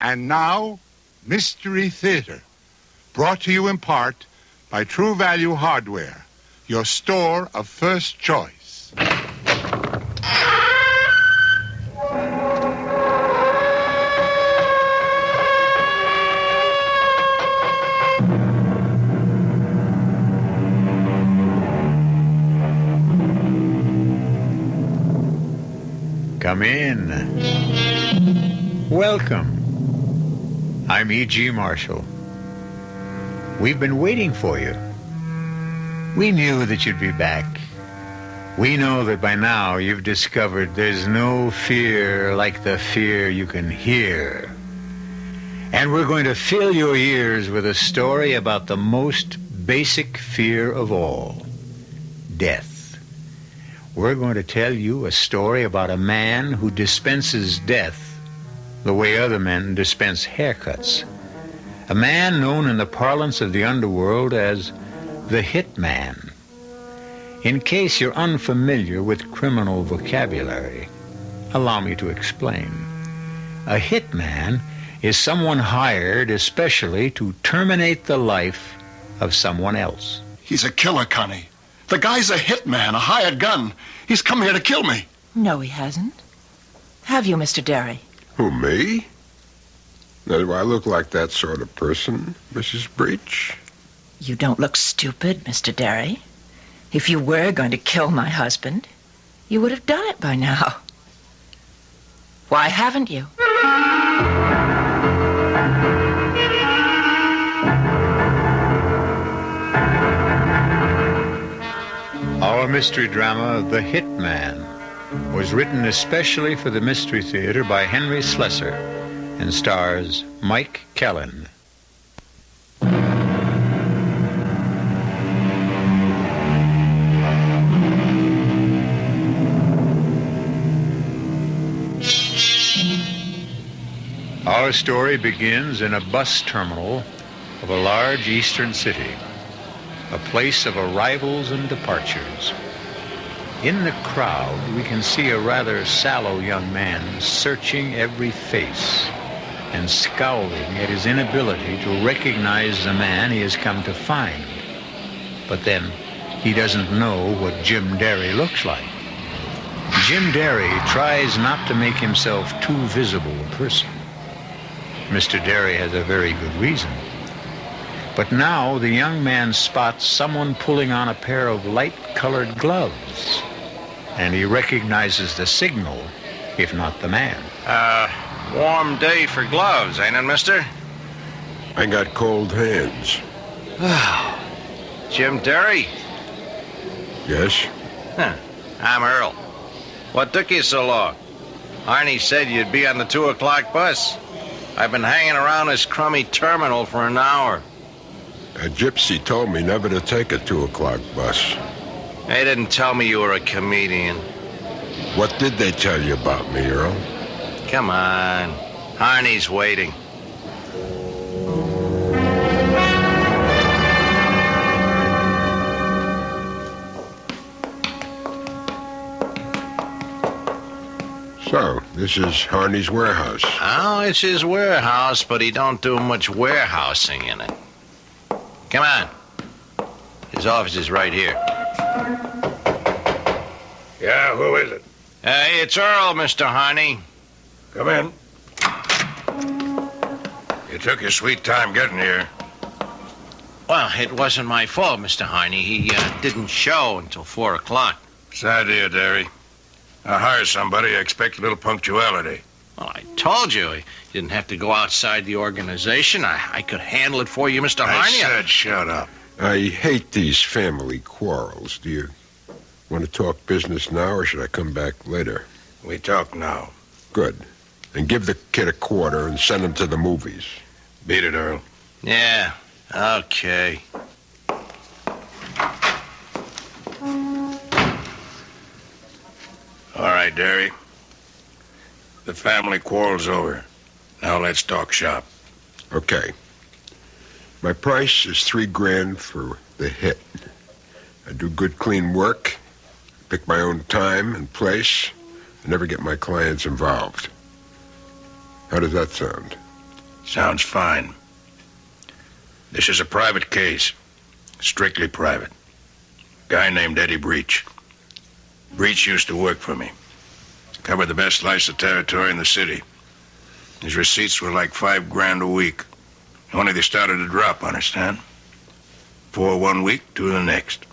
And now, Mystery Theater, brought to you in part by True Value Hardware, your store of first choice. Come in. Welcome. I'm E.G. Marshall. We've been waiting for you. We knew that you'd be back. We know that by now you've discovered there's no fear like the fear you can hear. And we're going to fill your ears with a story about the most basic fear of all, death. We're going to tell you a story about a man who dispenses death the way other men dispense haircuts. A man known in the parlance of the underworld as the Hitman. In case you're unfamiliar with criminal vocabulary, allow me to explain. A hitman is someone hired especially to terminate the life of someone else. He's a killer, Connie. The guy's a hitman, a hired gun. He's come here to kill me. No, he hasn't. Have you, Mr. Derry? Who, me? Now, do I look like that sort of person, Mrs. Breach? You don't look stupid, Mr. Derry. If you were going to kill my husband, you would have done it by now. Why haven't you? Our mystery drama, The Hitman, was written especially for the Mystery Theater by Henry Slessor and stars Mike Kellen. Our story begins in a bus terminal of a large eastern city, a place of arrivals and departures. In the crowd, we can see a rather sallow young man searching every face and scowling at his inability to recognize the man he has come to find. But then, he doesn't know what Jim Derry looks like. Jim Derry tries not to make himself too visible a person. Mr. Derry has a very good reason. But now the young man spots someone pulling on a pair of light-colored gloves, and he recognizes the signal, if not the man. Warm day for gloves, ain't it, mister? I got cold hands. Jim Derry? Yes? Huh. I'm Earl. What took you so long? Arnie said you'd be on the 2 o'clock bus. I've been hanging around this crummy terminal for an hour. A gypsy told me never to take a 2 o'clock bus. They didn't tell me you were a comedian. What did they tell you about me, Earl? Come on. Arnie's waiting. So, this is Harney's warehouse. Oh, it's his warehouse, but he don't do much warehousing in it. Come on. His office is right here. Yeah, who is it? It's Earl, Mr. Harney. Come in. You took your sweet time getting here. Well, it wasn't my fault, Mr. Harney. He didn't show until 4 o'clock. Sad dear, Derry. I hire somebody, I expect a little punctuality. Well, I told you. You didn't have to go outside the organization. I could handle it for you, Mr. Harney. I said shut up. I hate these family quarrels. Do you want to talk business now, or should I come back later? We talk now. Good. And give the kid a quarter and send him to the movies. Beat it, Earl. Yeah, okay. All right, Derry. The family quarrel's over. Now let's talk shop. Okay. My price is $3,000 for the hit. I do good, clean work, pick my own time and place, and never get my clients involved. How does that sound? Sounds fine. This is a private case. Strictly private. Guy named Eddie Breach. Breach used to work for me. Covered the best slice of territory in the city. His receipts were like $5 grand a week. Only they started to drop, understand? 4 one week, 2 the next.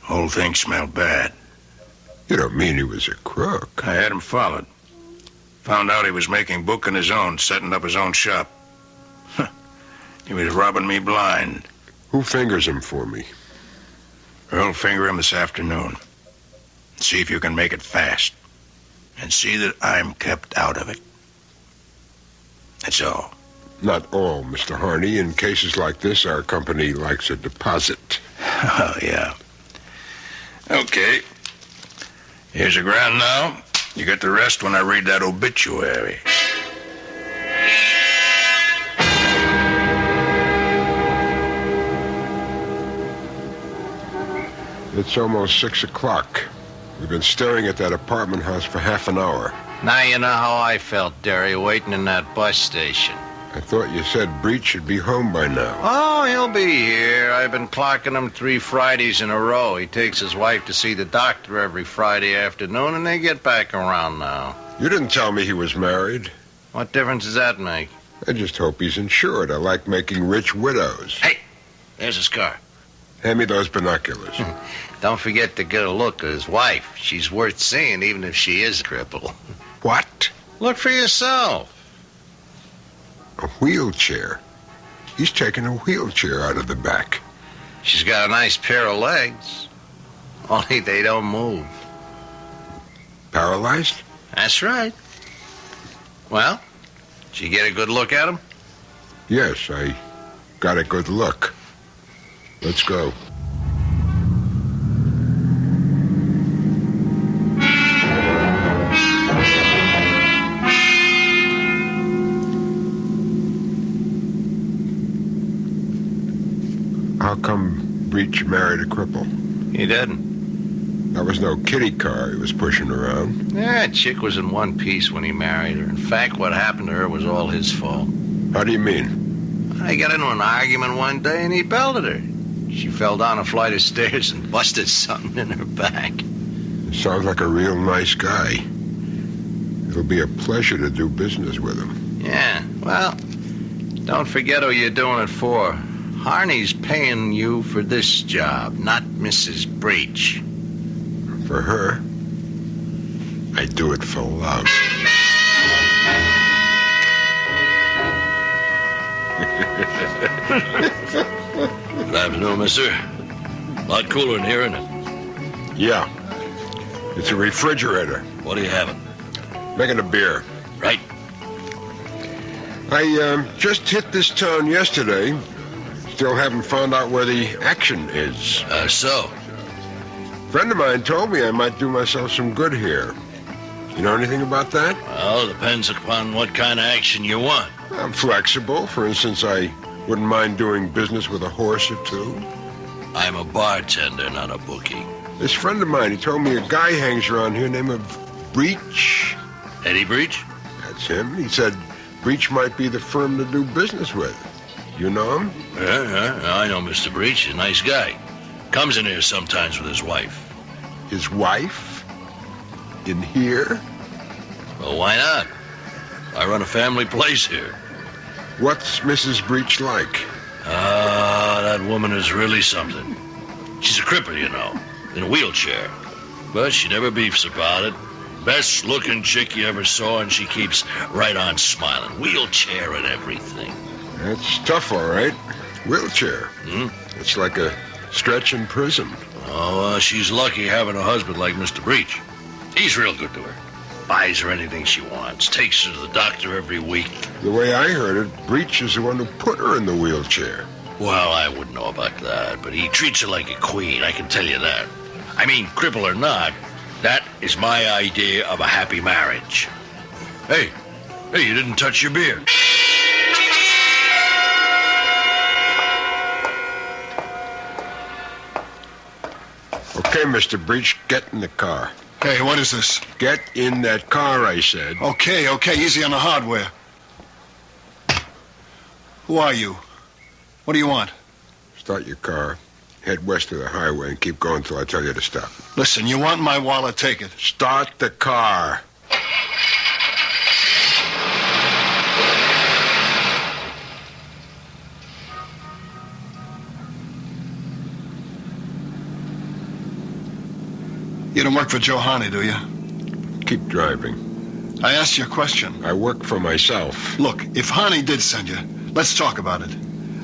Whole thing smelled bad. You don't mean he was a crook? I had him followed. Found out he was making book on his own, setting up his own shop. He was robbing me blind. Who fingers him for me? Earl'll finger him this afternoon. See if you can make it fast. And see that I'm kept out of it. That's all. Not all, Mr. Harney. In cases like this, our company likes a deposit. Oh, yeah. Okay. Here's a grand now. You get the rest when I read that obituary. It's almost 6 o'clock. We've been staring at that apartment house for half an hour. Now you know how I felt, Derry, waiting in that bus station. I thought you said Breach should be home by now. Oh, he'll be here. I've been clocking him 3 Fridays in a row. He takes his wife to see the doctor every Friday afternoon, and they get back around now. You didn't tell me he was married. What difference does that make? I just hope he's insured. I like making rich widows. Hey, there's his car. Hand me those binoculars. Don't forget to get a look at his wife. She's worth seeing, even if she is a cripple. What? Look for yourself. A wheelchair? He's taken a wheelchair out of the back. She's got a nice pair of legs. Only they don't move. Paralyzed? That's right. Well, did you get a good look at him? Yes, I got a good look. Let's go. How come Breach married a cripple? He didn't. That was no kiddie car he was pushing around. That chick was in one piece when he married her. In fact, what happened to her was all his fault. How do you mean? I got into an argument one day and he belted her. She fell down a flight of stairs and busted something in her back. Sounds like a real nice guy. It'll be a pleasure to do business with him. Yeah, well, don't forget who you're doing it for. Harney's paying you for this job, not Mrs. Breach. For her, I do it for love. Good afternoon, mister. A lot cooler in here, isn't it? Yeah. It's a refrigerator. What are you having? Making a beer. Right. I just hit this town yesterday. Still haven't found out where the action is. So? A friend of mine told me I might do myself some good here. You know anything about that? Well, it depends upon what kind of action you want. I'm flexible. For instance, I wouldn't mind doing business with a horse or two. I'm a bartender, not a bookie. This friend of mine, he told me a guy hangs around here named Breach. Eddie Breach? That's him. He said Breach might be the firm to do business with. You know him? Yeah, I know Mr. Breach. He's a nice guy. Comes in here sometimes with his wife. His wife? In here? Well, why not? I run a family place here. What's Mrs. Breach like? That woman is really something. She's a cripple, you know, in a wheelchair. But she never beefs about it. Best looking chick you ever saw, and she keeps right on smiling. Wheelchair and everything. That's tough, all right. Wheelchair. Hmm? It's like a stretch in prison. Oh, she's lucky having a husband like Mr. Breach. He's real good to her. Buys her anything she wants. Takes her to the doctor every week. The way I heard it, Breach is the one who put her in the wheelchair. Well, I wouldn't know about that, but he treats her like a queen, I can tell you that. I mean, cripple or not, that is my idea of a happy marriage. Hey, you didn't touch your beer. Okay, Mr. Breach, get in the car. Hey, what is this? Get in that car, I said. Okay, easy on the hardware. Who are you? What do you want? Start your car, head west of the highway, and keep going till I tell you to stop. Listen, you want my wallet, take it. Start the car. You don't work for Joe Harney, do you? Keep driving. I asked you a question. I work for myself. Look, if Harney did send you, let's talk about it.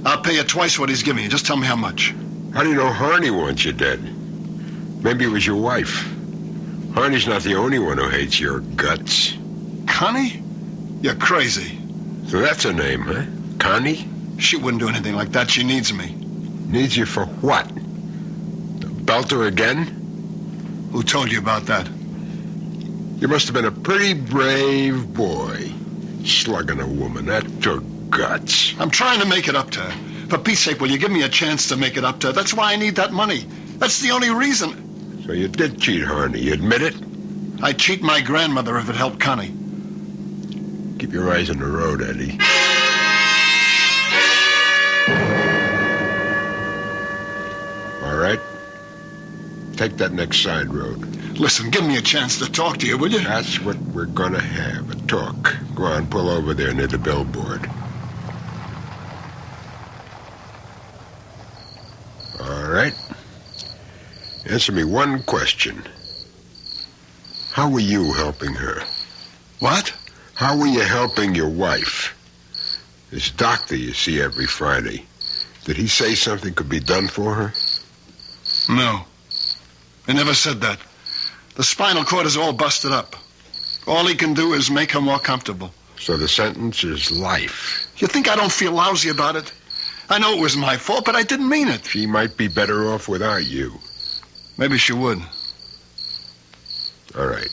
I'll pay you twice what he's giving you. Just tell me how much. How do you know Harney wants you dead? Maybe it was your wife. Harney's not the only one who hates your guts. Connie? You're crazy. So that's her name, huh? Connie? She wouldn't do anything like that. She needs me. Needs you for what? To belt her again? Who told you about that? You must have been a pretty brave boy. Slugging a woman. That took guts. I'm trying to make it up to her. For Pete's sake, will you give me a chance to make it up to her? That's why I need that money. That's the only reason. So you did cheat Harney. You admit it? I'd cheat my grandmother if it helped Connie. Keep your eyes on the road, Eddie. All right. Take that next side road. Listen, give me a chance to talk to you, will you? That's what we're gonna have, a talk. Go on, pull over there near the billboard. All right. Answer me one question. How were you helping her? What? How were you helping your wife? This doctor you see every Friday, did he say something could be done for her? No. He never said that. The spinal cord is all busted up. All he can do is make her more comfortable. So the sentence is life. You think I don't feel lousy about it? I know it was my fault, but I didn't mean it. She might be better off without you. Maybe she would. All right.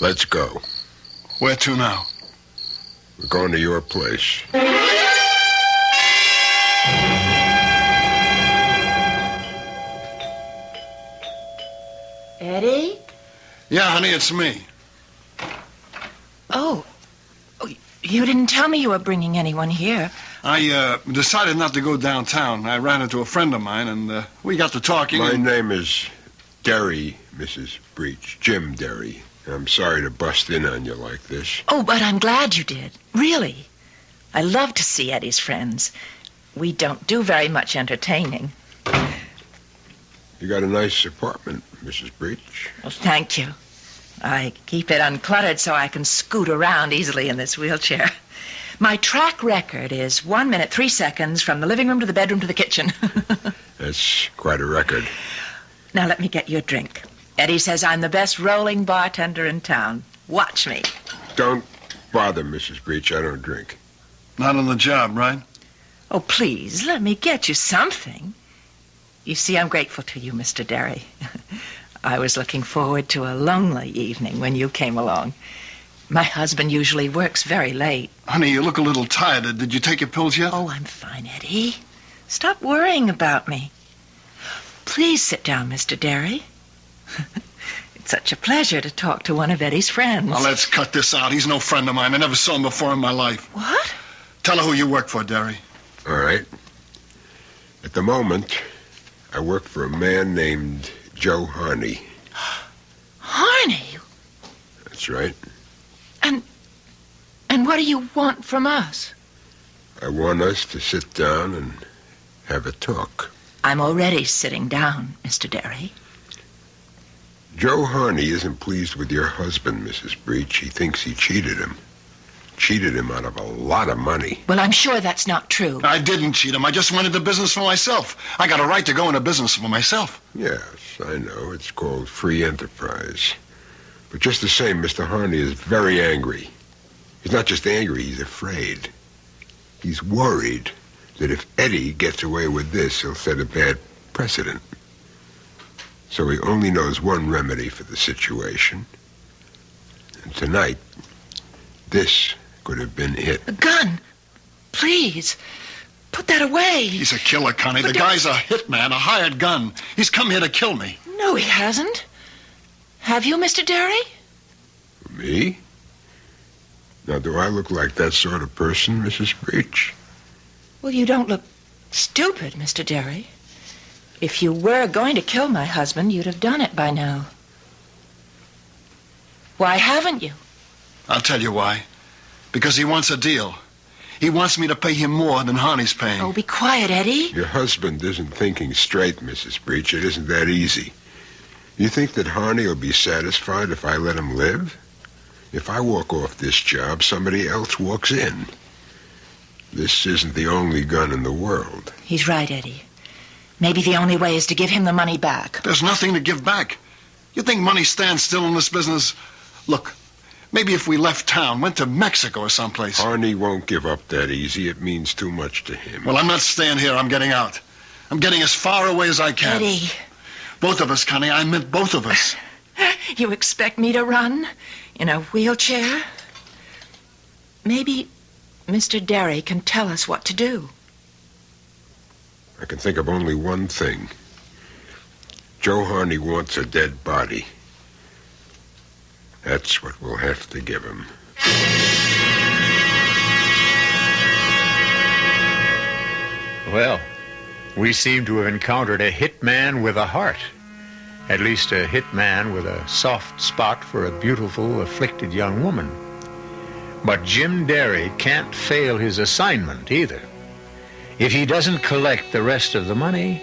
Let's go. Where to now? We're going to your place. Eddie? Yeah, honey, it's me. Oh, you didn't tell me you were bringing anyone here. I decided not to go downtown. I ran into a friend of mine, and we got to talking. My name is Derry, Mrs. Breach. Jim Derry. I'm sorry to bust in on you like this. Oh, but I'm glad you did. Really. I love to see Eddie's friends. We don't do very much entertaining. You got a nice apartment, Mrs. Breach. Well, thank you. I keep it uncluttered so I can scoot around easily in this wheelchair. My track record is 1 minute, 3 seconds from the living room to the bedroom to the kitchen. That's quite a record. Now let me get you a drink. Eddie says I'm the best rolling bartender in town. Watch me. Don't bother, Mrs. Breach. I don't drink. Not on the job, right? Oh, please, let me get you something. You see, I'm grateful to you, Mr. Derry. I was looking forward to a lonely evening when you came along. My husband usually works very late. Honey, you look a little tired. Did you take your pills yet? Oh, I'm fine, Eddie. Stop worrying about me. Please sit down, Mr. Derry. It's such a pleasure to talk to one of Eddie's friends. Now, let's cut this out. He's no friend of mine. I never saw him before in my life. What? Tell her who you work for, Derry. All right. At the moment, I work for a man named Joe Harney. Harney? That's right. And what do you want from us? I want us to sit down and have a talk. I'm already sitting down, Mr. Derry. Joe Harney isn't pleased with your husband, Mrs. Breach. He thinks he cheated him. Cheated him out of a lot of money. Well, I'm sure that's not true. I didn't cheat him. I just went into business for myself. I got a right to go into business for myself. Yes, I know. It's called free enterprise. But just the same, Mr. Harney is very angry. He's not just angry, he's afraid. He's worried that if Eddie gets away with this, he'll set a bad precedent. So he only knows one remedy for the situation. And tonight, this could have been it. A gun. Please. Put that away. He's a killer, Connie. The guy's a hitman, a hired gun. He's come here to kill me. No, he hasn't. Have you, Mr. Derry? Me? Now, do I look like that sort of person, Mrs. Breach? Well, you don't look stupid, Mr. Derry. If you were going to kill my husband, you'd have done it by now. Why haven't you? I'll tell you why. Because he wants a deal. He wants me to pay him more than Harney's paying. Oh, be quiet, Eddie. Your husband isn't thinking straight, Mrs. Breach. It isn't that easy. You think that Harney will be satisfied if I let him live? If I walk off this job, somebody else walks in. This isn't the only gun in the world. He's right, Eddie. Maybe the only way is to give him the money back. There's nothing to give back. You think money stands still in this business? Look, maybe if we left town, went to Mexico or someplace. Harney won't give up that easy. It means too much to him. Well, I'm not staying here. I'm getting out. I'm getting as far away as I can. Eddie. Both of us, Connie. I meant both of us. You expect me to run? In a wheelchair? Maybe Mr. Derry can tell us what to do. I can think of only one thing. Joe Harney wants a dead body. That's what we'll have to give him. Well, we seem to have encountered a hitman with a heart. At least a hitman with a soft spot for a beautiful, afflicted young woman. But Jim Derry can't fail his assignment either. If he doesn't collect the rest of the money,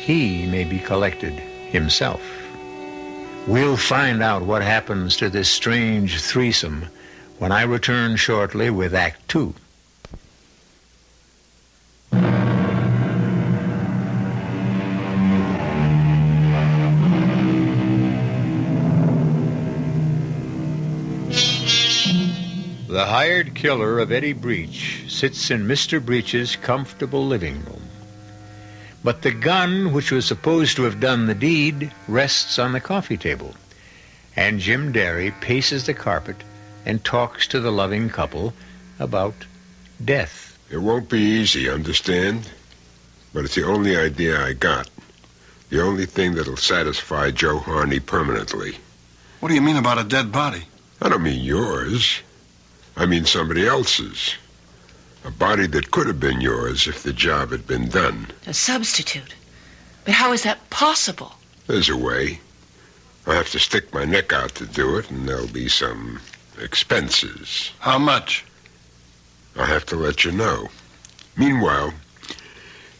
he may be collected himself. We'll find out what happens to this strange threesome when I return shortly with Act 2. The hired killer of Eddie Breach sits in Mr. Breach's comfortable living room. But the gun which was supposed to have done the deed rests on the coffee table, and Jim Derry paces the carpet and talks to the loving couple about death. It won't be easy, understand? But it's the only idea I got. The only thing that'll satisfy Joe Harney permanently. What do you mean about a dead body? I don't mean yours. I mean somebody else's. A body that could have been yours if the job had been done. A substitute? But how is that possible? There's a way. I have to stick my neck out to do it, and there'll be some expenses. How much? I'll have to let you know. Meanwhile,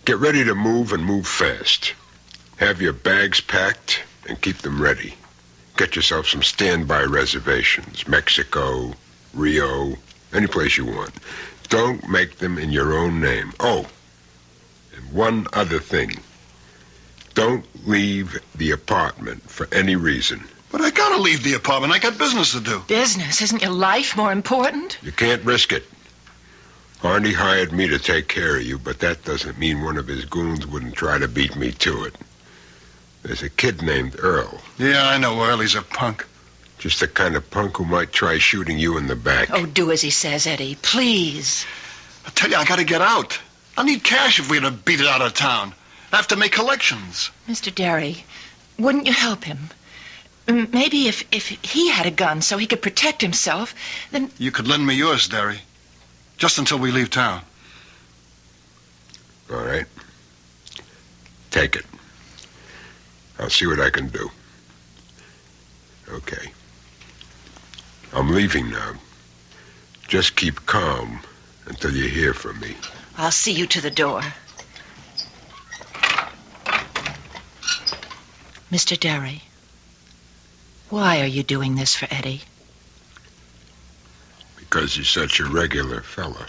get ready to move and move fast. Have your bags packed and keep them ready. Get yourself some standby reservations. Mexico, Rio, any place you want. Don't make them in your own name. Oh, and one other thing. Don't leave the apartment for any reason. But I gotta leave the apartment. I got business to do. Business? Isn't your life more important? You can't risk it. Harney hired me to take care of you, but that doesn't mean one of his goons wouldn't try to beat me to it. There's a kid named Earl. Yeah, I know Earl. He's a punk. Just the kind of punk who might try shooting you in the back. Oh, do as he says, Eddie. Please. I tell you, I gotta get out. I need cash if we're gonna beat it out of town. I have to make collections. Mr. Derry, wouldn't you help him? Maybe if he had a gun so he could protect himself, then... You could lend me yours, Derry. Just until we leave town. All right. Take it. I'll see what I can do. Okay. I'm leaving now. Just keep calm until you hear from me. I'll see you to the door. Mr. Derry, why are you doing this for Eddie? Because he's such a regular fella.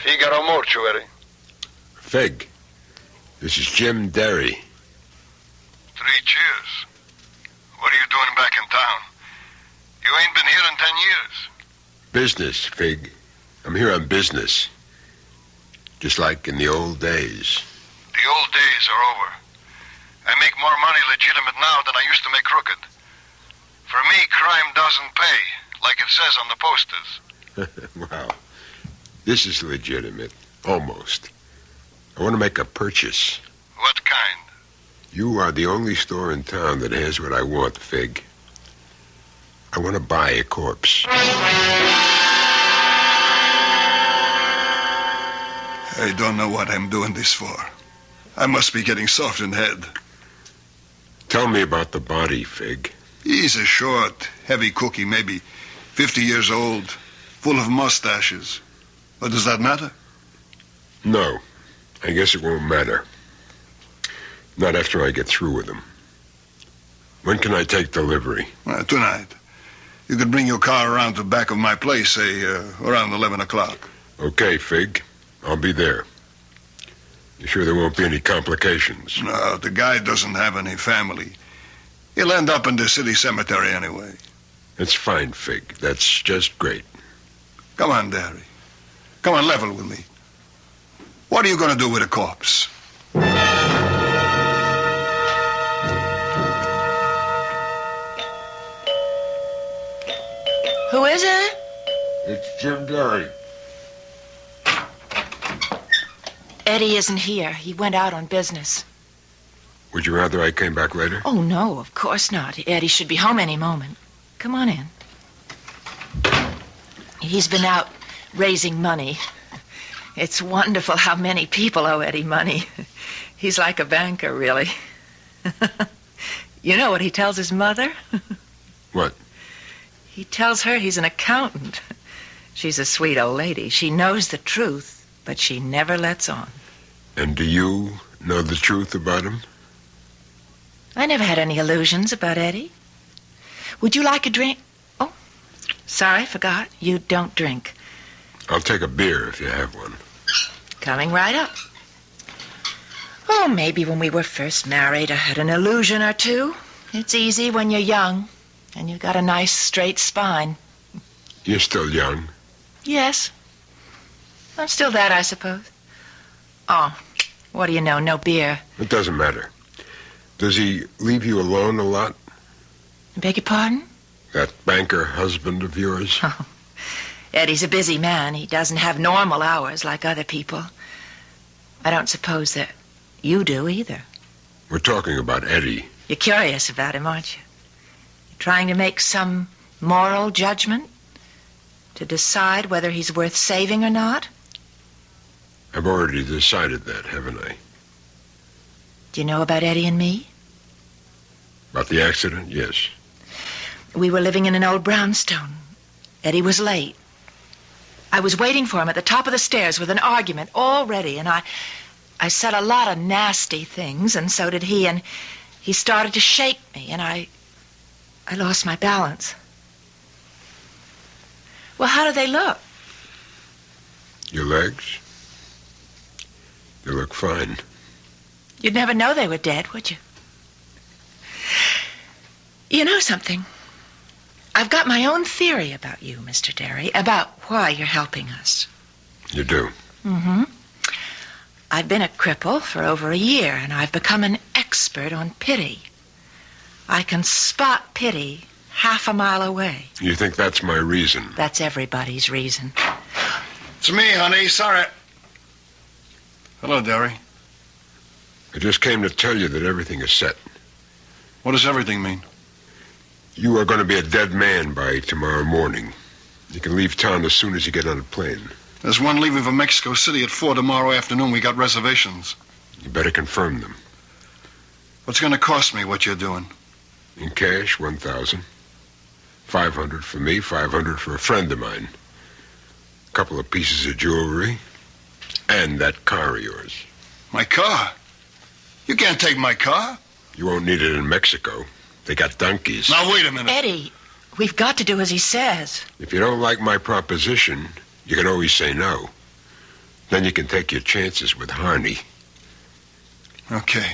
Figaro mortuary. Fig, this is Jim Derry. 3 cheers. What are you doing back in town? You ain't been here in 10 years. Business, Fig. I'm here on business. Just like in the old days. The old days are over. I make more money legitimate now than I used to make crooked. For me, crime doesn't pay, like it says on the posters. Wow. This is legitimate. Almost. I want to make a purchase. What kind? You are the only store in town that has what I want, Fig. I want to buy a corpse. I don't know what I'm doing this for. I must be getting soft in head. Tell me about the body, Fig. He's a short, heavy cookie, maybe 50 years old, full of mustaches. But does that matter? No, I guess it won't matter. Not after I get through with him. When can I take delivery? Tonight. You could bring your car around to the back of my place, say, around 11 o'clock. Okay, Fig. I'll be there. You sure there won't be any complications? No, the guy doesn't have any family. He'll end up in the city cemetery anyway. That's fine, Fig. That's just great. Come on, Derry. Come on, level with me. What are you going to do with a corpse? Who is it? It's Jim Derry. Eddie isn't here. He went out on business. Would you rather I came back later? Oh, no, of course not. Eddie should be home any moment. Come on in. He's been out raising money. It's wonderful how many people owe Eddie money. He's like a banker, really. You know what he tells his mother? What? He tells her he's an accountant. She's a sweet old lady. She knows the truth, but she never lets on. And do you know the truth about him? I never had any illusions about Eddie. Would you like a drink? Oh, sorry, forgot. You don't drink. I'll take a beer if you have one. Coming right up. Oh, maybe when we were first married, I had an illusion or two. It's easy when you're young, and you've got a nice straight spine. You're still young. Yes. I'm still that, I suppose. Oh, what do you know? No beer. It doesn't matter. Does he leave you alone a lot? Beg your pardon? That banker husband of yours? Oh, Eddie's a busy man. He doesn't have normal hours like other people. I don't suppose that you do either. We're talking about Eddie. You're curious about him, aren't you? You're trying to make some moral judgment? To decide whether he's worth saving or not? I've already decided that, haven't I? Do you know about Eddie and me? About the accident? Yes. We were living in an old brownstone. Eddie was late. I was waiting for him at the top of the stairs with an argument all ready, and I said a lot of nasty things, and so did he, and he started to shake me, and I lost my balance. Well, how do they look? Your legs? They look fine. You'd never know they were dead, would you? You know something? I've got my own theory about you, Mr. Derry, about why you're helping us. You do? Mm-hmm. I've been a cripple for over a year, and I've become an expert on pity. I can spot pity half a mile away. You think that's my reason? That's everybody's reason. It's me, honey. Sorry. Hello, Derry. I just came to tell you that everything is set. What does everything mean? You are going to be a dead man by tomorrow morning. You can leave town as soon as you get on a plane. There's one leaving for Mexico City at 4 tomorrow afternoon. We got reservations. You better confirm them. What's going to cost me what you're doing? In cash, $1,000. $500 for me, $500 for a friend of mine. A couple of pieces of jewelry. And that car of yours. My car? You can't take my car. You won't need it in Mexico. They got donkeys. Now, wait a minute. Eddie, we've got to do as he says. If you don't like my proposition, you can always say no. Then you can take your chances with Harney. Okay.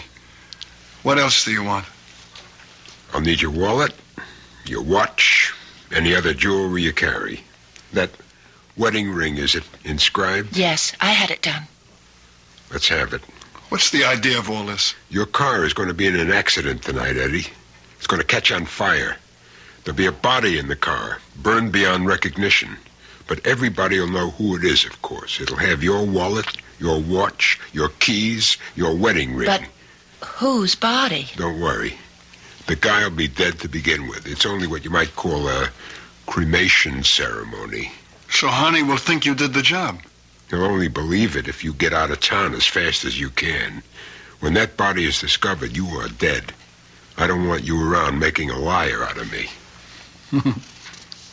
What else do you want? I'll need your wallet, your watch, any other jewelry you carry. That wedding ring, is it inscribed? Yes, I had it done. Let's have it. What's the idea of all this? Your car is going to be in an accident tonight, Eddie. It's going to catch on fire. There'll be a body in the car, burned beyond recognition. But everybody will know who it is, of course. It'll have your wallet, your watch, your keys, your wedding ring. But Whose body? Don't worry. The guy will be dead to begin with. It's only what you might call a cremation ceremony. So Honey will think you did the job. He'll only believe it if you get out of town as fast as you can. When that body is discovered, you are dead. I don't want you around making a liar out of me.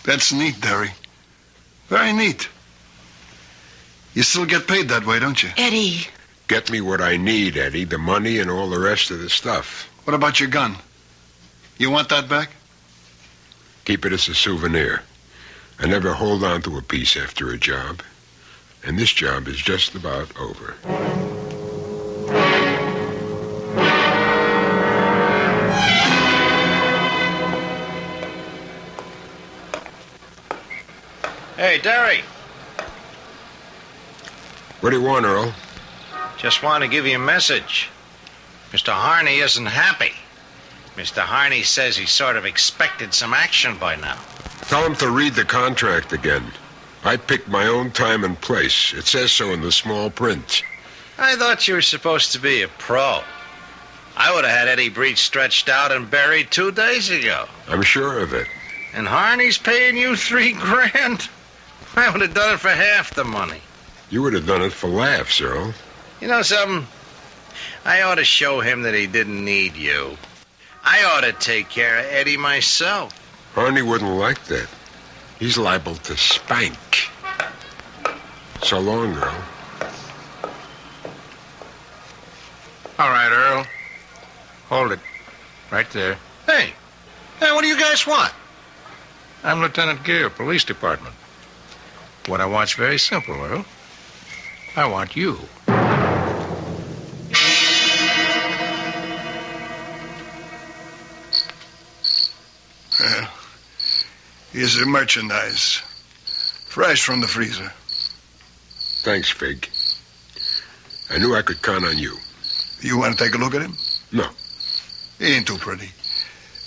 That's neat, Derry. Very neat. You still get paid that way, don't you? Eddie. Get me what I need, Eddie, the money and all the rest of the stuff. What about your gun? You want that back? Keep it as a souvenir. I never hold on to a piece after a job. And this job is just about over. Hey, Derry. What do you want, Earl? Just want to give you a message. Mr. Harney isn't happy. Mr. Harney says he sort of expected some action by now. Tell him to read the contract again. I picked my own time and place. It says so in the small print. I thought you were supposed to be a pro. I would have had Eddie Breach stretched out and buried 2 days ago. I'm sure of it. And Harney's paying you $3,000? I would have done it for half the money. You would have done it for laughs, Earl. You know something? I ought to show him that he didn't need you. I ought to take care of Eddie myself. Harney wouldn't like that. He's liable to spank. So long, Earl. All right, Earl. Hold it. Right there. Hey, what do you guys want? I'm Lieutenant Gear, Police Department. What I want's very simple, Earl. I want you. Well, here's the merchandise. Fresh from the freezer. Thanks, Fig. I knew I could count on you. You want to take a look at him? No. He ain't too pretty.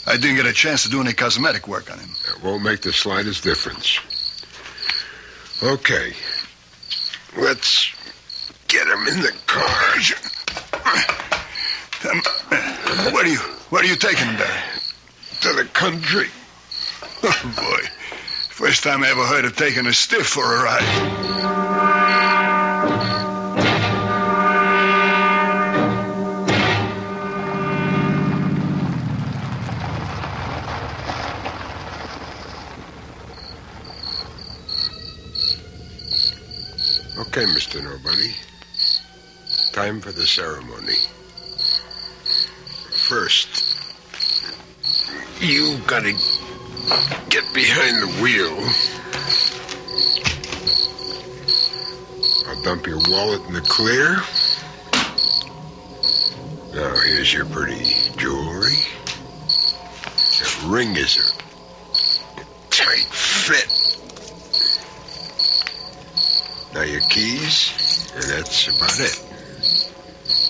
I didn't get a chance to do any cosmetic work on him. That won't make the slightest difference. Okay. Let's get him in the car. Where are you taking him, Derry? To the country. Oh, boy. First time I ever heard of taking a stiff for a ride. Okay, Mr. Nobody. Time for the ceremony. First, you gotta get behind the wheel. I'll dump your wallet in the clear. Now, here's your pretty jewelry. That ring is a tight fit. Now your keys, and that's about it.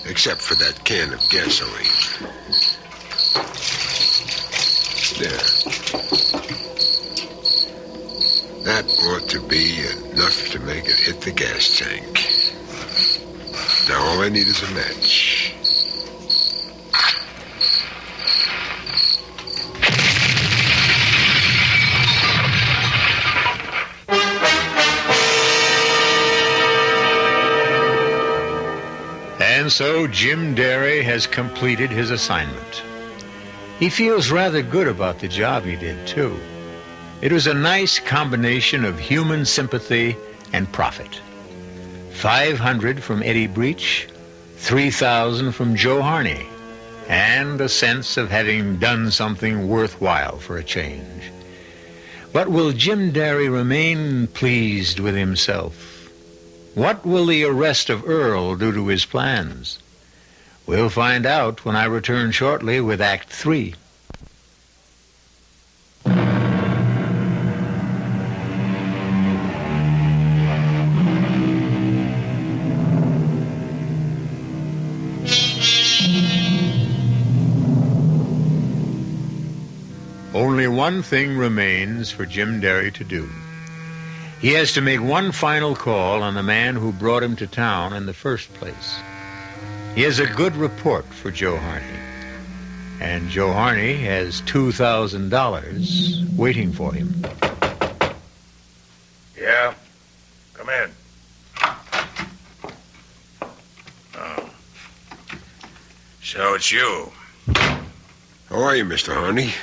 Except for that can of gasoline. There. That ought to be enough to make it hit the gas tank. Now all I need is a match. And so Jim Derry has completed his assignment. He feels rather good about the job he did, too. It was a nice combination of human sympathy and profit. 500 from Eddie Breach, 3,000 from Joe Harney, and a sense of having done something worthwhile for a change. But will Jim Derry remain pleased with himself? What will the arrest of Earl do to his plans? We'll find out when I return shortly with Act 3. Only one thing remains for Jim Derry to do. He has to make one final call on the man who brought him to town in the first place. He has a good report for Joe Harney. And Joe Harney has $2,000 waiting for him. Yeah? Come in. Oh. So it's you. How are you, Mr. Harney?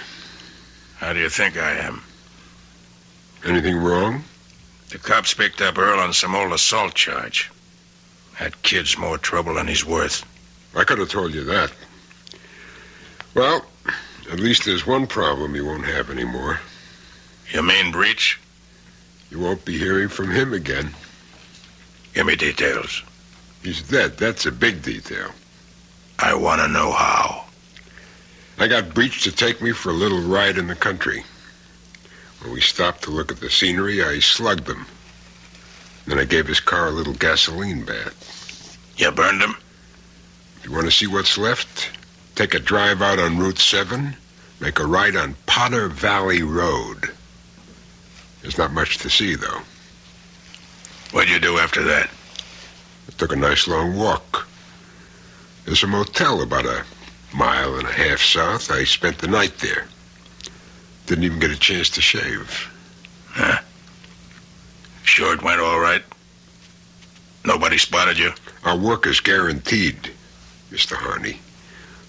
How do you think I am? Anything wrong? The cops picked up Earl on some old assault charge. That kid's more trouble than he's worth. I could have told you that. Well, at least there's one problem you won't have anymore. You mean Breach? You won't be hearing from him again. Give me details. He's dead. That's a big detail. I want to know how. I got Breach to take me for a little ride in the country. When we stopped to look at the scenery, I slugged him. Then I gave his car a little gasoline bath. You burned him? If you want to see what's left, take a drive out on Route 7, make a right on Potter Valley Road. There's not much to see, though. What'd you do after that? I took a nice long walk. There's a motel about a mile and a half south. I spent the night there. Didn't even get a chance to shave. Huh? Sure it went all right? Nobody spotted you? Our work is guaranteed, Mr. Harney.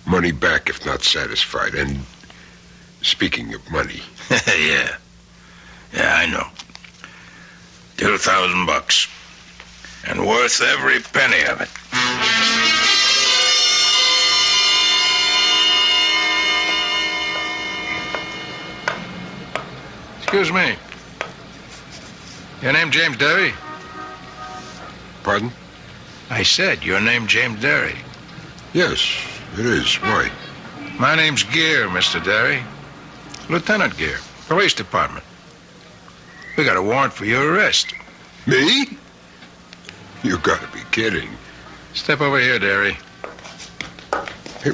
Money back if not satisfied. And speaking of money... Yeah. Yeah, I know. $2,000. And worth every penny of it. Excuse me. Your name James Derry? Pardon? I said your name James Derry. Yes, it is. Why? My name's Gear, Mr. Derry. Lieutenant Gear, Police Department. We got a warrant for your arrest. Me? You gotta be kidding. Step over here, Derry. Hey,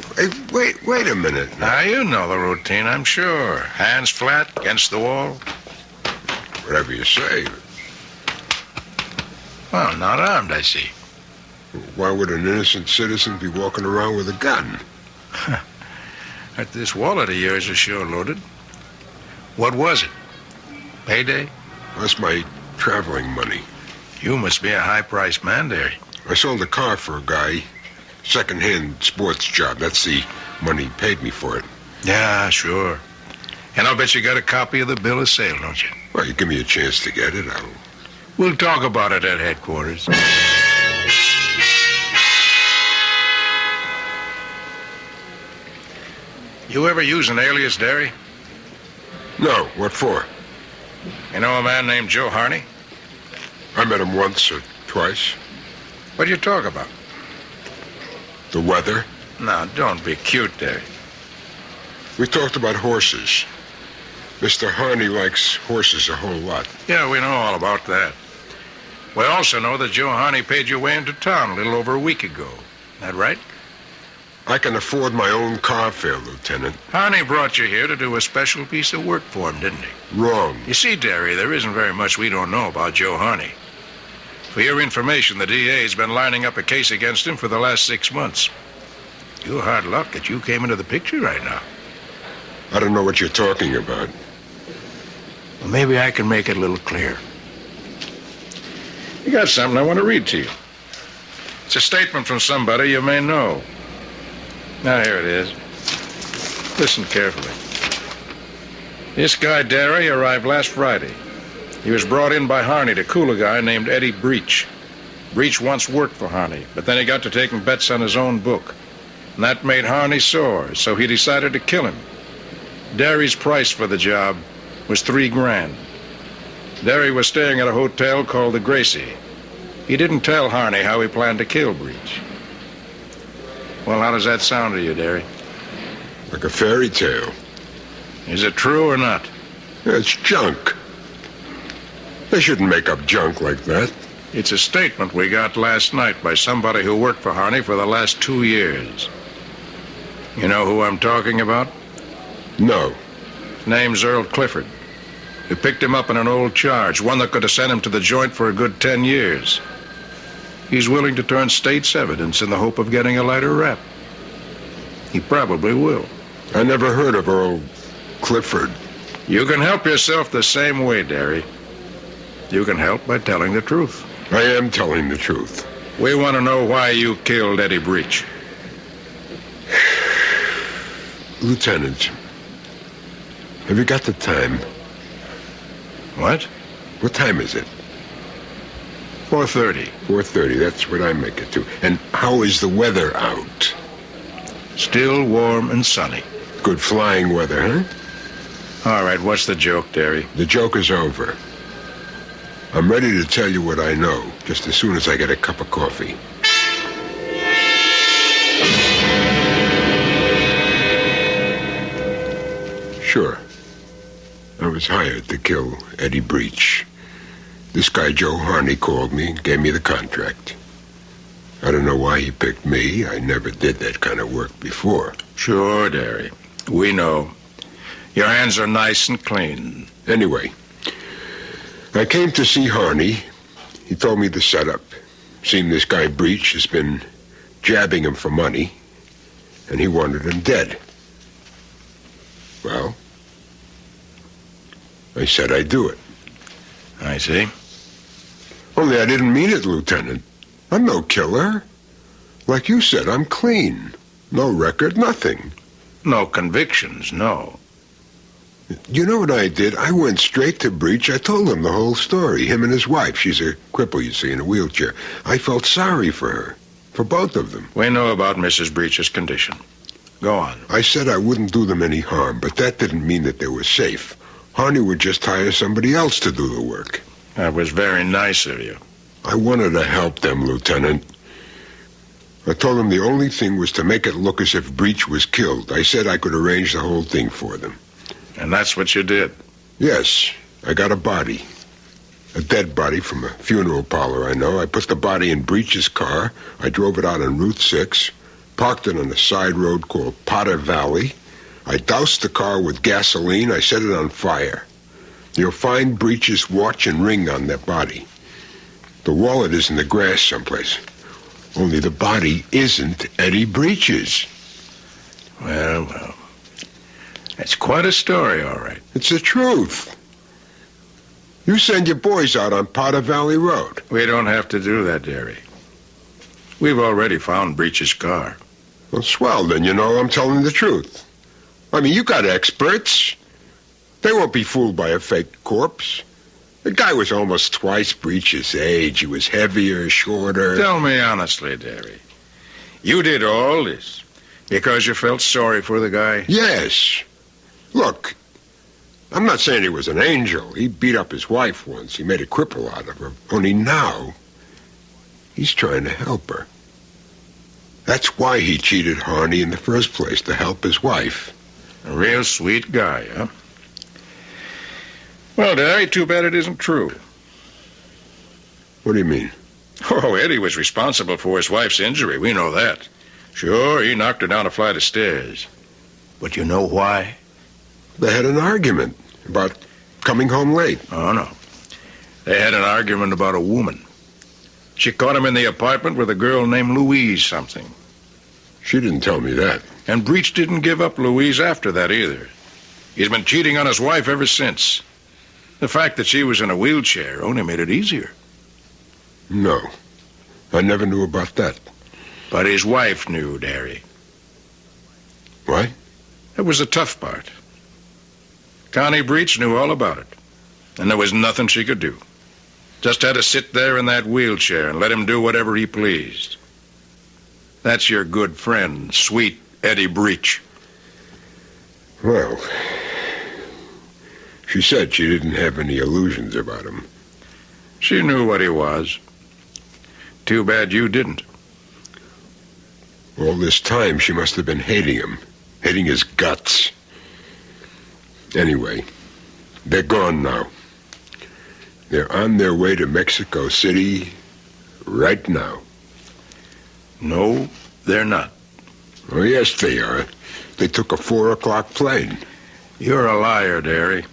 wait a minute. Now, you know the routine, I'm sure. Hands flat against the wall. Whatever you say. Well, not armed, I see. Why would an innocent citizen be walking around with a gun? This wallet of yours is sure loaded. What was it? Payday? That's my traveling money. You must be a high-priced man, Derry. I sold a car for a guy. Second-hand sports job. That's the money he paid me for it. Yeah, sure. And I'll bet you got a copy of the bill of sale, don't you? Well, you give me a chance to get it, We'll talk about it at headquarters. You ever use an alias, Derry? No, what for? You know a man named Joe Harney? I met him once or twice. What'd you talk about? The weather. Now, don't be cute, Derry. We talked about horses. Mr. Harney likes horses a whole lot. Yeah, we know all about that. We also know that Joe Harney paid your way into town a little over a week ago. That right? I can afford my own car fare, Lieutenant. Harney brought you here to do a special piece of work for him, didn't he? Wrong. You see, Derry, there isn't very much we don't know about Joe Harney. For your information, the DA's been lining up a case against him for the last 6 months. You're hard luck that you came into the picture right now. I don't know what you're talking about. Well, maybe I can make it a little clearer. I got something I want to read to you. It's a statement from somebody you may know. Now, here it is. Listen carefully. This guy, Derry, arrived last Friday. He was brought in by Harney to cool a guy named Eddie Breach. Breach once worked for Harney, but then he got to taking bets on his own book. And that made Harney sore, so he decided to kill him. Derry's price for the job was $3 grand. Derry was staying at a hotel called the Gracie. He didn't tell Harney how he planned to kill Breach. Well, how does that sound to you, Derry? Like a fairy tale. Is it true or not? It's junk. They shouldn't make up junk like that. It's a statement we got last night by somebody who worked for Harney for the last 2 years. You know who I'm talking about? No. His name's Earl Clifford. We picked him up in an old charge, one that could have sent him to the joint for a good 10 years. He's willing to turn state's evidence in the hope of getting a lighter rap. He probably will. I never heard of Earl Clifford. You can help yourself the same way, Derry. You can help by telling the truth. I am telling the truth. We want to know why you killed Eddie Breach. Lieutenant, have you got the time? What? What time is it? 4:30. 4:30, that's what I make it to. And how is the weather out? Still warm and sunny. Good flying weather, huh? All right, what's the joke, Derry? The joke is over. I'm ready to tell you what I know, just as soon as I get a cup of coffee. Sure. I was hired to kill Eddie Breach. This guy, Joe Harney, called me and gave me the contract. I don't know why he picked me. I never did that kind of work before. Sure, Derry. We know. Your hands are nice and clean. Anyway, I came to see Harney. He told me the setup. Seemed this guy Breach has been jabbing him for money, and he wanted him dead. Well, I said I'd do it. I see. Only I didn't mean it, Lieutenant. I'm no killer. Like you said, I'm clean. No record, nothing. No convictions, no. You know what I did? I went straight to Breach. I told him the whole story. Him and his wife. She's a cripple, you see, in a wheelchair. I felt sorry for her. For both of them. We know about Mrs. Breach's condition. Go on. I said I wouldn't do them any harm, but that didn't mean that they were safe. Harney would just hire somebody else to do the work. That was very nice of you. I wanted to help them, Lieutenant. I told them the only thing was to make it look as if Breach was killed. I said I could arrange the whole thing for them. And that's what you did? Yes. I got a body. A dead body from a funeral parlor I know. I put the body in Breach's car. I drove it out on Route 6, parked it on a side road called Potter Valley. I doused the car with gasoline. I set it on fire. You'll find Breach's watch and ring on that body. The wallet is in the grass someplace. Only the body isn't Eddie Breach's. Well. That's quite a story, all right. It's the truth. You send your boys out on Potter Valley Road. We don't have to do that, Derry. We've already found Breach's car. Well, swell, then you know I'm telling the truth. I mean, you got experts. They won't be fooled by a fake corpse. The guy was almost twice Breach's age. He was heavier, shorter. Tell me honestly, Derry. You did all this because you felt sorry for the guy? Yes. Look, I'm not saying he was an angel. He beat up his wife once. He made a cripple out of her. Only now, he's trying to help her. That's why he cheated Harney in the first place, to help his wife. A real sweet guy, huh? Well, Derry, too bad it isn't true. What do you mean? Oh, Eddie was responsible for his wife's injury. We know that. Sure, he knocked her down a flight of stairs. But you know why? They had an argument about coming home late. Oh, no. They had an argument about a woman. She caught him in the apartment with a girl named Louise something. She didn't tell me that. And Breach didn't give up Louise after that either. He's been cheating on his wife ever since. The fact that she was in a wheelchair only made it easier. No. I never knew about that. But his wife knew, Derry. What? That was the tough part. Connie Breach knew all about it. And there was nothing she could do. Just had to sit there in that wheelchair and let him do whatever he pleased. That's your good friend, sweet Eddie Breach. Well, she said she didn't have any illusions about him. She knew what he was. Too bad you didn't. All this time, she must have been hating him. Hating his guts. Anyway, they're gone now. They're on their way to Mexico City right now. No, they're not. Oh, yes, they are. They took a 4 o'clock plane. You're a liar, Derry.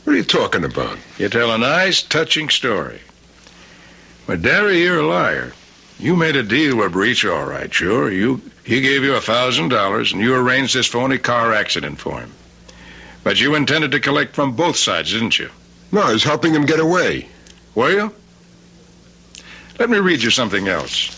What are you talking about? You tell a nice, touching story. But, Derry, you're a liar. You made a deal with Breach, all right, sure. He gave you $1,000, and you arranged this phony car accident for him. But you intended to collect from both sides, didn't you? No, I was helping him get away. Were you? Let me read you something else.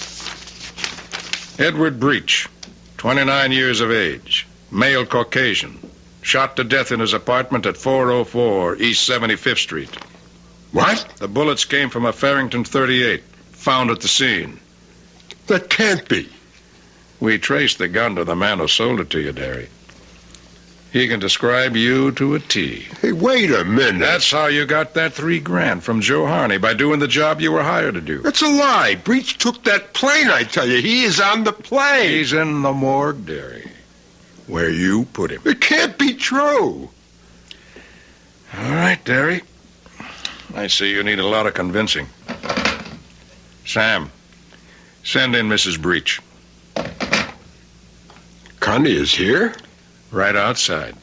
Edward Breach, 29 years of age, male Caucasian, shot to death in his apartment at 404 East 75th Street. What? The bullets came from a Farrington .38, found at the scene. That can't be. We traced the gun to the man who sold it to you, Derry. He can describe you to a T. Hey, wait a minute. That's how you got that $3,000 from Joe Harney, by doing the job you were hired to do. That's a lie. Breach took that plane, I tell you. He is on the plane. He's in the morgue, Derry, where you put him. It can't be true. All right, Derry. I see you need a lot of convincing. Sam, send in Mrs. Breach. Connie is here? Right outside.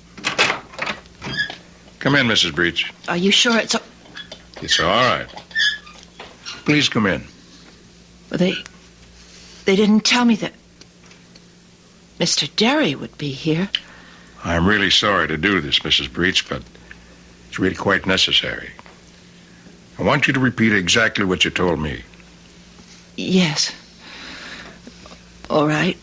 Come in, Mrs. Breach. Are you sure it's... It's all right. Please come in. Well, they didn't tell me that Mr. Derry would be here. I'm really sorry to do this, Mrs. Breach, but it's really quite necessary. I want you to repeat exactly what you told me. Yes. All right.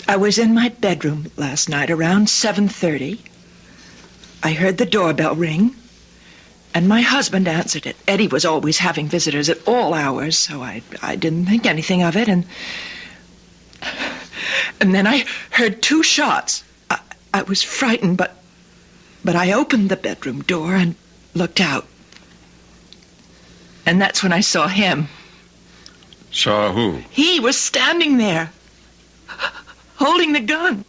I was in my bedroom last night around 7:30. I heard the doorbell ring, and my husband answered it. Eddie was always having visitors at all hours, so I didn't think anything of it, and then I heard 2 shots. I was frightened, but I opened the bedroom door and looked out. And that's when I saw him. Saw who? He was standing there, holding the gun.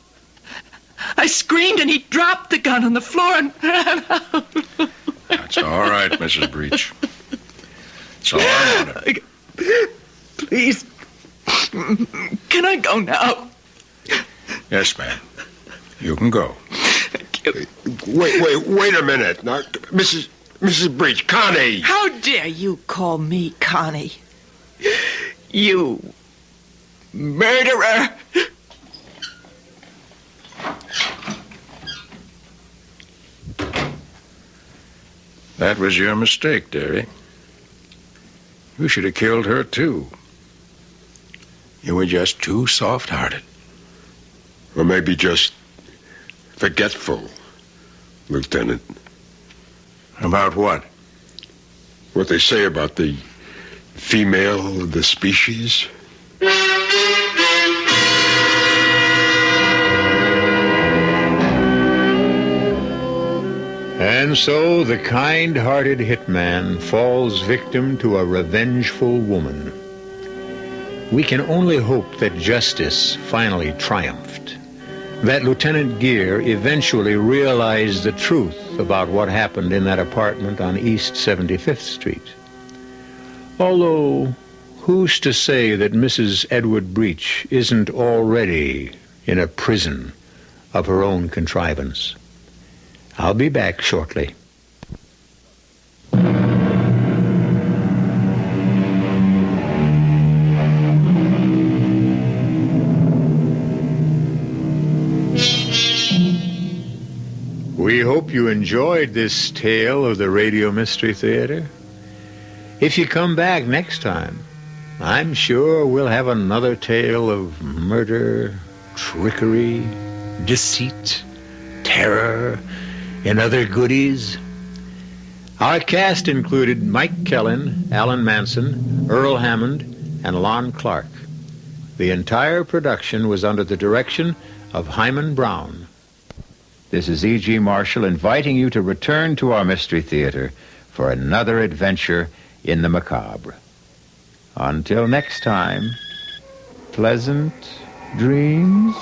I screamed and he dropped the gun on the floor and ran out. That's all right, Mrs. Breach. It's all I wanted. Please, can I go now? Yes, ma'am. You can go. Thank you. Wait a minute. Now, Mrs. Breach, Connie. How dare you call me Connie? You murderer. That was your mistake, Derry. You should have killed her, too. You were just too soft-hearted. Or maybe just forgetful, Lieutenant. About what? What they say about the female of the species. And so the kind-hearted hitman falls victim to a revengeful woman. We can only hope that justice finally triumphed, that Lieutenant Gere eventually realized the truth about what happened in that apartment on East 75th Street. Although, who's to say that Mrs. Edward Breach isn't already in a prison of her own contrivance? I'll be back shortly. We hope you enjoyed this tale of the Radio Mystery Theater. If you come back next time, I'm sure we'll have another tale of murder, trickery, deceit, terror, and other goodies. Our cast included Mike Kellen, Alan Manson, Earl Hammond, and Lon Clark. The entire production was under the direction of Hyman Brown. This is E.G. Marshall inviting you to return to our Mystery Theater for another adventure in the macabre. Until next time, pleasant dreams.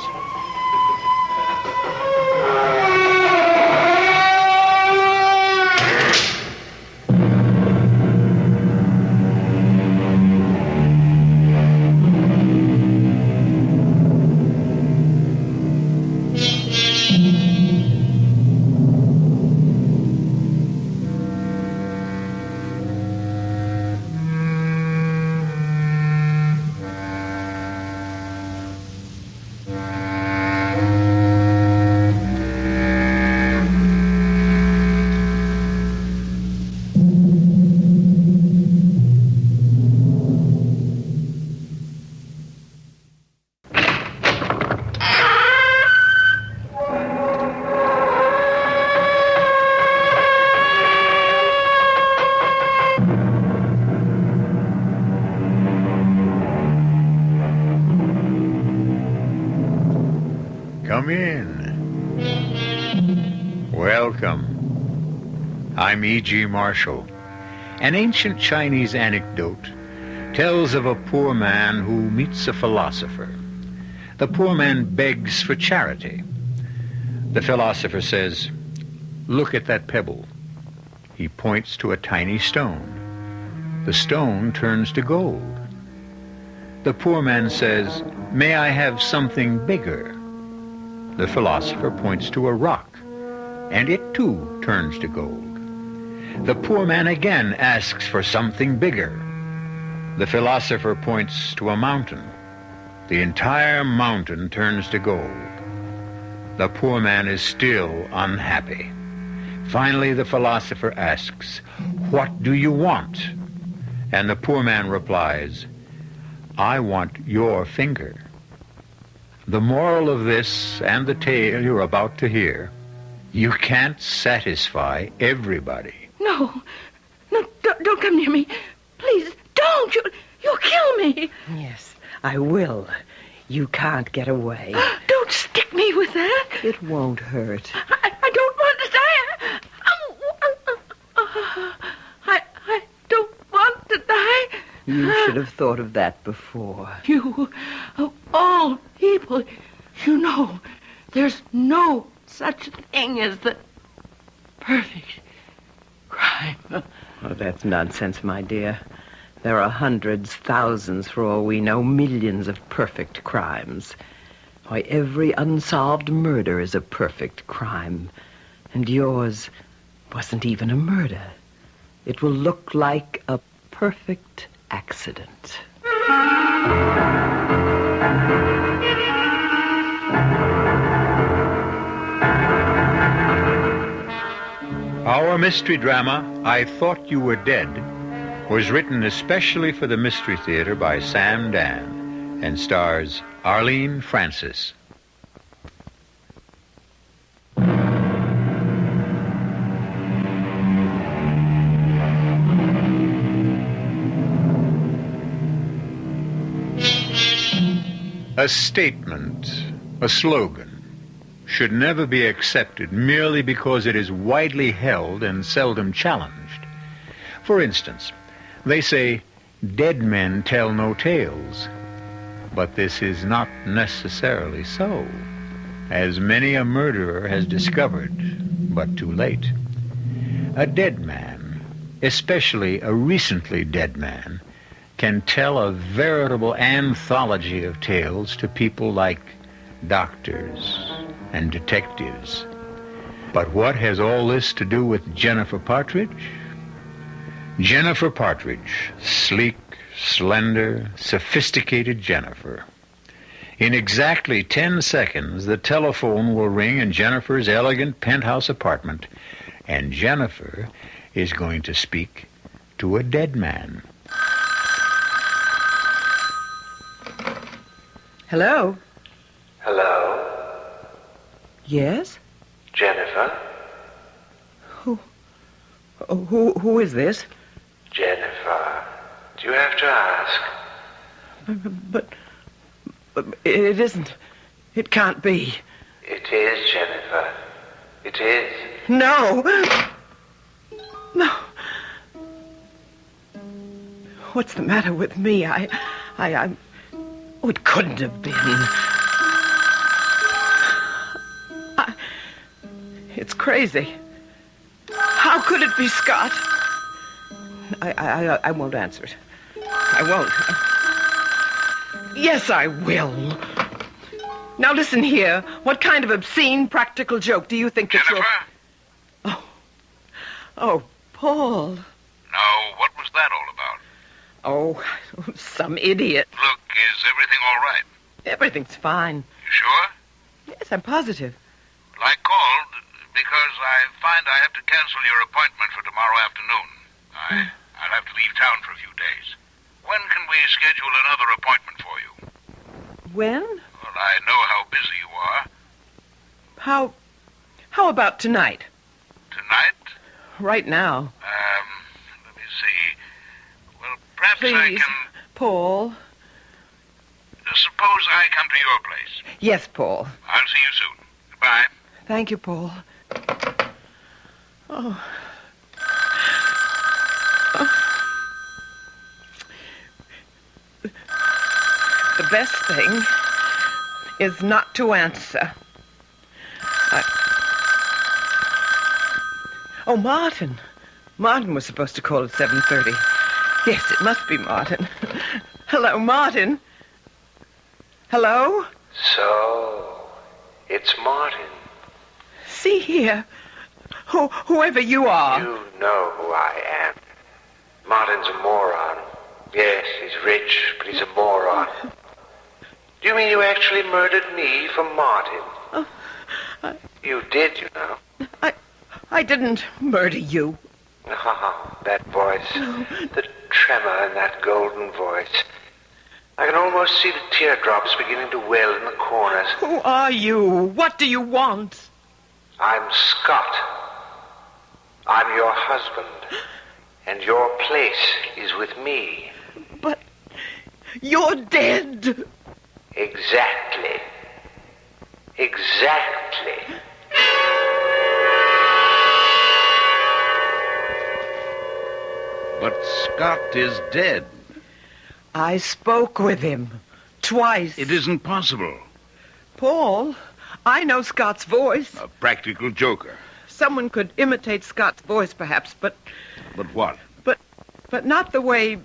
in. Welcome. I'm E.G. Marshall. An ancient Chinese anecdote tells of a poor man who meets a philosopher. The poor man begs for charity. The philosopher says, "Look at that pebble." He points to a tiny stone. The stone turns to gold. The poor man says, "May I have something bigger?" The philosopher points to a rock, and it too turns to gold. The poor man again asks for something bigger. The philosopher points to a mountain. The entire mountain turns to gold. The poor man is still unhappy. Finally, the philosopher asks, "What do you want?" And the poor man replies, "I want your finger." The moral of this and the tale you're about to hear, you can't satisfy everybody. No, don't come near me. Please, don't. You'll kill me. Yes, I will. You can't get away. Don't stick me with that. It won't hurt. I don't want to die. I don't want to die. You should have thought of that before. You, of all people, you know, there's no such thing as the perfect crime. Oh, that's nonsense, my dear. There are hundreds, thousands, for all we know, millions of perfect crimes. Why, every unsolved murder is a perfect crime. And yours wasn't even a murder. It will look like a perfect accident. Our mystery drama, I Thought You Were Dead, was written especially for the Mystery Theater by Sam Dan and stars Arlene Francis. A statement, a slogan, should never be accepted merely because it is widely held and seldom challenged. For instance, they say, "Dead men tell no tales." But this is not necessarily so, as many a murderer has discovered, but too late. A dead man, especially a recently dead man, can tell a veritable anthology of tales to people like doctors and detectives. But what has all this to do with Jennifer Partridge? Jennifer Partridge, sleek, slender, sophisticated Jennifer. In exactly 10 seconds, the telephone will ring in Jennifer's elegant penthouse apartment, and Jennifer is going to speak to a dead man. Hello? Hello? Yes? Jennifer? Who is this? Jennifer. Do you have to ask? But it isn't. It can't be. It is, Jennifer. It is. No. No. What's the matter with me? I'm... Oh, it couldn't have been. It's crazy. How could it be Scott? I won't answer it. I won't. Yes, I will. Now listen here. What kind of obscene practical joke do you think that Jennifer? Oh, Paul. Now, what was that all about? Oh, some idiot. Look, is everything all right? Everything's fine. You sure? Yes, I'm positive. Well, I called because I find I have to cancel your appointment for tomorrow afternoon. I'll have to leave town for a few days. When can we schedule another appointment for you? When? Well, I know how busy you are. How about tonight? Tonight? Right now. Let me see. Well, perhaps I Please, can... Paul. Suppose I come to your place. Yes, Paul. I'll see you soon. Bye. Thank you, Paul. Oh. The best thing is not to answer. Oh, Martin. Martin was supposed to call at 7:30. Yes, it must be Martin. Hello, Martin. Hello? So, it's Martin. See here. Whoever you are. You know who I am. Martin's a moron. Yes, he's rich, but he's a moron. Do you mean you actually murdered me for Martin? You did, you know. I didn't murder you. Oh, that voice. The tremor in that golden voice. I can almost see the teardrops beginning to well in the corners. Who are you? What do you want? I'm Scott. I'm your husband. And your place is with me. But you're dead. Exactly. Exactly. But Scott is dead. I spoke with him. Twice. It isn't possible. Paul, I know Scott's voice. A practical joker. Someone could imitate Scott's voice, perhaps, but But what? but not the way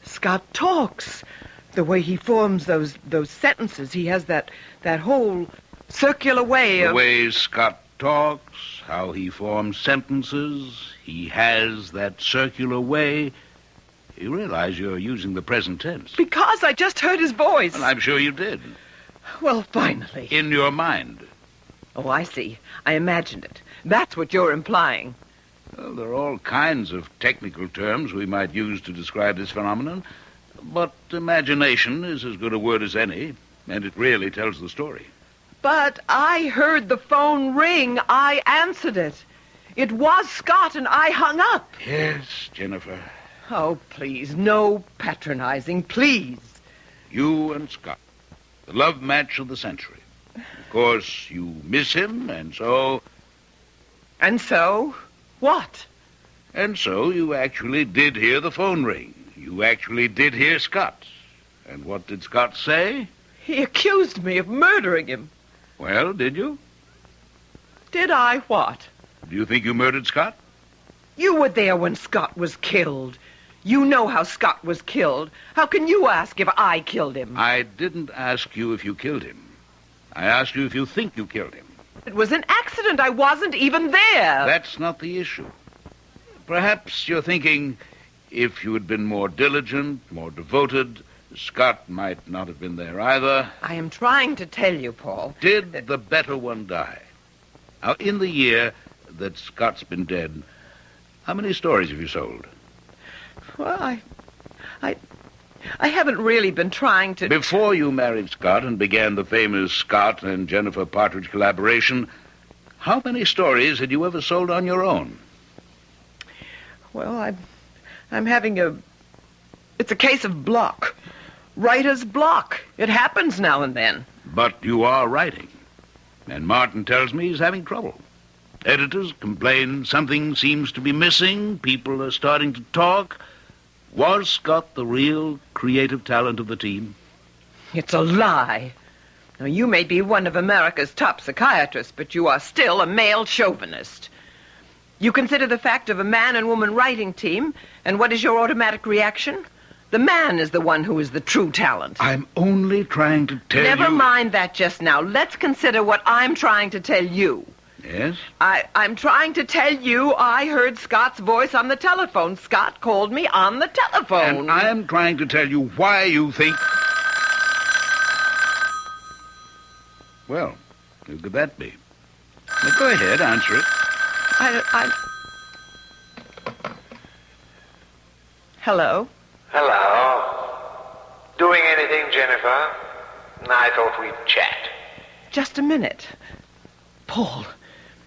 Scott talks. The way he forms those sentences. He has that whole circular way The of... way Scott talks, how he forms sentences, he has that circular way. You realize you're using the present tense. Because I just heard his voice. Well, I'm sure you did. Well, finally. In your mind. Oh, I see. I imagined it. That's what you're implying. Well, there are all kinds of technical terms we might use to describe this phenomenon, but imagination is as good a word as any, and it really tells the story. But I heard the phone ring. I answered it. It was Scott, and I hung up. Yes, Jennifer. Oh, please, no patronizing, please. You and Scott. The love match of the century. Of course, you miss him, and so... And so? What? And so you actually did hear the phone ring. You actually did hear Scott. And what did Scott say? He accused me of murdering him. Well, did you? Did I what? Do you think you murdered Scott? You were there when Scott was killed. You know how Scott was killed. How can you ask if I killed him? I didn't ask you if you killed him. I asked you if you think you killed him. It was an accident. I wasn't even there. That's not the issue. Perhaps you're thinking if you had been more diligent, more devoted, Scott might not have been there either. I am trying to tell you, Paul. Did the better one die? Now, in the year that Scott's been dead, how many stories have you sold? Well, I haven't really been trying to... Before you married Scott and began the famous Scott and Jennifer Partridge collaboration, how many stories had you ever sold on your own? Well, I'm having it's a case of block. Writer's block. It happens now and then. But you are writing. And Martin tells me he's having trouble. Editors complain something seems to be missing. People are starting to talk. Was Scott the real creative talent of the team? It's a lie. Now, you may be one of America's top psychiatrists, but you are still a male chauvinist. You consider the fact of a man and woman writing team, and what is your automatic reaction? The man is the one who is the true talent. I'm only trying to tell you... Never mind that just now. Let's consider what I'm trying to tell you. Yes? I'm trying to tell you I heard Scott's voice on the telephone. Scott called me on the telephone. And I'm trying to tell you why you think... Well, who could that be? Now, go ahead, answer it. Hello? Hello. Doing anything, Jennifer? I thought we'd chat. Just a minute. Paul,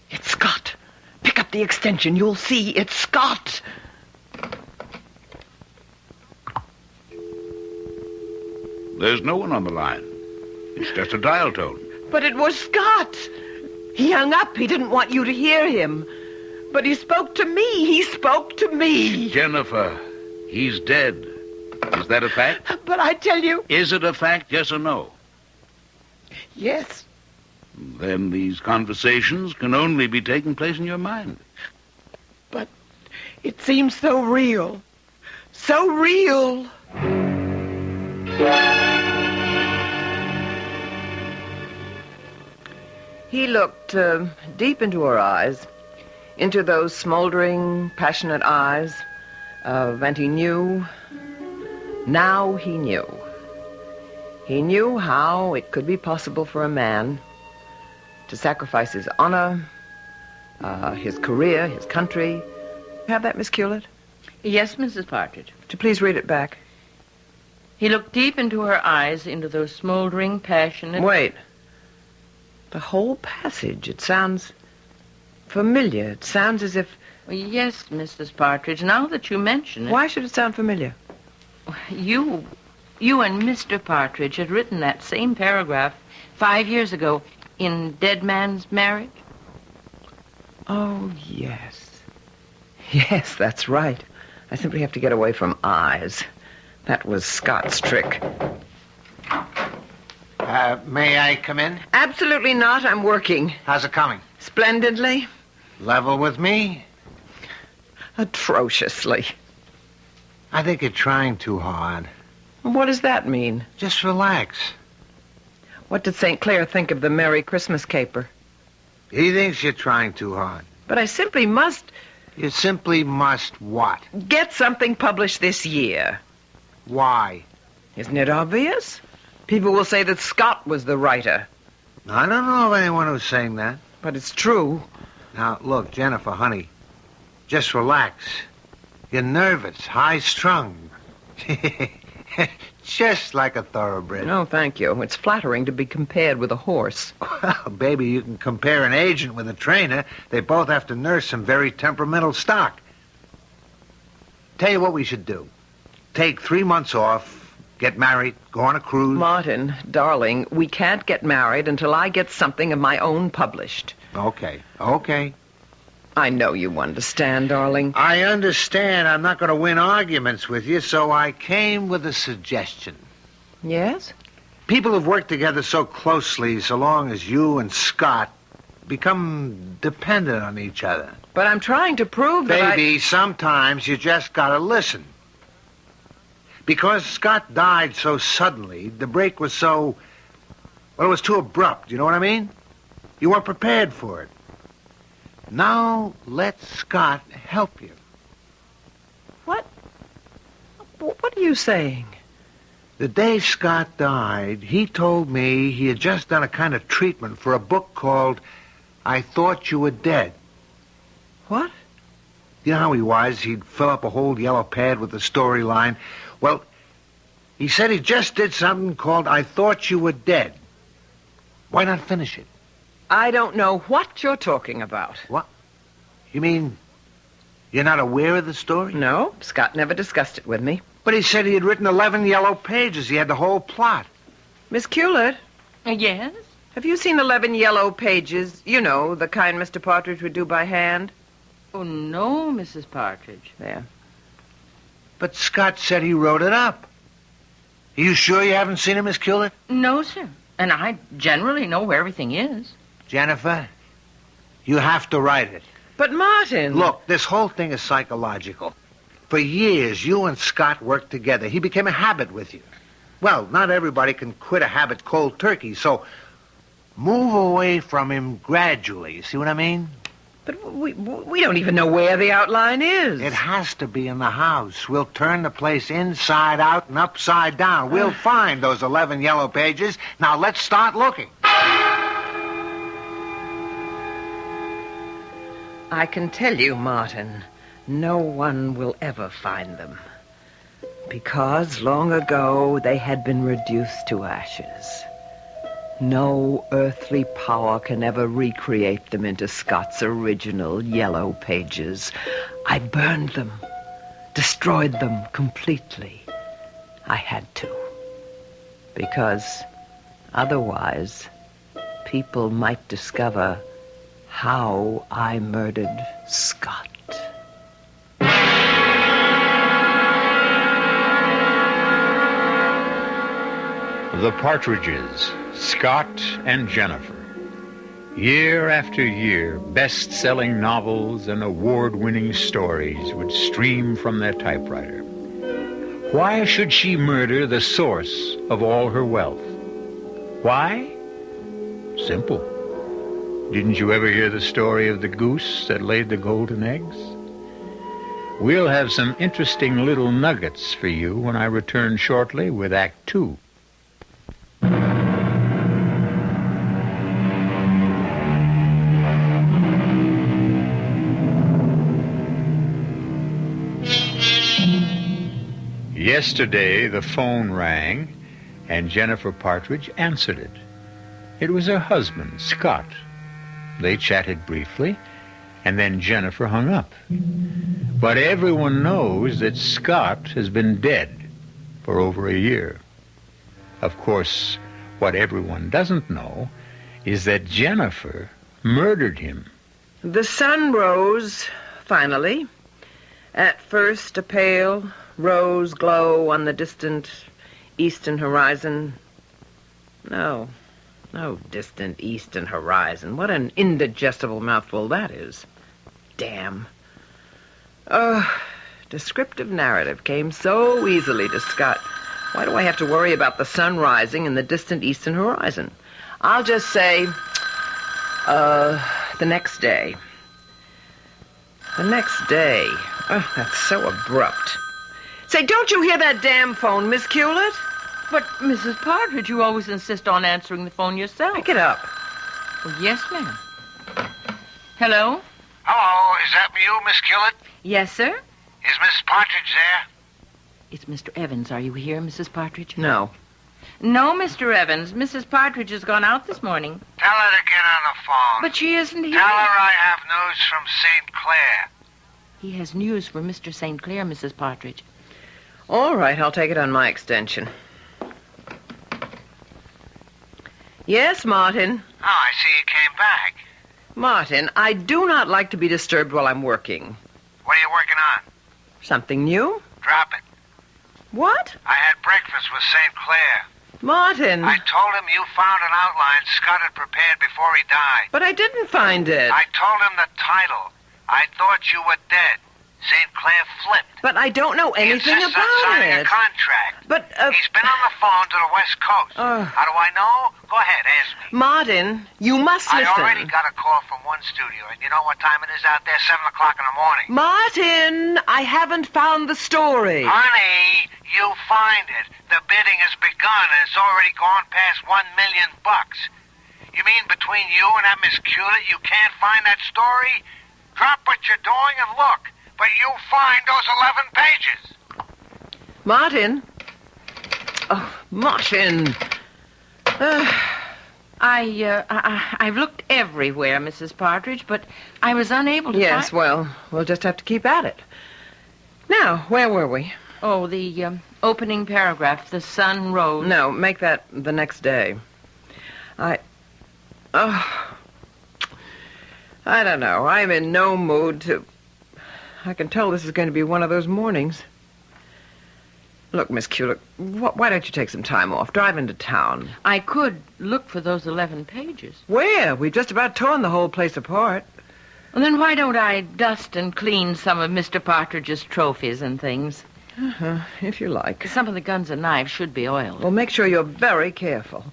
it's Scott. Pick up the extension. You'll see it's Scott. There's no one on the line. It's just a dial tone. But it was Scott. He hung up. He didn't want you to hear him. But he spoke to me. He spoke to me. Jennifer, he's dead. Is that a fact? But I tell you... Is it a fact, yes or no? Yes. Then these conversations can only be taking place in your mind. But it seems so real. So real. He looked deep into her eyes, into those smoldering, passionate eyes, and he knew. Now he knew. He knew how it could be possible for a man to sacrifice his honor, his career, his country. Have that, Miss Hewlett? Yes, Mrs. Partridge. Would you please read it back? He looked deep into her eyes, into those smoldering, passionate... Wait. The whole passage, it sounds familiar. It sounds as if... Yes, Mrs. Partridge, now that you mention it... Why should it sound familiar? You and Mr. Partridge had written that same paragraph 5 years ago in Dead Man's Marriage. Oh, yes. Yes, that's right. I simply have to get away from eyes. That was Scott's trick. May I come in? Absolutely not. I'm working. How's it coming? Splendidly. Level with me? Atrociously. I think you're trying too hard. What does that mean? Just relax. What did St. Clair think of the Merry Christmas caper? He thinks you're trying too hard. But I simply must... You simply must what? Get something published this year. Why? Isn't it obvious? People will say that Scott was the writer. I don't know of anyone who's saying that. But it's true. Now, look, Jennifer, honey, just relax. You're nervous, high-strung. Just like a thoroughbred. No, thank you. It's flattering to be compared with a horse. Well, baby, you can compare an agent with a trainer. They both have to nurse some very temperamental stock. Tell you what we should do. Take 3 months off, get married, go on a cruise. Martin, darling, we can't get married until I get something of my own published. Okay. I know you understand, darling. I understand I'm not going to win arguments with you, so I came with a suggestion. Yes? People who've worked together so closely, so long as you and Scott, become dependent on each other. But I'm trying to prove that Baby, sometimes you just got to listen. Because Scott died so suddenly, the break was so... Well, it was too abrupt, you know what I mean? You weren't prepared for it. Now, let Scott help you. What? What are you saying? The day Scott died, he told me he had just done a kind of treatment for a book called I Thought You Were Dead. What? You know how he was? He'd fill up a whole yellow pad with the storyline. Well, he said he just did something called I Thought You Were Dead. Why not finish it? I don't know what you're talking about. What? You mean you're not aware of the story? No, Scott never discussed it with me. But he said he had written 11 yellow pages. He had the whole plot. Miss Hewlett? Yes? Have you seen 11 yellow pages? You know, the kind Mr. Partridge would do by hand? Oh, no, Mrs. Partridge. There. But Scott said he wrote it up. Are you sure you haven't seen it, Miss Hewlett? No, sir. And I generally know where everything is. Jennifer, you have to write it. But Martin... Look, this whole thing is psychological. For years, you and Scott worked together. He became a habit with you. Well, not everybody can quit a habit cold turkey, so move away from him gradually. You see what I mean? But we don't even know where the outline is. It has to be in the house. We'll turn the place inside out and upside down. We'll find those 11 yellow pages. Now, let's start looking. I can tell you, Martin, no one will ever find them. Because long ago they had been reduced to ashes. No earthly power can ever recreate them into Scott's original yellow pages. I burned them, destroyed them completely. I had to. Because otherwise, people might discover How I Murdered Scott. The Partridges, Scott and Jennifer. Year after year, best-selling novels and award-winning stories would stream from their typewriter. Why should she murder the source of all her wealth? Why? Simple. Didn't you ever hear the story of the goose that laid the golden eggs? We'll have some interesting little nuggets for you when I return shortly with Act 2. Yesterday, the phone rang, and Jennifer Partridge answered it. It was her husband, Scott. They chatted briefly, and then Jennifer hung up. But everyone knows that Scott has been dead for over a year. Of course, what everyone doesn't know is that Jennifer murdered him. The sun rose, finally. At first, a pale rose glow on the distant eastern horizon. No distant eastern horizon. What an indigestible mouthful that is. Damn. Descriptive narrative came so easily to Scott. Why do I have to worry about the sun rising and the distant eastern horizon? I'll just say, the next day. The next day. Oh, that's so abrupt. Say, don't you hear that damn phone, Miss Hewlett? But, Mrs. Partridge, you always insist on answering the phone yourself. Pick it up. Oh, yes, ma'am. Hello? Hello, is that you, Miss Hewlett? Yes, sir? Is Mrs. Partridge there? It's Mr. Evans. Are you here, Mrs. Partridge? No. No, Mr. Evans. Mrs. Partridge has gone out this morning. Tell her to get on the phone. But she isn't here. Tell her I have news from St. Clair. He has news for Mr. St. Clair, Mrs. Partridge. All right, I'll take it on my extension. Yes, Martin. Oh, I see you came back. Martin, I do not like to be disturbed while I'm working. What are you working on? Something new? Drop it. What? I had breakfast with St. Clair. Martin. I told him you found an outline Scott had prepared before he died. But I didn't find it. I told him the title. I thought you were dead. St. Clair flipped. But I don't know anything he insists about on signing it. a contract. But, He's been on the phone to the West Coast. How do I know? Go ahead, ask me. Martin, you must listen. I already got a call from one studio, and you know what time it is out there? 7 o'clock in the morning. Martin, I haven't found the story. Honey, you find it. The bidding has begun, and it's already gone past $1 million. You mean between you and that Miss Hewlett, you can't find that story? Drop what you're doing and look. But you'll find those 11 pages. Martin. Oh, Martin. I've looked everywhere, Mrs. Partridge, but I was unable to Yes, find... well, we'll just have to keep at it. Now, where were we? Oh, the opening paragraph, the sun rose. No, make that the next day. I don't know. I'm in no mood to... I can tell this is going to be one of those mornings. Look, Miss Hewlett, why don't you take some time off? Drive into town. I could look for those 11 pages. Where? We've just about torn the whole place apart. Well, then why don't I dust and clean some of Mr. Partridge's trophies and things? If you like. Some of the guns and knives should be oiled. Well, make sure you're very careful.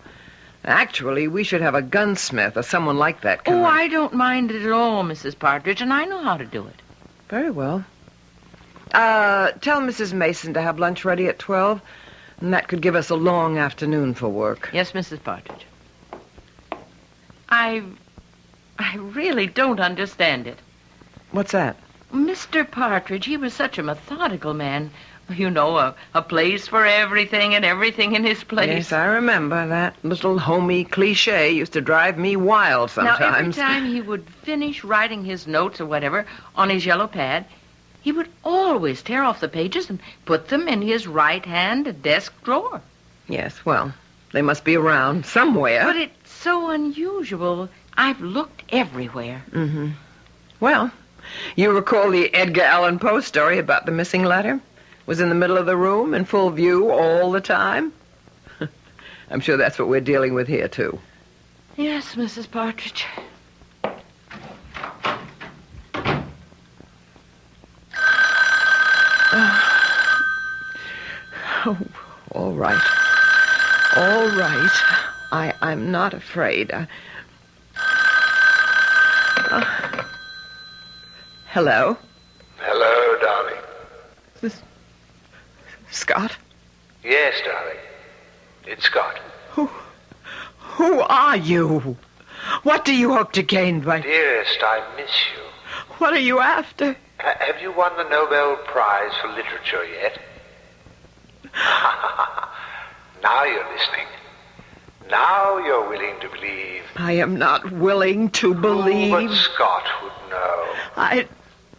Actually, we should have a gunsmith or someone like that come in. I don't mind it at all, Mrs. Partridge, and I know how to do it. Very well. Tell Mrs. Mason to have lunch ready at 12, and that could give us a long afternoon for work. Yes, Mrs. Partridge. I really don't understand it. What's that? Mr. Partridge, he was such a methodical man. You know, a place for everything and everything in his place. Yes, I remember. That little homey cliche used to drive me wild sometimes. Now, every time he would finish writing his notes or whatever on his yellow pad, he would always tear off the pages and put them in his right-hand desk drawer. Yes, well, they must be around somewhere. But it's so unusual I've looked everywhere. Mm-hmm. Well, you recall the Edgar Allan Poe story about the missing letter? Was in the middle of the room, in full view all the time? I'm sure that's what we're dealing with here, too. Yes, Mrs. Partridge. Oh, all right. All right. I'm not afraid. Hello? Hello, darling. Scott? Yes, darling. It's Scott. Who are you? What do you hope to gain by... Dearest, I miss you. What are you after? Have you won the Nobel Prize for Literature yet? Now you're listening. Now you're willing to believe. I am not willing to believe. Who but Scott would know? I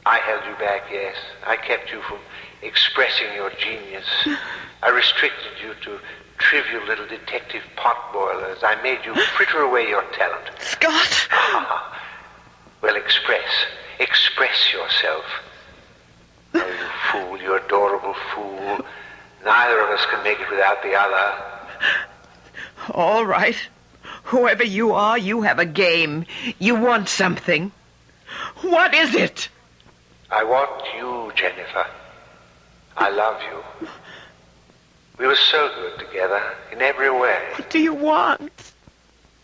held you back, yes. I kept you from expressing your genius. I restricted you to trivial little detective potboilers. I made you fritter away your talent. Scott! Well, express yourself. Oh, you fool, you adorable fool. Neither of us can make it without the other. All right. Whoever you are, you have a game. You want something. What is it? I want you, Jennifer. I love you. We were so good together in every way. What do you want?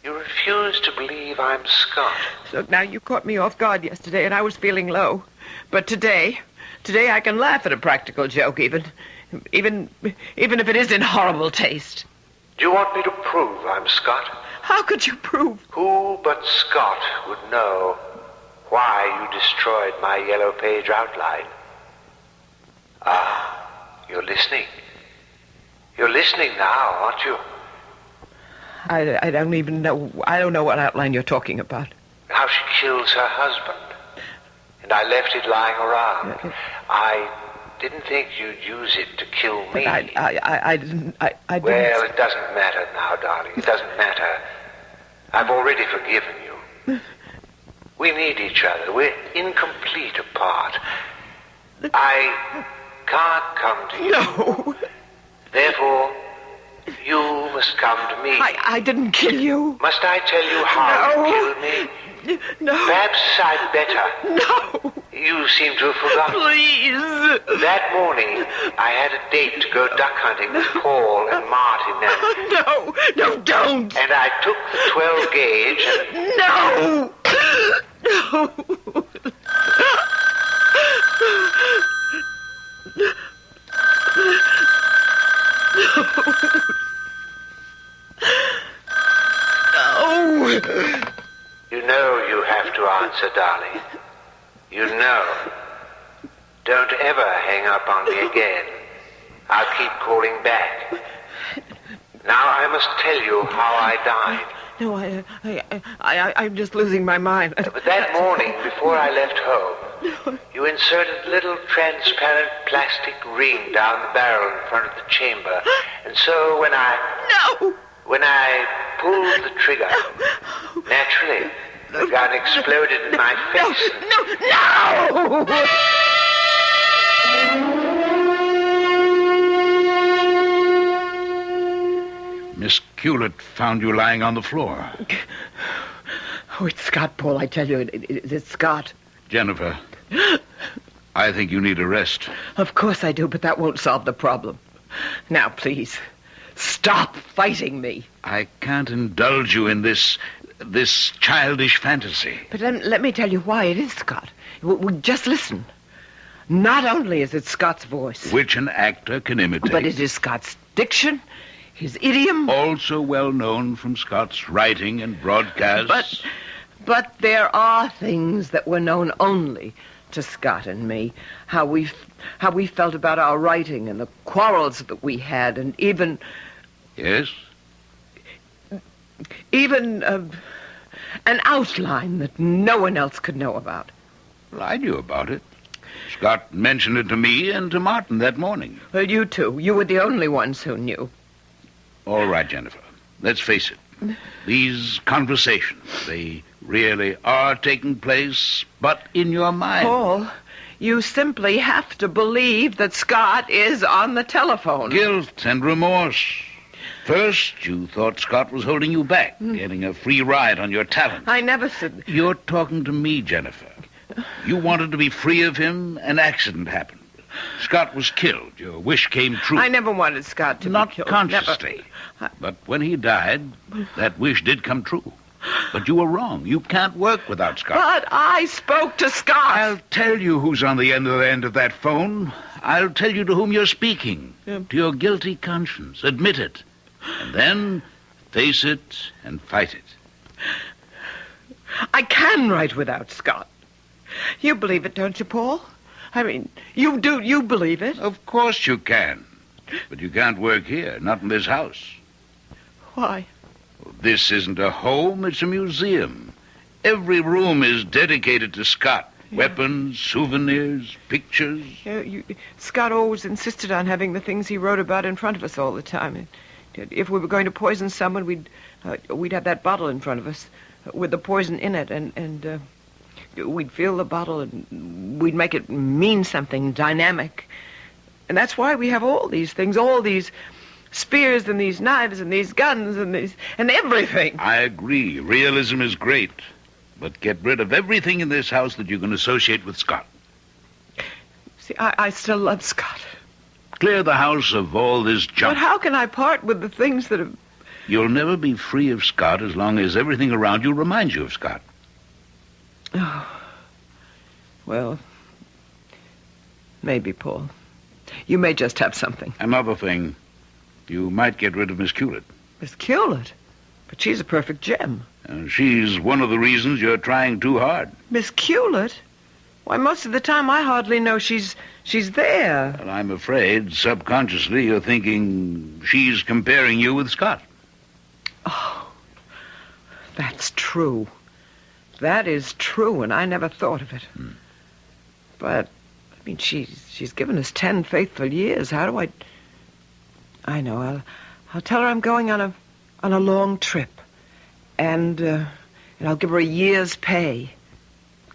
You refuse to believe I'm Scott. Look, now, you caught me off guard yesterday, and I was feeling low. But today I can laugh at a practical joke, even if it is in horrible taste. Do you want me to prove I'm Scott? How could you prove? Who but Scott would know why you destroyed my yellow page outline? You're listening. You're listening now, aren't you? I don't even know. I don't know what outline you're talking about. How she kills her husband. And I left it lying around. I didn't think you'd use it to kill me. But I didn't. Well, it doesn't matter now, darling. It doesn't matter. I've already forgiven you. We need each other. We're incomplete apart. I can't come to you. No. Therefore, you must come to me. I didn't kill you. Must I tell you how you killed me? No. Perhaps I'd better. No. You seem to have forgotten. Please. That morning, I had a date to go duck hunting with Paul and Martin and... No, don't. And I took the 12 gauge and... No. No. You know you have to answer, darling. You know. Don't ever hang up on me again. I'll keep calling back. Now I must tell you how I died. No, I'm just losing my mind. But that morning, before I left home, you inserted a little transparent plastic ring down the barrel in front of the chamber. And so when I pulled the trigger, naturally, the gun exploded in my face. No! Miss Hewlett found you lying on the floor. Oh, it's Scott, Paul, I tell you. It's Scott. Jennifer, I think you need a rest. Of course I do, but that won't solve the problem. Now, please, stop fighting me. I can't indulge you in this childish fantasy. But let me tell you why it is Scott. Just listen. Not only is it Scott's voice, which an actor can imitate, but it is Scott's diction, his idiom. Also well known from Scott's writing and broadcasts. But there are things that were known only to Scott and me. How we felt about our writing and the quarrels that we had, and even... Yes? Even an outline that no one else could know about. Well, I knew about it. Scott mentioned it to me and to Martin that morning. Well, you too. You were the only ones who knew. All right, Jennifer. Let's face it. These conversations, they really are taking place, but in your mind. Paul, you simply have to believe that Scott is on the telephone. Guilt and remorse. First, you thought Scott was holding you back, getting a free ride on your talent. I never said... You're talking to me, Jennifer. You wanted to be free of him. An accident happened. Scott was killed. Your wish came true. I never wanted Scott to Not be killed. consciously. Never. But when he died, that wish did come true. But you were wrong. You can't work without Scott. But I spoke to Scott. I'll tell you who's on the end of that phone. I'll tell you to whom you're speaking. To your guilty conscience. Admit it. And then face it and fight it. I can write without Scott. You believe it, don't you, Paul? I mean, you do. You believe it? Of course you can. But you can't work here, not in this house. Why? This isn't a home, it's a museum. Every room is dedicated to Scott. Yeah. Weapons, souvenirs, pictures. Scott always insisted on having the things he wrote about in front of us all the time. If we were going to poison someone, we'd have that bottle in front of us with the poison in it, and we'd fill the bottle and we'd make it mean something dynamic. And that's why we have all these things, all these spears and these knives and these guns and everything. I agree. Realism is great. But get rid of everything in this house that you can associate with Scott. See, I still love Scott. Clear the house of all this junk. But how can I part with the things that have... You'll never be free of Scott as long as everything around you reminds you of Scott. Oh. Well, maybe, Paul. You may just have something. Another thing. You might get rid of Miss Culet. Miss Culet? But she's a perfect gem. She's one of the reasons you're trying too hard. Miss Culet? Why, most of the time I hardly know she's there. Well, I'm afraid subconsciously you're thinking she's comparing you with Scott. Oh, that's true. That is true, and I never thought of it. But, I mean, she's given us 10 faithful years. How do I know. I'll tell her I'm going on a long trip. And I'll give her a year's pay.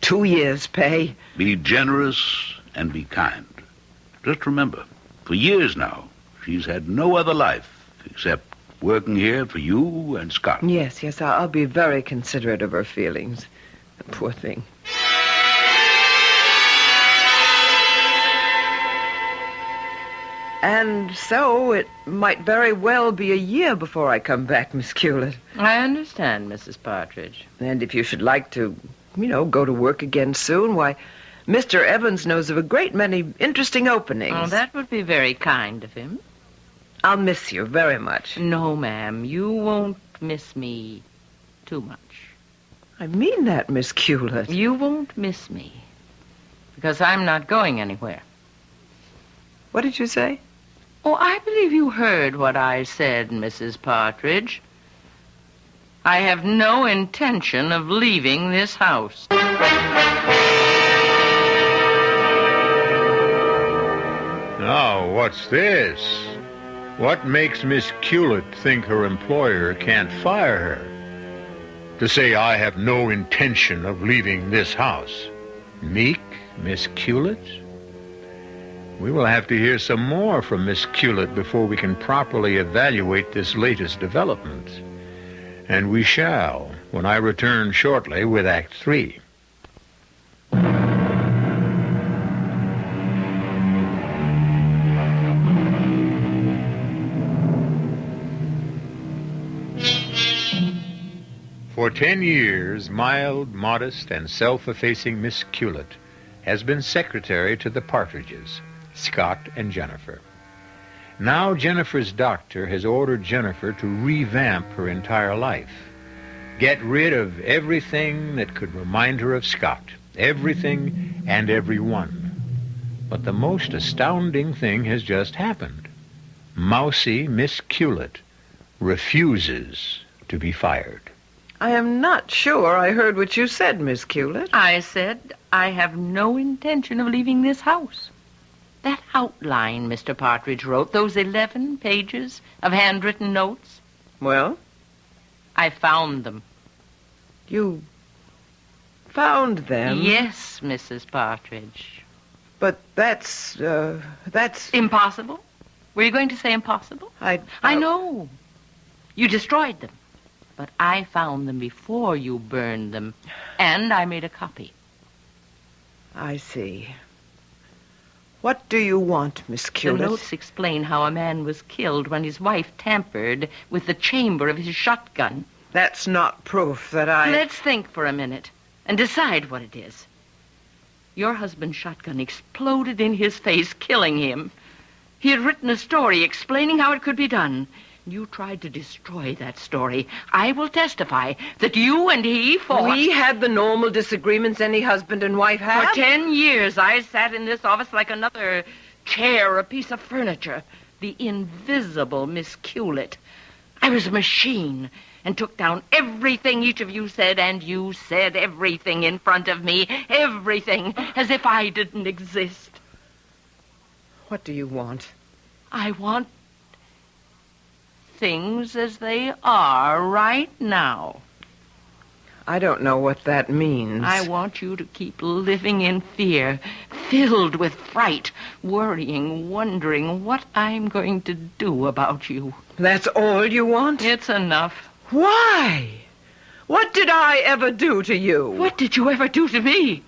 2 years' pay. Be generous and be kind. Just remember, for years now, she's had no other life except working here for you and Scott. Yes, I'll be very considerate of her feelings. Poor thing. And so it might very well be a year before I come back, Miss Culet. I understand, Mrs. Partridge. And if you should like to, go to work again soon, why, Mr. Evans knows of a great many interesting openings. Oh, that would be very kind of him. I'll miss you very much. No, ma'am, you won't miss me too much. I mean that, Miss Culet. You won't miss me, because I'm not going anywhere. What did you say? Oh, I believe you heard what I said, Mrs. Partridge. I have no intention of leaving this house. Now, what's this? What makes Miss Culet think her employer can't fire her? To say I have no intention of leaving this house. Meek, Miss Culet? We will have to hear some more from Miss Culet before we can properly evaluate this latest development. And we shall, when I return shortly with Act 3. For 10 years, mild, modest, and self-effacing Miss Culet has been secretary to the Partridges, Scott and Jennifer. Now Jennifer's doctor has ordered Jennifer to revamp her entire life. Get rid of everything that could remind her of Scott. Everything and everyone. But the most astounding thing has just happened. Mousy Miss Culet refuses to be fired. I am not sure I heard what you said, Miss Culet. I said I have no intention of leaving this house. That outline Mr. Partridge wrote, those 11 pages of handwritten notes. Well? I found them. You found them? Yes, Mrs. Partridge. But that's... Impossible? Were you going to say impossible? I know. You destroyed them. But I found them before you burned them. And I made a copy. I see. What do you want, Miss Culis? The notes explain how a man was killed when his wife tampered with the chamber of his shotgun. That's not proof that I... Let's think for a minute and decide what it is. Your husband's shotgun exploded in his face, killing him. He had written a story explaining how it could be done. You tried to destroy that story. I will testify that you and he fought. We had the normal disagreements any husband and wife have. For 10 years, I sat in this office like another chair or a piece of furniture. The invisible Miss Culet. I was a machine and took down everything each of you said, and you said everything in front of me. Everything, as if I didn't exist. What do you want? I want things as they are right now. I don't know what that means. I want you to keep living in fear, filled with fright, worrying, wondering what I'm going to do about you. That's all you want? It's enough. Why? What did I ever do to you? What did you ever do to me?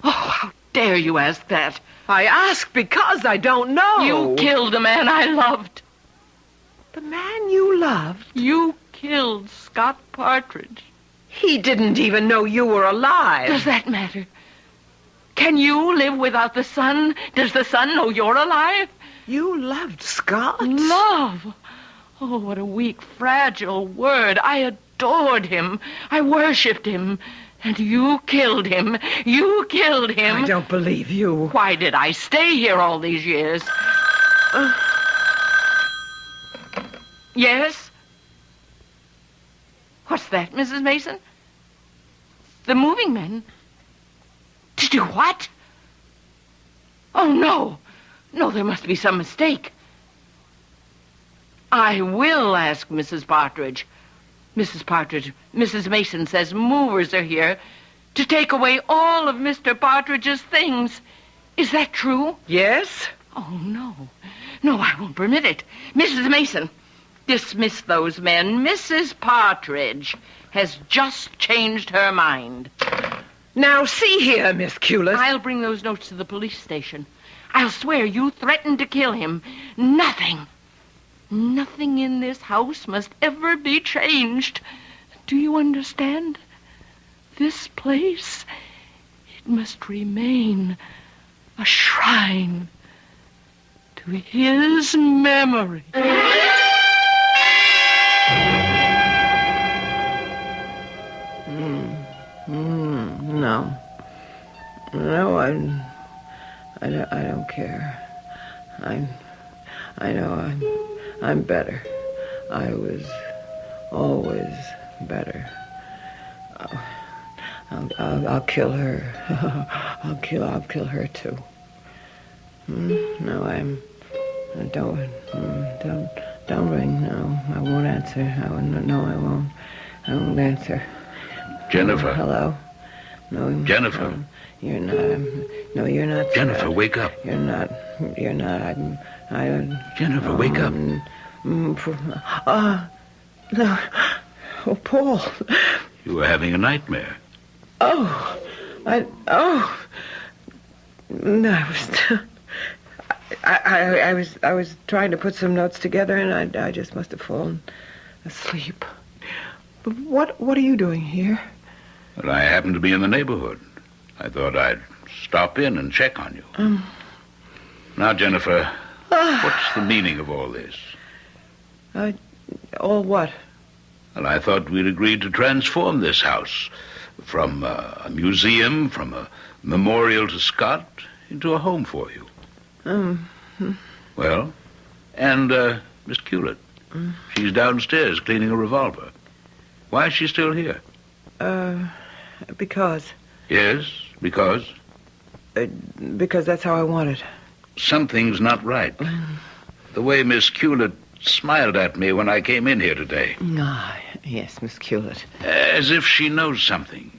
Oh, how dare you ask that? I ask because I don't know. You killed a man I loved. The man you loved? You killed Scott Partridge. He didn't even know you were alive. Does that matter? Can you live without the sun? Does the sun know you're alive? You loved Scott? Love? Oh, what a weak, fragile word. I adored him. I worshipped him. And you killed him. You killed him. I don't believe you. Why did I stay here all these years? Yes? What's that, Mrs. Mason? The moving men? To do what? Oh, no. No, there must be some mistake. I will ask Mrs. Partridge. Mrs. Partridge, Mrs. Mason says movers are here to take away all of Mr. Partridge's things. Is that true? Yes. Oh, no. No, I won't permit it. Mrs. Mason, dismiss those men. Mrs. Partridge has just changed her mind. Now, see here, Miss Culis. I'll bring those notes to the police station. I'll swear you threatened to kill him. Nothing in this house must ever be changed. Do you understand? This place, it must remain a shrine to his memory. No. No, I don't care. I know I'm better. I was always better. I'll kill her. I'll kill her too. No, don't ring. No, I won't answer. No, I won't. I won't answer. Jennifer. Hello. No, Jennifer. No, you're not. No, you're not. Jennifer, wake up. You're not. Jennifer, wake up. No. Oh, Paul. You were having a nightmare. Oh. No, I was trying to put some notes together, and I just must have fallen asleep. But what are you doing here? Well, I happened to be in the neighborhood. I thought I'd stop in and check on you. Now, Jennifer, what's the meaning of all this? All what? Well, I thought we'd agreed to transform this house from a museum, from a memorial to Scott, into a home for you. Well, and Miss Culet. She's downstairs cleaning a revolver. Why is she still here? Because. Yes, because? Because that's how I want it. Something's not right. The way Miss Culet smiled at me when I came in here today. Yes, Miss Hewlett. As if she knows something.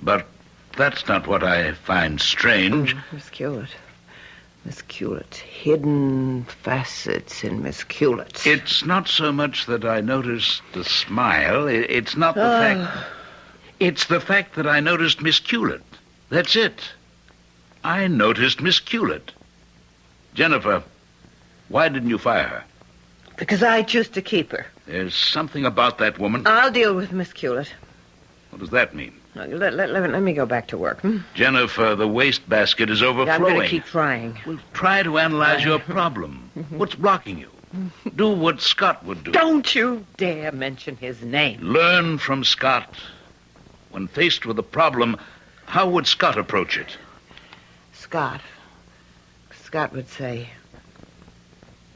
But that's not what I find strange. Miss Hewlett. Miss Hewlett. Hidden facets in Miss Hewlett. It's not so much that I noticed the smile. It's not the fact... It's the fact that I noticed Miss Hewlett. That's it. I noticed Miss Hewlett. Jennifer, why didn't you fire her? Because I choose to keep her. There's something about that woman. I'll deal with Miss Hewlett. What does that mean? Let me go back to work. Jennifer, the wastebasket is overflowing. I'm going to keep trying. Well, try to analyze your problem. What's blocking you? Do what Scott would do. Don't you dare mention his name. Learn from Scott. When faced with a problem, how would Scott approach it? Scott would say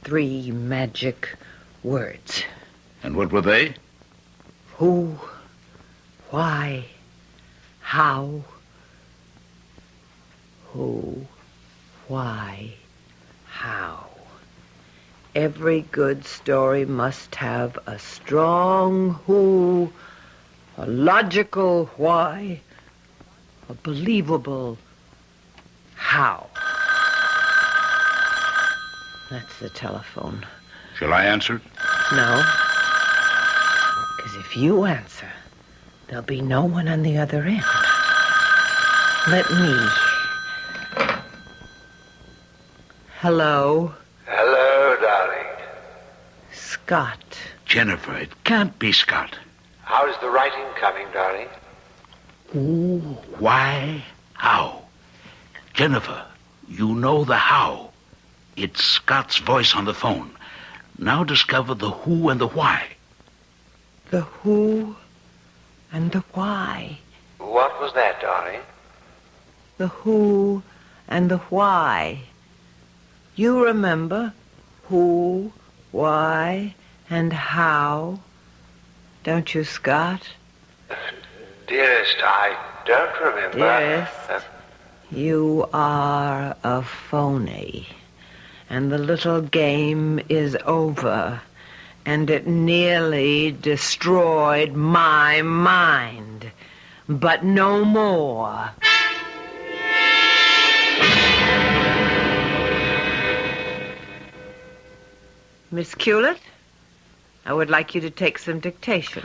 3 magic words. And what were they? Who, why, how. Who, why, how. Every good story must have a strong who, a logical why, a believable how. That's the telephone. Shall I answer it? No. Because if you answer, there'll be no one on the other end. Let me. Hello? Hello, darling. Scott. Jennifer, it can't be Scott. How's the writing coming, darling? Who, why, how? Jennifer, you know the how. It's Scott's voice on the phone. Now discover the who and the why. The who and the why. What was that, darling? The who and the why. You remember who, why, and how, don't you, Scott? Dearest, I don't remember. Dearest, you are a phony. And the little game is over. And it nearly destroyed my mind. But no more. Miss Hewlett, I would like you to take some dictation.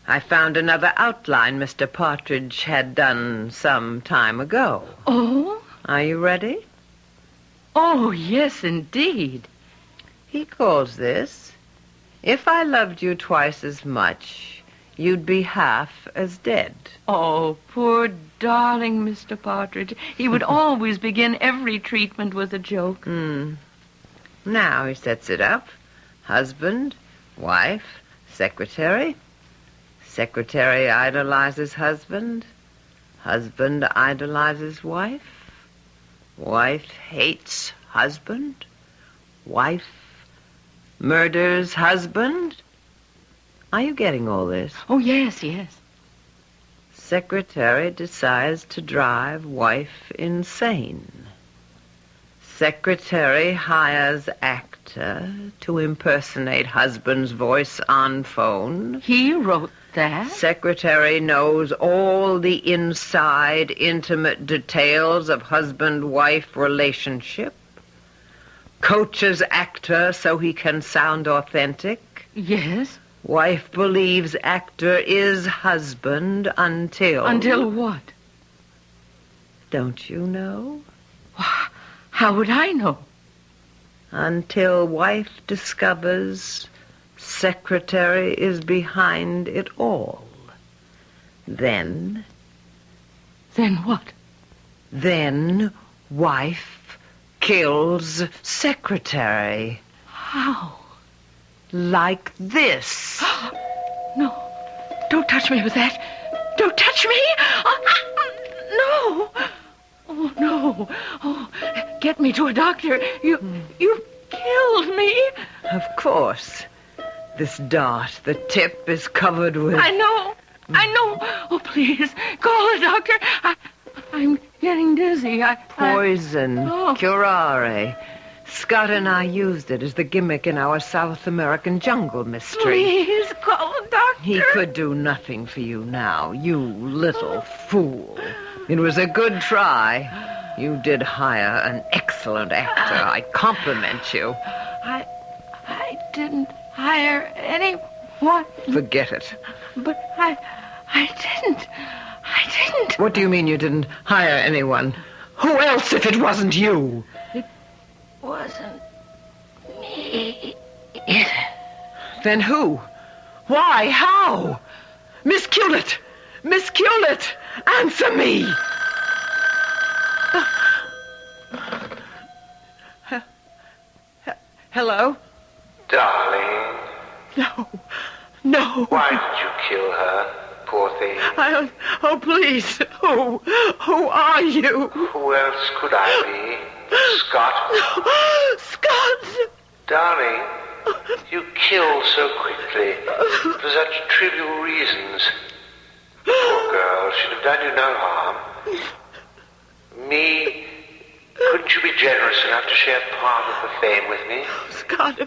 I found another outline Mr. Partridge had done some time ago. Oh? Are you ready? Oh, yes, indeed. He calls this, If I loved you twice as much, you'd be half as dead. Oh, poor darling Mr. Partridge. He would always begin every treatment with a joke. Now he sets it up. Husband, wife, secretary. Secretary idolizes husband. Husband idolizes wife. Wife hates husband. Wife murders husband. Are you getting all this? Oh, yes, yes. Secretary decides to drive wife insane. Secretary hires actor to impersonate husband's voice on phone. He wrote that? Secretary knows all the inside, intimate details of husband-wife relationship. Coaches actor so he can sound authentic. Yes. Wife believes actor is husband until... Until what? Don't you know? How would I know? Until wife discovers secretary is behind it all. Then... Then what? Then wife kills secretary. How? Like this. No. Don't touch me with that. Don't touch me. No. Oh, no. Oh, get me to a doctor. You killed me. Of course. This dart, the tip is covered with... I know. Oh, please, call a doctor. I'm getting dizzy. Poison. Oh. Curare. Scott and I used it as the gimmick in our South American jungle mystery. Please call a doctor. He could do nothing for you now, you little fool. It was a good try. You did hire an excellent actor. I compliment you. I didn't hire anyone. Forget it. But I didn't. What do you mean you didn't hire anyone? Who else if it wasn't you? It wasn't me. Then who? Why? How? Miss Hewlett! Miss Hewlett! Answer me! Hello? Darling, No. why did you kill her? Poor thing. Oh, please. Who are you? Who else could I be? Scott? Scott! Darling, you killed so quickly for such trivial reasons. Poor girl, she'd have done you no harm. Me? Couldn't you be generous enough to share part of the fame with me? Scott,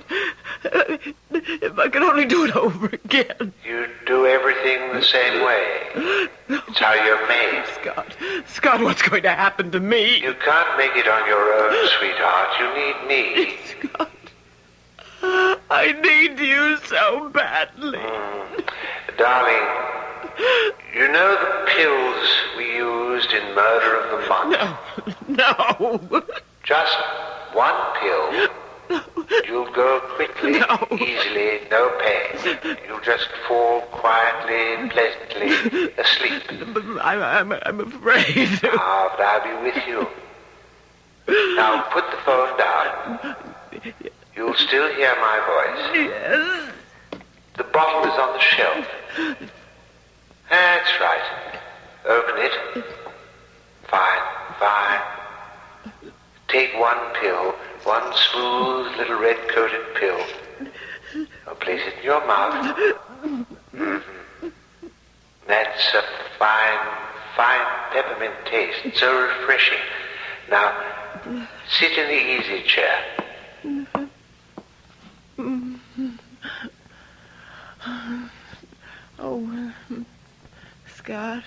if I could only do it over again. You'd do everything the same way. It's how you're made. Scott, what's going to happen to me? You can't make it on your own, sweetheart. You need me. Scott, I need you so badly. Darling, you know the pills we used in Murder of the Month? No. Just one pill. You'll go quickly, easily, no pain. You'll just fall quietly, pleasantly asleep. I'm afraid. Ah, but I'll be with you. Now put the phone down. You'll still hear my voice. Yes. The bottle is on the shelf. That's right. Open it. Fine. Take one pill, one smooth little red-coated pill. Now place it in your mouth. That's a fine peppermint taste. So refreshing. Now, sit in the easy chair. Oh, Scott.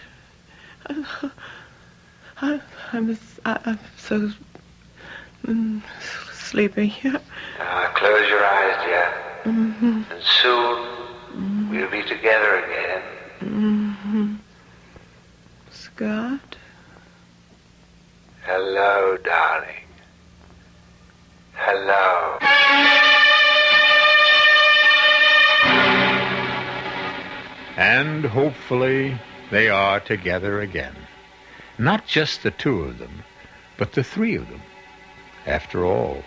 I'm so sleepy. Now, close your eyes, dear. And soon we'll be together again. Scott? Hello, darling. Hello. And hopefully they are together again. Not just the two of them, but the three of them. After all,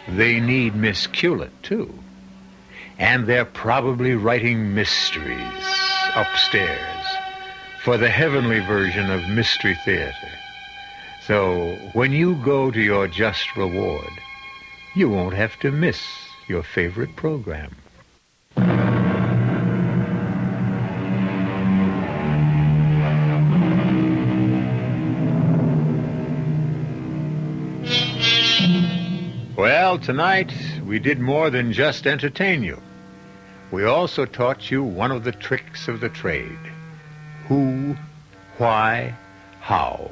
they need Miss Hewlett, too. And they're probably writing mysteries upstairs for the heavenly version of Mystery Theater. So when you go to your just reward, you won't have to miss your favorite program. Well, tonight we did more than just entertain you. We also taught you one of the tricks of the trade. Who, why, how.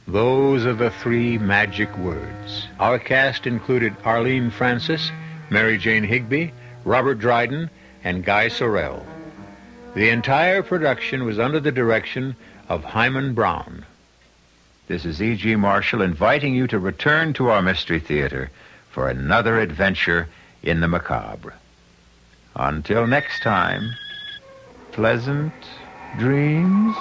Those are the three magic words. Our cast included Arlene Francis, Mary Jane Higby, Robert Dryden, and Guy Sorrell. The entire production was under the direction of Hyman Brown. This is E.G. Marshall inviting you to return to our Mystery Theater for another adventure in the macabre. Until next time, pleasant dreams.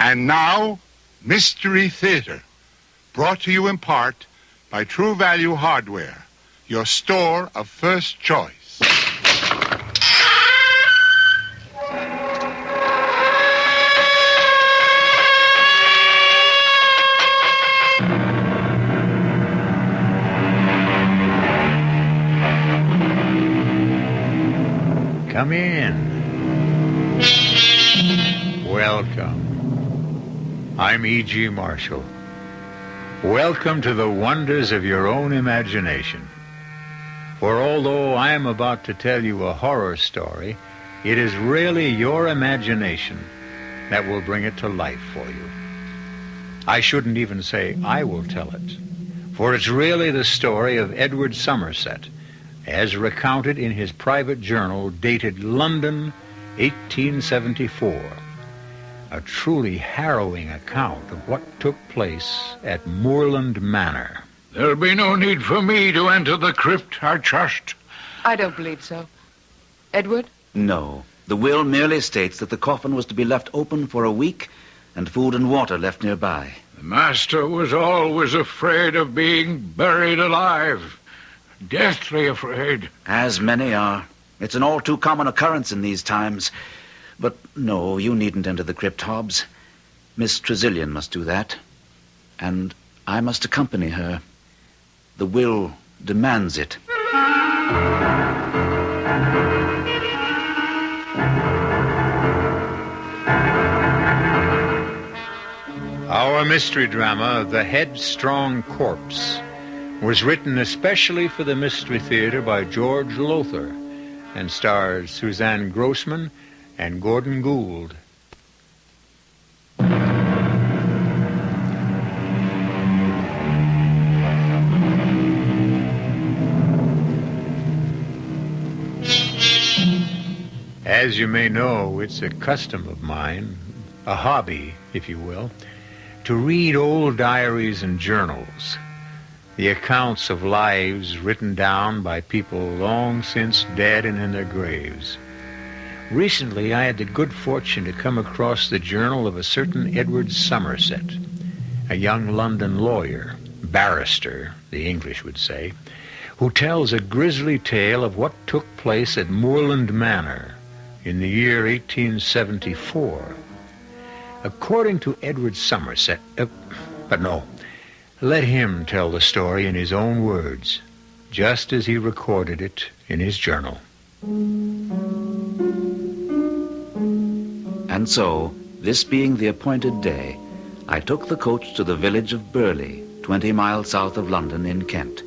And now, Mystery Theater, brought to you in part by True Value Hardware, your store of first choice. Come in. Welcome. I'm E.G. Marshall. Welcome to the wonders of your own imagination. For although I am about to tell you a horror story, it is really your imagination that will bring it to life for you. I shouldn't even say I will tell it, for it's really the story of Edward Somerset, as recounted in his private journal dated London, 1874. A truly harrowing account of what took place at Moorland Manor. There'll be no need for me to enter the crypt, I trust. I don't believe so. Edward? No. The will merely states that the coffin was to be left open for a week and food and water left nearby. The master was always afraid of being buried alive. Deathly afraid. As many are. It's an all too common occurrence in these times. But no, you needn't enter the crypt, Hobbs. Miss Trezilian must do that. And I must accompany her. The will demands it. Our mystery drama, The Headstrong Corpse, was written especially for the Mystery Theater by George Lothar and stars Suzanne Grossman and Gordon Gould. As you may know, it's a custom of mine, a hobby, if you will, to read old diaries and journals, the accounts of lives written down by people long since dead and in their graves. Recently, I had the good fortune to come across the journal of a certain Edward Somerset, a young London lawyer, barrister, the English would say, who tells a grisly tale of what took place at Moorland Manor in the year 1874. According to Edward Somerset, but no, let him tell the story in his own words, just as he recorded it in his journal. And so, this being the appointed day, I took the coach to the village of Burley, 20 miles south of London in Kent,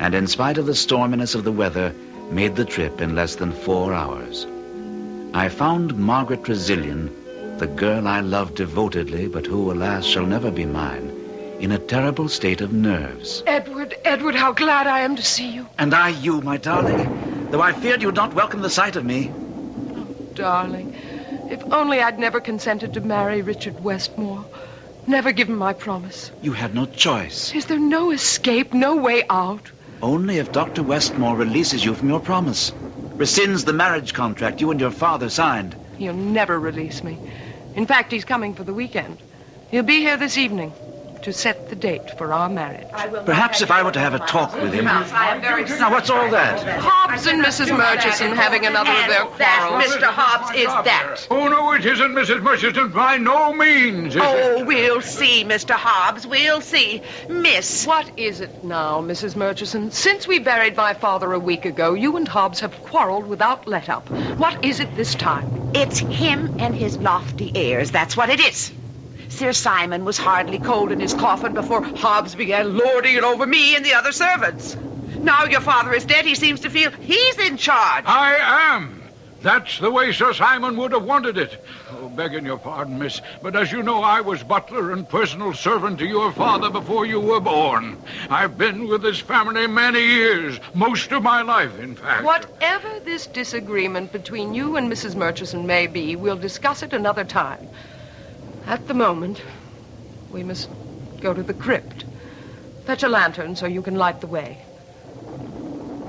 and in spite of the storminess of the weather, made the trip in less than 4 hours. I found Margaret Trezilian, the girl I loved devotedly, but who, alas, shall never be mine, in a terrible state of nerves. Edward, how glad I am to see you. And I you, my darling, though I feared you'd not welcome the sight of me. Oh, darling, if only I'd never consented to marry Richard Westmore. Never given my promise. You had no choice. Is there no escape, no way out? Only if Dr. Westmore releases you from your promise. Rescinds the marriage contract you and your father signed. He'll never release me. In fact, he's coming for the weekend. He'll be here this evening to set the date for our marriage. Perhaps if I were to have a talk with him. Now, what's all that? Hobbs and Mrs. Murchison having another of their quarrels. Mr. Hobbs, is that? Oh, no, it isn't, Mrs. Murchison. By no means is Oh, it. we'll see, Mr. Hobbs. We'll see. Miss. What is it now, Mrs. Murchison? Since we buried my father a week ago, you and Hobbs have quarreled without let-up. What is it this time? It's him and his lofty airs. That's what it is. Sir Simon was hardly cold in his coffin before Hobbs began lording it over me and the other servants. Now your father is dead, he seems to feel he's in charge. I am. That's the way Sir Simon would have wanted it. Oh, begging your pardon, miss, but as you know, I was butler and personal servant to your father before you were born. I've been with this family many years, most of my life, in fact. Whatever this disagreement between you and Mrs. Murchison may be, we'll discuss it another time. At the moment, we must go to the crypt. Fetch a lantern so you can light the way.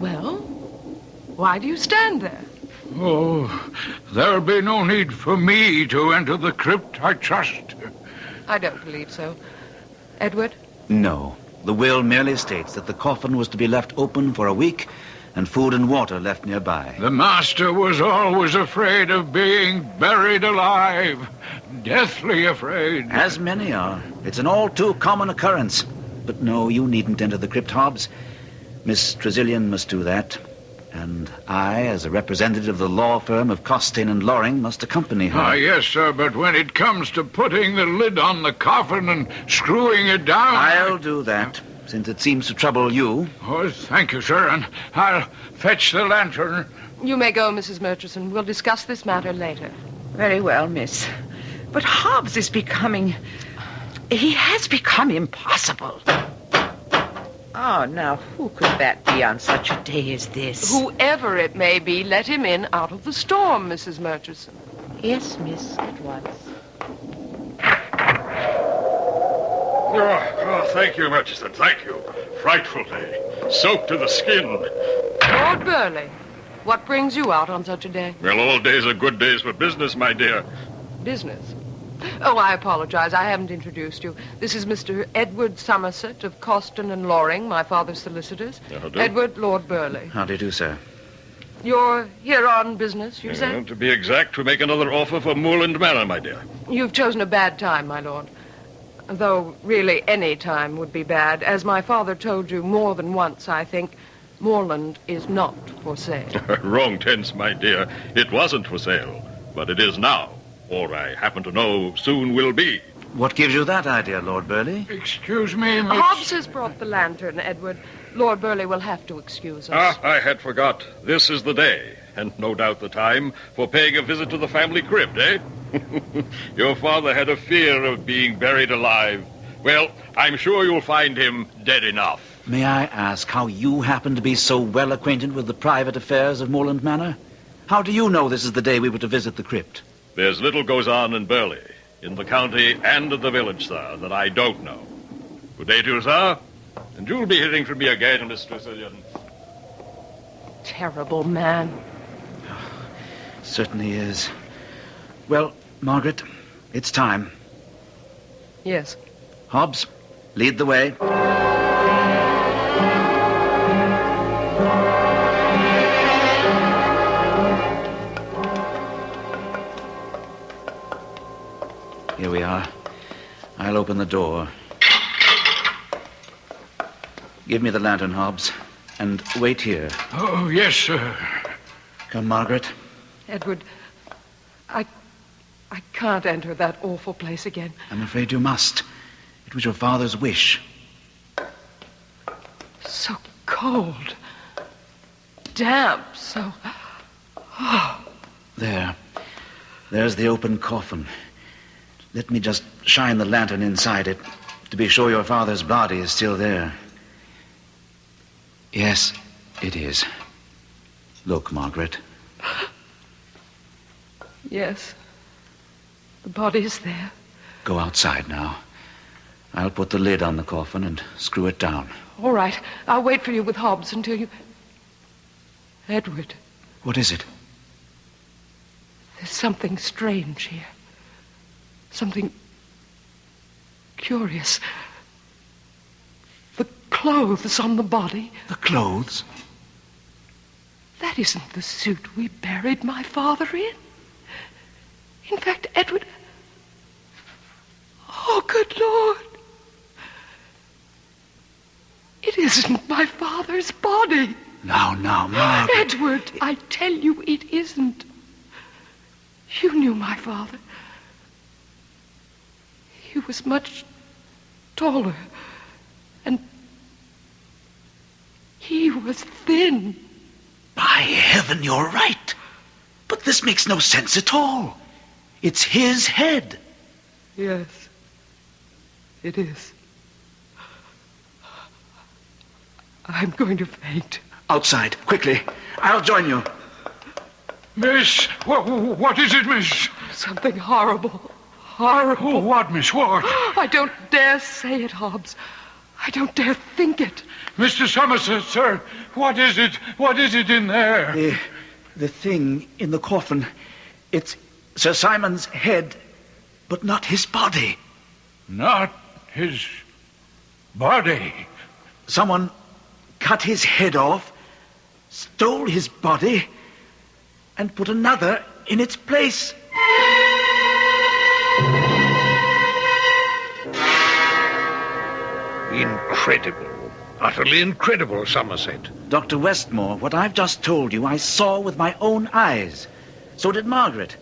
Well, why do you stand there? Oh, there'll be no need for me to enter the crypt, I trust. I don't believe so. Edward? No. The will merely states that the coffin was to be left open for a week and food and water left nearby. The master was always afraid of being buried alive. Deathly afraid. As many are. It's an all too common occurrence. But no, you needn't enter the crypt, Hobbs. Miss Trezilian must do that. And I, as a representative of the law firm of Costain and Loring, must accompany her. Ah, yes, sir, but when it comes to putting the lid on the coffin and screwing it down... I'll do that, since it seems to trouble you. Oh, thank you, sir, and I'll fetch the lantern. You may go, Mrs. Murchison. We'll discuss this matter later. Very well, miss. But Hobbs is becoming... He has become impossible. Oh, now, who could that be on such a day as this? Whoever it may be, let him in out of the storm, Mrs. Murchison. Yes, miss, at once. Oh, thank you, Murchison, thank you. Frightful day. Soaked to the skin. Lord Burleigh, what brings you out on such a day? Well, all days are good days for business, my dear. Business? Oh, I apologize. I haven't introduced you. This is Mr. Edward Somerset of Costain and Loring, my father's solicitors. How do? Edward, Lord Burleigh. How do you do, sir? You're here on business, you say? To be exact, we make another offer for Moorland Manor, my dear. You've chosen a bad time, my lord. Though really any time would be bad. As my father told you more than once, I think, Moorland is not for sale. Wrong tense, my dear. It wasn't for sale, but it is now. Or I happen to know soon will be. What gives you that idea, Lord Burleigh? Excuse me, Miss... Hobbs has brought the lantern, Edward. Lord Burleigh will have to excuse us. Ah, I had forgot. This is the day, and no doubt the time, for paying a visit to the family crypt, eh? Your father had a fear of being buried alive. Well, I'm sure you'll find him dead enough. May I ask how you happen to be so well acquainted with the private affairs of Moorland Manor? How do you know this is the day we were to visit the crypt? There's little goes on in Burleigh, in the county and in the village, sir, that I don't know. Good day to you, sir. And you'll be hearing from me again, Miss Trezilian. Terrible man. Certainly is. Well, Margaret, it's time. Yes. Hobbs, lead the way. Here we are. I'll open the door. Give me the lantern, Hobbs, and wait here. Oh, yes, sir. Come, Margaret. Edward, I can't enter that awful place again. I'm afraid you must. It was your father's wish. So cold. Damp, so... Oh. There's the open coffin. Let me just shine the lantern inside it to be sure your father's body is still there. Yes, it is. Look, Margaret. Yes. The body's there. Go outside now. I'll put the lid on the coffin and screw it down. All right. I'll wait for you with Hobbs until you... Edward. What is it? There's something strange here. Something curious. The clothes on the body. The clothes? That isn't the suit we buried my father in. In fact, Edward... Oh, good Lord. It isn't my father's body. Now, Margaret. Edward, I tell you it isn't. You knew my father. He was much taller, and he was thin. By heaven, you're right. But this makes no sense at all. It's his head. Yes, it is. I'm going to faint. Outside, quickly. I'll join you. Miss, what is it, miss? Something horrible. Horrible. Oh, what, miss, what? I don't dare say it, Hobbs. I don't dare think it. Mr. Somerset, sir, what is it? What is it in there? The thing in the coffin, it's Sir Simon's head, but not his body. Not his body. Someone cut his head off, stole his body, and put another in its place. Incredible. Utterly incredible, Somerset. Dr. Westmore, what I've just told you I saw with my own eyes. So did Margaret.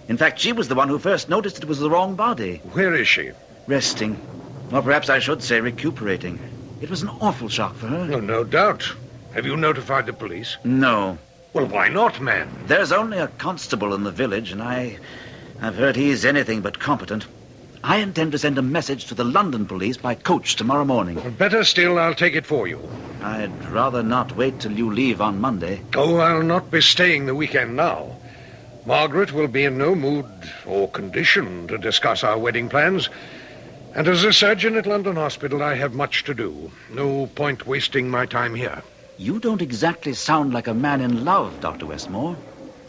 In fact, she was the one who first noticed it was the wrong body. Where is she? Resting. Or perhaps I should say recuperating. It was an awful shock for her. Oh, no doubt. Have you notified the police? No. Well, why not, man? There's only a constable in the village, and I've heard he's anything but competent. I intend to send a message to the London police by coach tomorrow morning. Well, better still, I'll take it for you. I'd rather not wait till you leave on Monday. Oh, I'll not be staying the weekend now. Margaret will be in no mood or condition to discuss our wedding plans. And as a surgeon at London Hospital, I have much to do. No point wasting my time here. You don't exactly sound like a man in love, Dr. Westmore.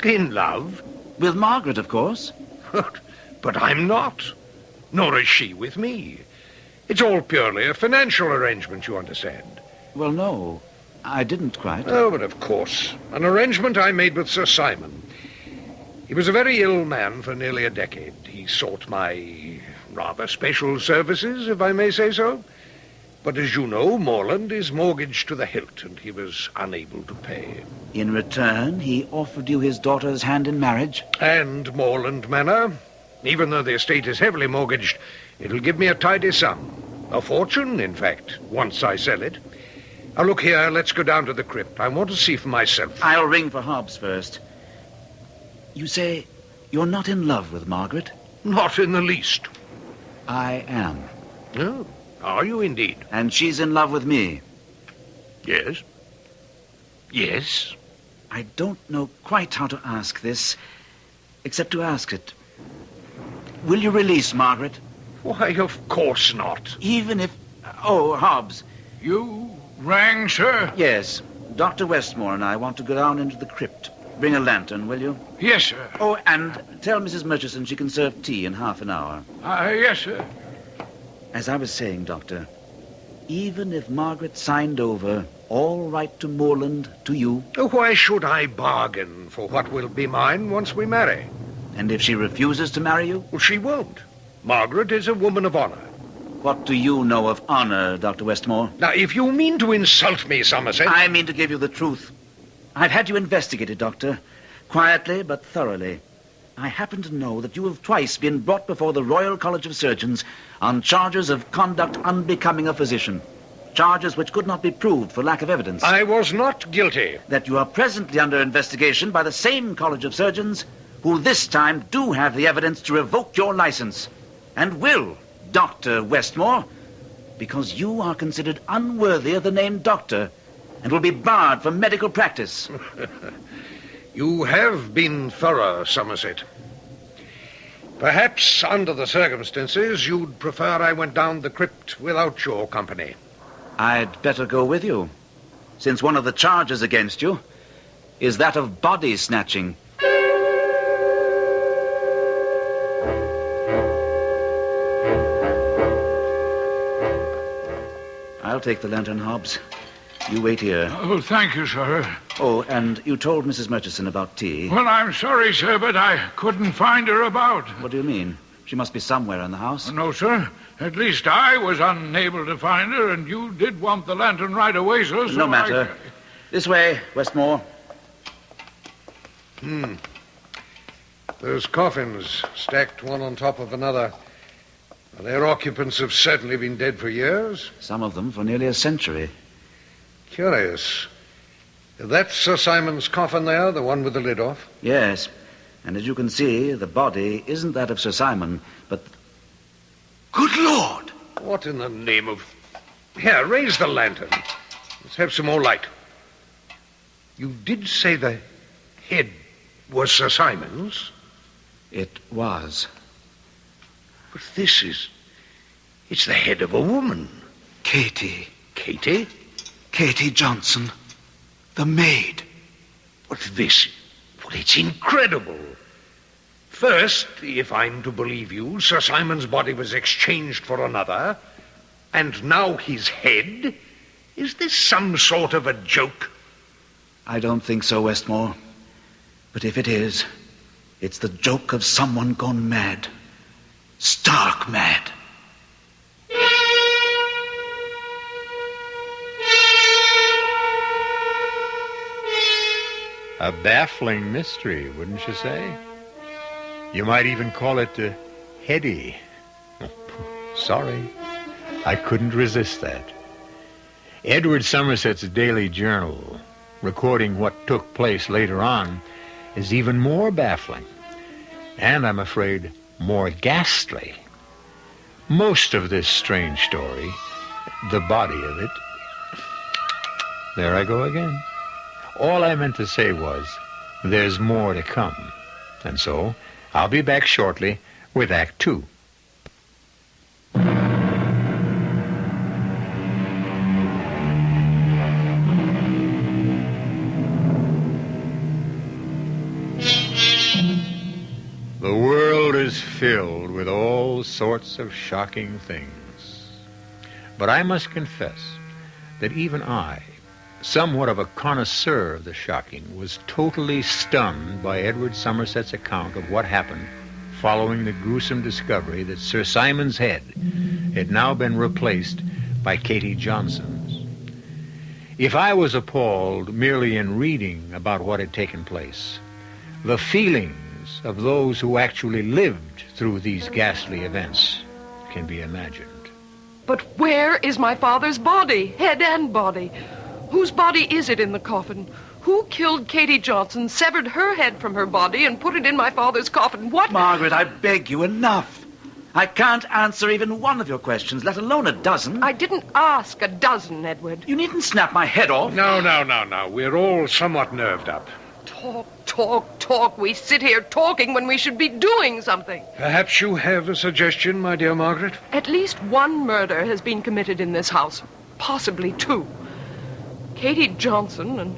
In love? With Margaret, of course. But I'm not. Nor is she with me. It's all purely a financial arrangement, you understand. Well, no, I didn't quite. Oh, but of course. An arrangement I made with Sir Simon. He was a very ill man for nearly a decade. He sought my rather special services, if I may say so. But as you know, Morland is mortgaged to the hilt, and he was unable to pay. In return, he offered you his daughter's hand in marriage? And Morland Manor. Even though the estate is heavily mortgaged, it'll give me a tidy sum. A fortune, in fact, once I sell it. Now, look here, let's go down to the crypt. I want to see for myself. I'll ring for Hobbs first. You say you're not in love with Margaret? Not in the least. I am. Oh, are you indeed? And she's in love with me? Yes. Yes. I don't know quite how to ask this, except to ask it. Will you release Margaret? Why, of course not. Even if... Oh, Hobbs. You rang, sir? Yes. Dr. Westmore and I want to go down into the crypt. Bring a lantern, will you? Yes, sir. Oh, and tell Mrs. Murchison she can serve tea in half an hour. Yes, sir. As I was saying, Doctor, even if Margaret signed over all right to Moorland to you... Why should I bargain for what will be mine once we marry? And if she refuses to marry you? Well, she won't. Margaret is a woman of honor. What do you know of honor, Dr. Westmore? Now, if you mean to insult me, Somerset... I mean to give you the truth. I've had you investigated, Doctor. Quietly, but thoroughly. I happen to know that you have twice been brought before the Royal College of Surgeons on charges of conduct unbecoming a physician. Charges which could not be proved for lack of evidence. I was not guilty. That you are presently under investigation by the same College of Surgeons who this time do have the evidence to revoke your license. And will, Dr. Westmore, because you are considered unworthy of the name doctor and will be barred from medical practice. You have been thorough, Somerset. Perhaps, under the circumstances, you'd prefer I went down the crypt without your company. I'd better go with you, since one of the charges against you is that of body snatching. I'll take the lantern, Hobbs. You wait here. Oh, thank you, sir. Oh, and you told Mrs. Murchison about tea. Well, I'm sorry, sir, but I couldn't find her about. What do you mean? She must be somewhere in the house. No, sir. At least I was unable to find her, and you did want the lantern right away, sir. So no matter. This way, Westmore. Those coffins, stacked one on top of another. Their occupants have certainly been dead for years. Some of them for nearly a century. Curious. That's Sir Simon's coffin there, the one with the lid off? Yes. And as you can see, the body isn't that of Sir Simon, but... Good Lord! What in the name of... Here, raise the lantern. Let's have some more light. You did say the head was Sir Simon's? It was. But this is... It's the head of a woman. Katie. Katie? Katie Johnson. The maid. What's this? Well, it's incredible. First, if I'm to believe you, Sir Simon's body was exchanged for another, and now his head? Is this some sort of a joke? I don't think so, Westmore. But if it is, it's the joke of someone gone mad. Stark mad. A baffling mystery, wouldn't you say? You might even call it heady. Sorry, I couldn't resist that. Edward Somerset's daily journal, recording what took place later on, is even more baffling, and I'm afraid more ghastly. Most of this strange story, the body of it... There I go again. All I meant to say was, there's more to come. And so, I'll be back shortly with Act 2. The world is filled with all sorts of shocking things. But I must confess that even I, somewhat of a connoisseur of the shocking, was totally stunned by Edward Somerset's account of what happened following the gruesome discovery that Sir Simon's head had now been replaced by Katie Johnson's. If I was appalled merely in reading about what had taken place, the feelings of those who actually lived through these ghastly events can be imagined. But where is my father's body, head and body? Whose body is it in the coffin? Who killed Katie Johnson, severed her head from her body, and put it in my father's coffin? What? Margaret, I beg you, enough. I can't answer even one of your questions, let alone a dozen. I didn't ask a dozen, Edward. You needn't snap my head off. No. We're all somewhat nerved up. Talk. We sit here talking when we should be doing something. Perhaps you have a suggestion, my dear Margaret? At least one murder has been committed in this house. Possibly two. Katie Johnson and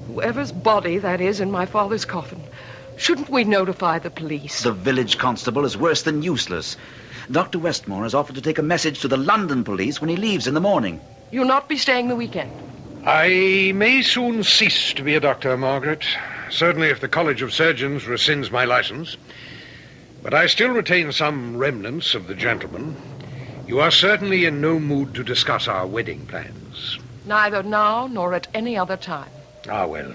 whoever's body that is in my father's coffin. Shouldn't we notify the police? The village constable is worse than useless. Dr. Westmore has offered to take a message to the London police when he leaves in the morning. You'll not be staying the weekend? I may soon cease to be a doctor, Margaret. Certainly if the College of Surgeons rescinds my license. But I still retain some remnants of the gentleman. You are certainly in no mood to discuss our wedding plans. Neither now nor at any other time. Ah, well,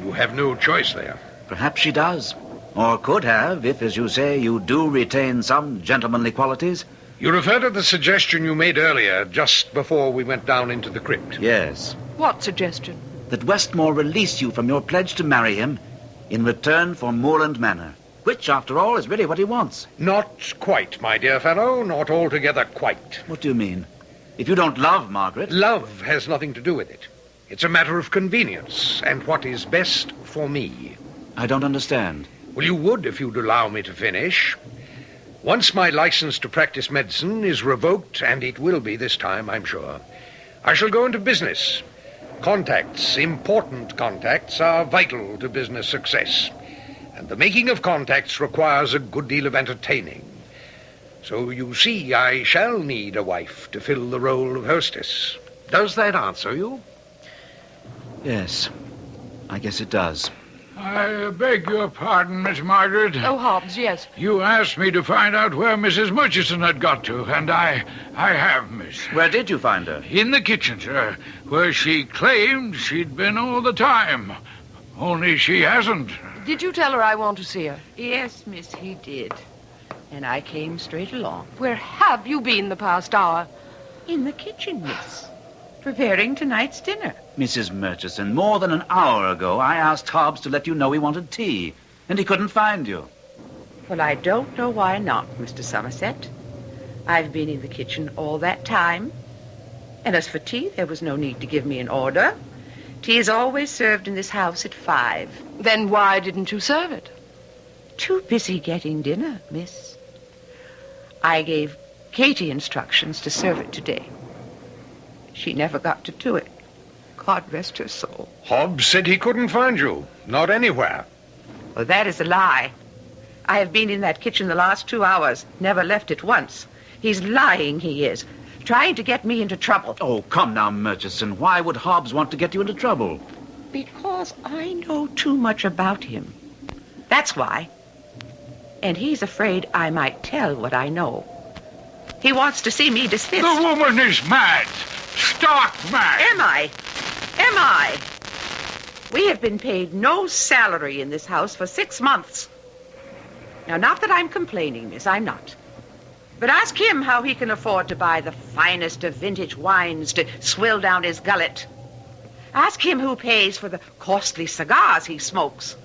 you have no choice there. Perhaps she does. Or could have, if, as you say, you do retain some gentlemanly qualities. You refer to the suggestion you made earlier, just before we went down into the crypt. Yes. What suggestion? That Westmore release you from your pledge to marry him in return for Moorland Manor, which, after all, is really what he wants. Not quite, my dear fellow. Not altogether quite. What do you mean? If you don't love Margaret... Love has nothing to do with it. It's a matter of convenience and what is best for me. I don't understand. Well, you would if you'd allow me to finish. Once my license to practice medicine is revoked, and it will be this time, I'm sure, I shall go into business. Contacts, important contacts, are vital to business success. And the making of contacts requires a good deal of entertaining. So you see, I shall need a wife to fill the role of hostess. Does that answer you? Yes, I guess it does. I beg your pardon, Miss Margaret. Oh, Hobbs, yes. You asked me to find out where Mrs. Murchison had got to, and I have, miss. Where did you find her? In the kitchen, sir, where she claimed she'd been all the time. Only she hasn't. Did you tell her I want to see her? Yes, miss, he did. And I came straight along. Where have you been the past hour? In the kitchen, miss. Preparing tonight's dinner. Mrs. Murchison, more than an hour ago, I asked Hobbs to let you know he wanted tea, and he couldn't find you. Well, I don't know why not, Mr. Somerset. I've been in the kitchen all that time. And as for tea, there was no need to give me an order. Tea is always served in this house at 5. Then why didn't you serve it? Too busy getting dinner, miss. I gave Katie instructions to serve it today. She never got to do it. God rest her soul. Hobbs said he couldn't find you. Not anywhere. Well, that is a lie. I have been in that kitchen the last 2 hours. Never left it once. He's lying, he is. Trying to get me into trouble. Oh, come now, Murchison. Why would Hobbs want to get you into trouble? Because I know too much about him. That's why. And he's afraid I might tell what I know. He wants to see me dismissed. The woman is mad. Stark mad. Am I? Am I? We have been paid no salary in this house for 6 months. Now, not that I'm complaining, miss, I'm not. But ask him how he can afford to buy the finest of vintage wines to swill down his gullet. Ask him who pays for the costly cigars he smokes.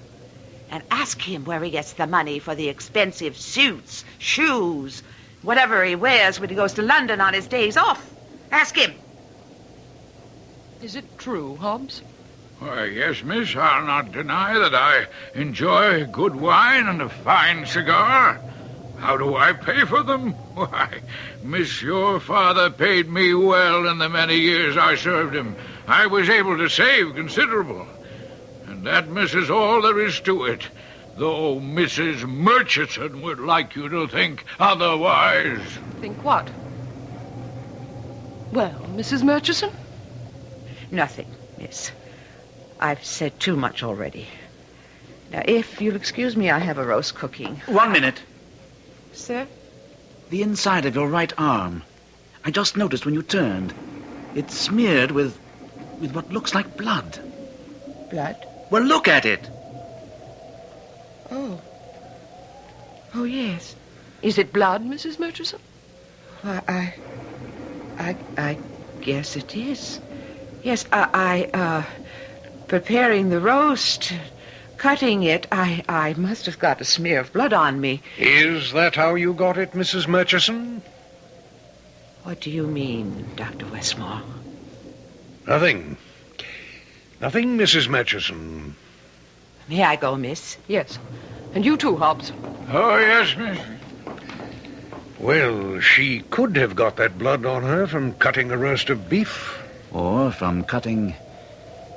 And ask him where he gets the money for the expensive suits, shoes, whatever he wears when he goes to London on his days off. Ask him. Is it true, Hobbs? Why, yes, miss, I'll not deny that I enjoy good wine and a fine cigar. How do I pay for them? Why, miss, your father paid me well in the many years I served him. I was able to save considerable. And that, miss, is all there is to it, though Mrs. Murchison would like you to think otherwise. Think what? Well, Mrs. Murchison? Nothing, miss. I've said too much already. Now, if you'll excuse me, I have a roast cooking. 1 minute. Sir? The inside of your right arm. I just noticed when you turned. It's smeared with what looks like blood. Blood? Well, look at it. Oh. Oh, yes. Is it blood, Mrs. Murchison? Well, I guess it is. Yes, preparing the roast, cutting it, I must have got a smear of blood on me. Is that how you got it, Mrs. Murchison? What do you mean, Dr. Westmore? Nothing. Nothing, Mrs. Murchison. May I go, miss? Yes. And you too, Hobbs. Oh, yes, miss. Well, she could have got that blood on her from cutting a roast of beef. Or from cutting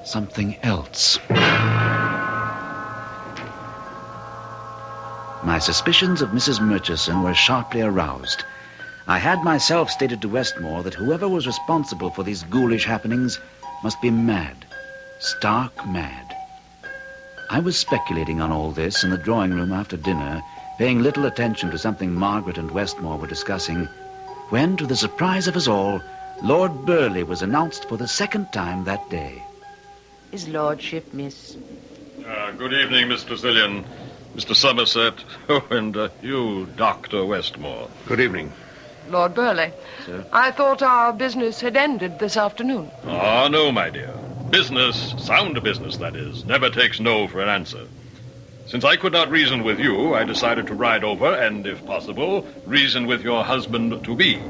something else. My suspicions of Mrs. Murchison were sharply aroused. I had myself stated to Westmore that whoever was responsible for these ghoulish happenings must be mad. Stark mad. I was speculating on all this in the drawing room after dinner, paying little attention to something Margaret and Westmore were discussing, when, to the surprise of us all, Lord Burleigh was announced for the second time that day. His lordship, miss. Good evening, Mr. Zillion, Mr. Somerset, and you, Dr. Westmore. Good evening. Lord Burleigh. Sir? I thought our business had ended this afternoon. Ah, no, my dear. Business, sound business, that is, never takes no for an answer. Since I could not reason with you, I decided to ride over and, if possible, reason with your husband-to-be.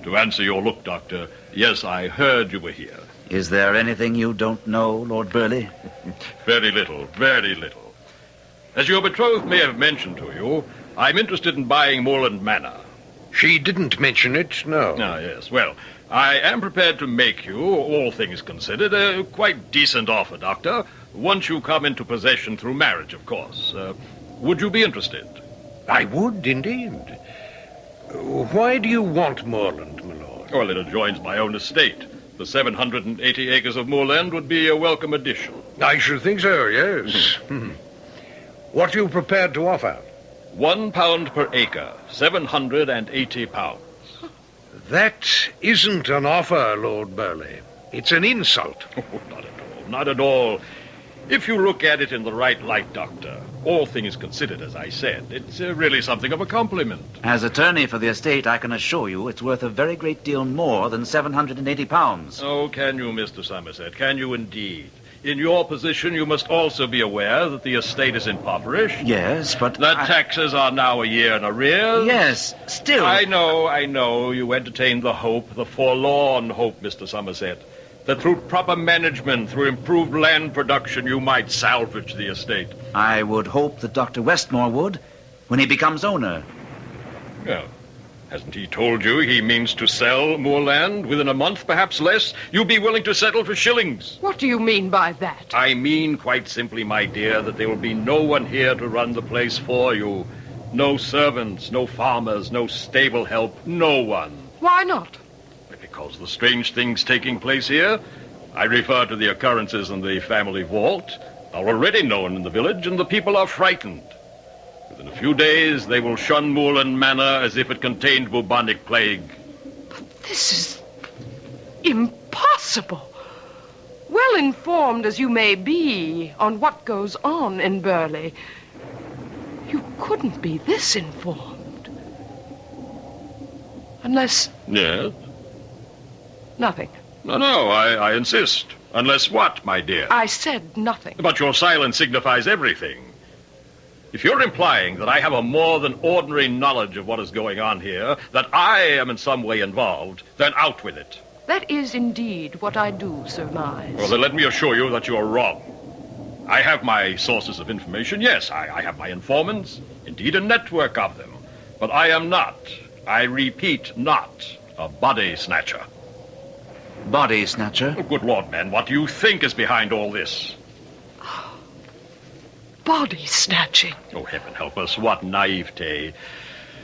To answer your look, Doctor, yes, I heard you were here. Is there anything you don't know, Lord Burleigh? Very little, very little. As your betrothed may have mentioned to you, I'm interested in buying Moorland Manor. She didn't mention it, no. Ah, yes. Well, I am prepared to make you, all things considered, a quite decent offer, Doctor, once you come into possession through marriage, of course. Would you be interested? I would, indeed. Why do you want moorland, my lord? Well, it adjoins my own estate. The 780 acres of moorland would be a welcome addition. I should think so, yes. What are you prepared to offer? £1 per acre, 780 pounds. That isn't an offer, Lord Burleigh. It's an insult. Oh, not at all, not at all. If you look at it in the right light, Doctor, all things considered, as I said, it's really something of a compliment. As attorney for the estate, I can assure you it's worth a very great deal more than £780. Oh, can you, Mr. Somerset? Can you indeed? In your position, you must also be aware that the estate is impoverished. Yes, but... That taxes are now a year in arrears. Yes, still... I know. You entertain the hope, the forlorn hope, Mr. Somerset, that through proper management, through improved land production, you might salvage the estate. I would hope that Dr. Westmore would, when he becomes owner. Well, Hasn't he told you he means to sell moorland within a month, perhaps less? You'll be willing to settle for shillings. What do you mean by that? I mean, quite simply, my dear, that there will be no one here to run the place for you. No servants, no farmers, no stable help, no one. Why not? Because the strange things taking place here, I refer to the occurrences in the family vault, are already known in the village, and the people are frightened. Within a few days, they will shun Moorland Manor as if it contained bubonic plague. But this is impossible. Well informed as you may be on what goes on in Burley, you couldn't be this informed. Unless... Yes? Nothing. No, I insist. Unless what, my dear? I said nothing. But your silence signifies everything. If you're implying that I have a more than ordinary knowledge of what is going on here, that I am in some way involved, then out with it. That is indeed what I do surmise. Well, then let me assure you that you are wrong. I have my sources of information, yes. I have my informants, indeed a network of them. But I am not, I repeat, not a body snatcher. Body snatcher? Oh, good Lord, man, what do you think is behind all this? Body snatching. Oh, heaven help us, what naivete.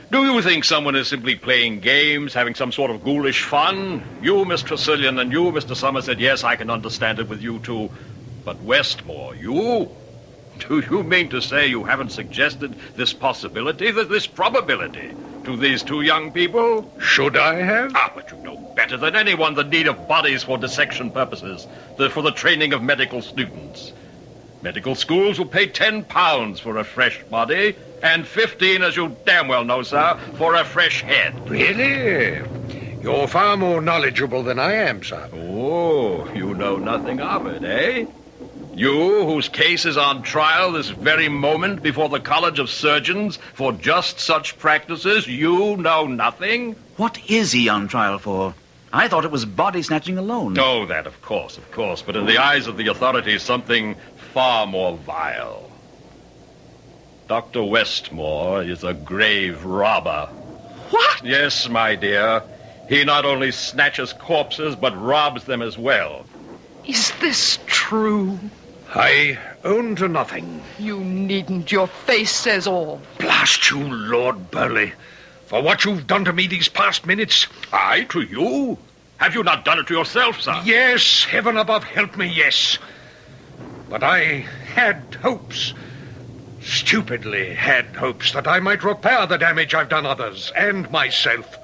Do you think someone is simply playing games, having some sort of ghoulish fun? You, Miss Tressilian, and you, Mr. Somerset, yes, I can understand it with you two. But Westmore, you? Do you mean to say you haven't suggested this possibility, this probability, to these two young people? Should I have? Ah, but you know better than anyone the need of bodies for dissection purposes, for the training of medical students. Medical schools will pay £10 for a fresh body, and 15, as you damn well know, sir, for a fresh head. Really? You're far more knowledgeable than I am, sir. Oh, you know nothing of it, eh? You, whose case is on trial this very moment before the College of Surgeons for just such practices, you know nothing? What is he on trial for? I thought it was body snatching alone. Oh, that, of course. But in the eyes of the authorities, something far more vile. Dr. Westmore is a grave robber. What? Yes, my dear. He not only snatches corpses, but robs them as well. Is this true? I own to nothing. You needn't. Your face says all. Blast you, Lord Burley, for what you've done to me these past minutes. I, to you? Have you not done it to yourself, sir? Yes, heaven above help me, yes. But I had hopes, stupidly had hopes, that I might repair the damage I've done others and myself.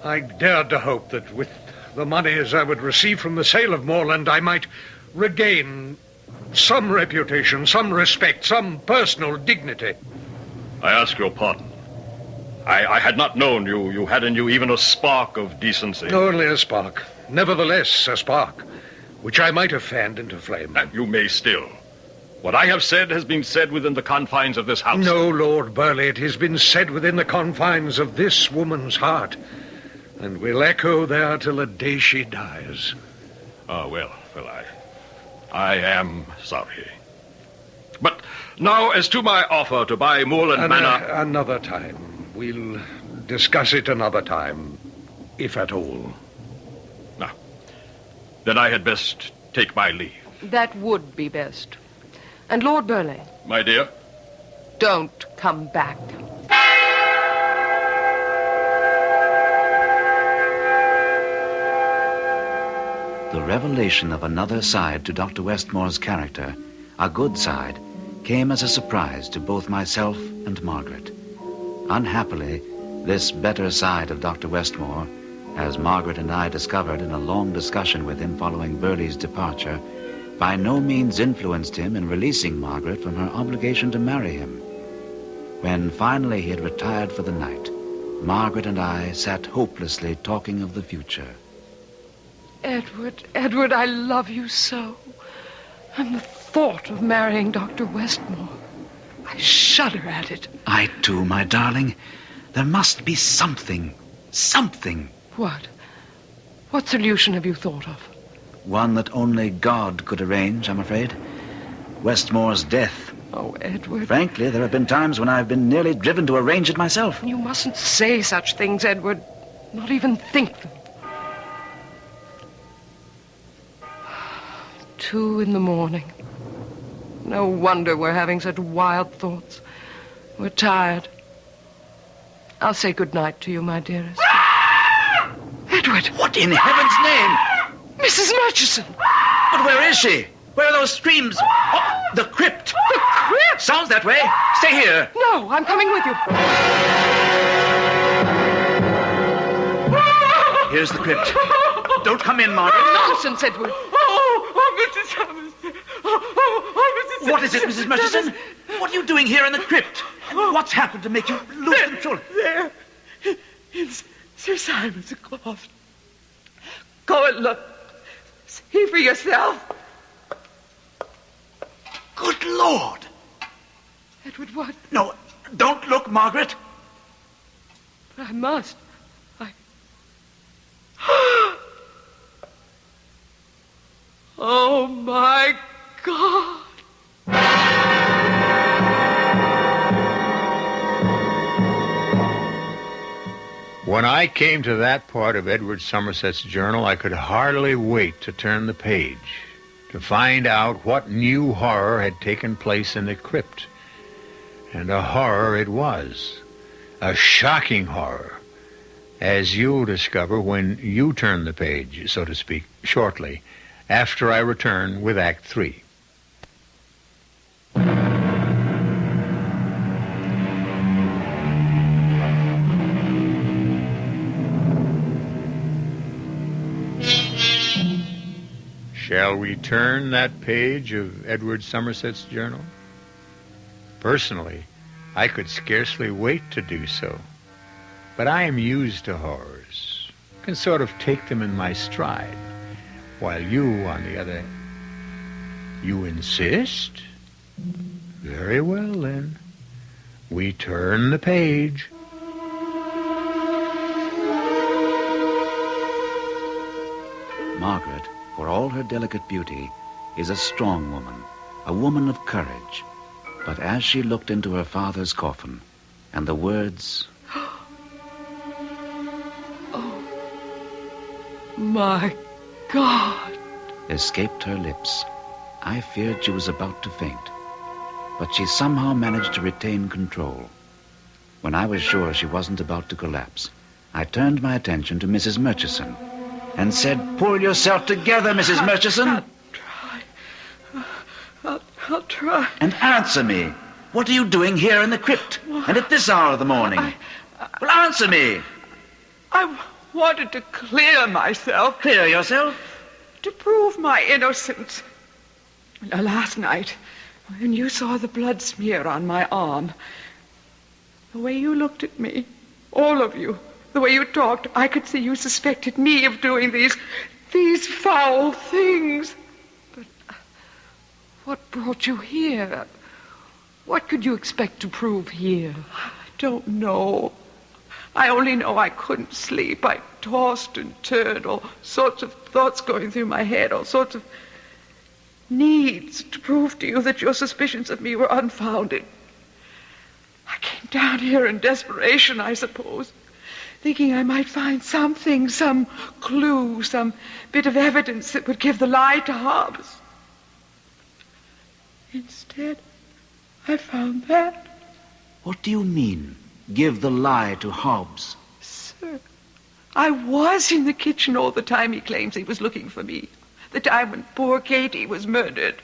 I dared to hope that with the monies I would receive from the sale of moorland, I might regain some reputation, some respect, some personal dignity. I ask your pardon. I had not known you had in you even a spark of decency. Only a spark. Nevertheless, a spark, which I might have fanned into flame. You may still. What I have said has been said within the confines of this house. No, Lord Burley, it has been said within the confines of this woman's heart, and will echo there till the day she dies. Ah, well, I am sorry. But now, as to my offer to buy Moorland Manor... Another time. We'll discuss it another time, if at all. Now, then I had best take my leave. That would be best. And Lord Burley... My dear? Don't come back. The revelation of another side to Dr. Westmore's character, a good side, came as a surprise to both myself and Margaret. Unhappily, this better side of Dr. Westmore, as Margaret and I discovered in a long discussion with him following Burley's departure, by no means influenced him in releasing Margaret from her obligation to marry him. When finally he had retired for the night, Margaret and I sat hopelessly talking of the future. Edward, I love you so. And the thought of marrying Dr. Westmore, I shudder at it. I too, my darling. There must be something. What? What solution have you thought of? One that only God could arrange, I'm afraid. Westmore's death, Oh, Edward. Frankly, there have been times when I've been nearly driven to arrange it myself. You mustn't say such things, Edward. Not even think them. 2 a.m. No wonder we're having such wild thoughts. We're tired. I'll say good night to you, my dearest. Edward! What in heaven's name? Mrs. Murchison! But where is she? Where are those screams? Oh, the crypt! The crypt? Sounds that way. Stay here. No, I'm coming with you. Here's the crypt. Don't come in, Margaret. Nonsense, Edward. Mrs. Hammerstein. Mrs. What is it, Mrs. Murchison? What are you doing here in the crypt? What's happened to make you lose control? There. It's Sir Simon's cloth. Go and look. See for yourself. Good Lord. Edward, what? No, don't look, Margaret. But I must. Oh, my God. When I came to that part of Edward Somerset's journal, I could hardly wait to turn the page, to find out what new horror had taken place in the crypt. And a horror it was. A shocking horror, as you'll discover when you turn the page, so to speak, shortly, after I return with Act 3. Shall we turn that page of Edward Somerset's journal? Personally, I could scarcely wait to do so. But I am used to horrors, can sort of take them in my stride. While you, on the other... You insist? Very well, then. We turn the page. Margaret, for all her delicate beauty, is a strong woman, a woman of courage. But as she looked into her father's coffin, and the words... Oh, my God! escaped her lips, I feared she was about to faint. But she somehow managed to retain control. When I was sure she wasn't about to collapse, I turned my attention to Mrs. Murchison and said, "Pull yourself together, Mrs. Murchison." I'll try. And answer me. What are you doing here in the crypt? And at this hour of the morning? Well, answer me. I wanted to clear myself. Clear yourself? To prove my innocence. Last night, when you saw the blood smear on my arm, the way you looked at me, all of you, the way you talked, I could see you suspected me of doing these foul things. But what brought you here? What could you expect to prove here? I don't know. I only know I couldn't sleep. I tossed and turned, all sorts of thoughts going through my head, all sorts of needs to prove to you that your suspicions of me were unfounded. I came down here in desperation, I suppose, thinking I might find something, some clue, some bit of evidence that would give the lie to Hobbs. Instead, I found that. What do you mean, give the lie to Hobbs? Sir, I was in the kitchen all the time he claims he was looking for me. The time when poor Katie was murdered.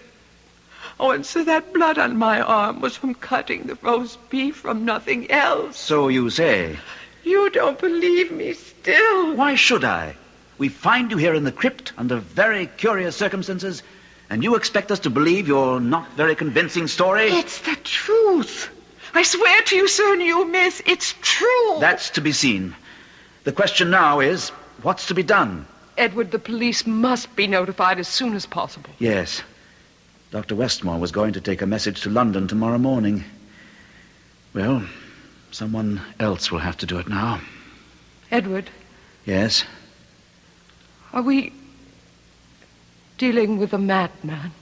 Oh, and so that blood on my arm was from cutting the roast beef, from nothing else. So you say. You don't believe me still. Why should I? We find you here in the crypt under very curious circumstances, and you expect us to believe your not very convincing story? It's the truth. I swear to you, sir, and you, miss, it's true. That's to be seen. The question now is, what's to be done? Edward, the police must be notified as soon as possible. Yes. Dr. Westmore was going to take a message to London tomorrow morning. Well, someone else will have to do it now. Edward? Yes? Are we dealing with a madman?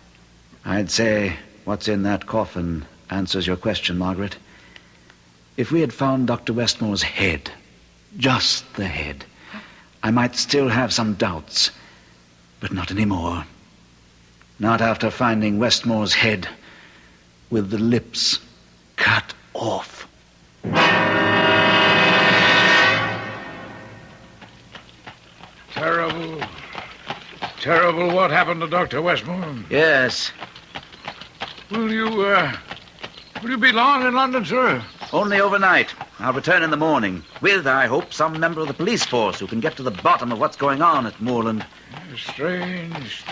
I'd say what's in that coffin answers your question, Margaret. If we had found Dr. Westmore's head, just the head, I might still have some doubts, but not anymore. Not after finding Westmore's head with the lips cut off. Terrible. Terrible what happened to Dr. Westmore. Yes. Will you be long in London, sir? Only overnight. I'll return in the morning with, I hope, some member of the police force who can get to the bottom of what's going on at Moorland. Strange.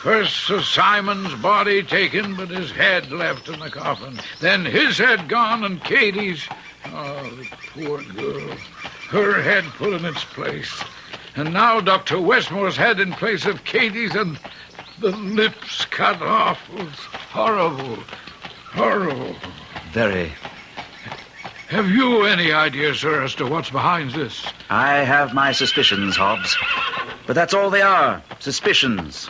First Sir Simon's body taken, but his head left in the coffin. Then his head gone and Katie's. Oh, the poor girl. Her head put in its place. And now Dr. Westmore's head in place of Katie's and the lips cut off. It was horrible. Very. Have you any idea, sir, as to what's behind this? I have my suspicions, Hobbs. But that's all they are. Suspicions.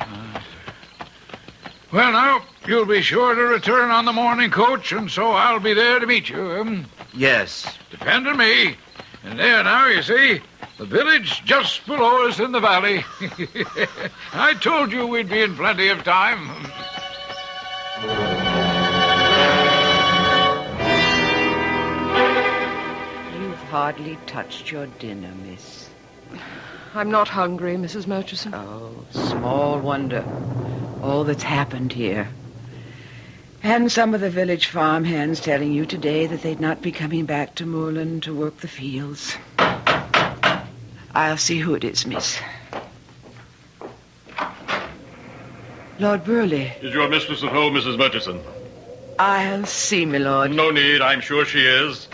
Well, now, you'll be sure to return on the morning coach, and so I'll be there to meet you. Yes. Depend on me. And there now, you see, the village just below us in the valley. I told you we'd be in plenty of time. You've hardly touched your dinner, miss. I'm not hungry, Mrs. Murchison. Oh, small wonder. All that's happened here. And some of the village farmhands telling you today that they'd not be coming back to Moorland to work the fields. I'll see who it is, miss. Lord Burley. Is your mistress at home, Mrs. Murchison? I'll see, my lord. No need. I'm sure she is.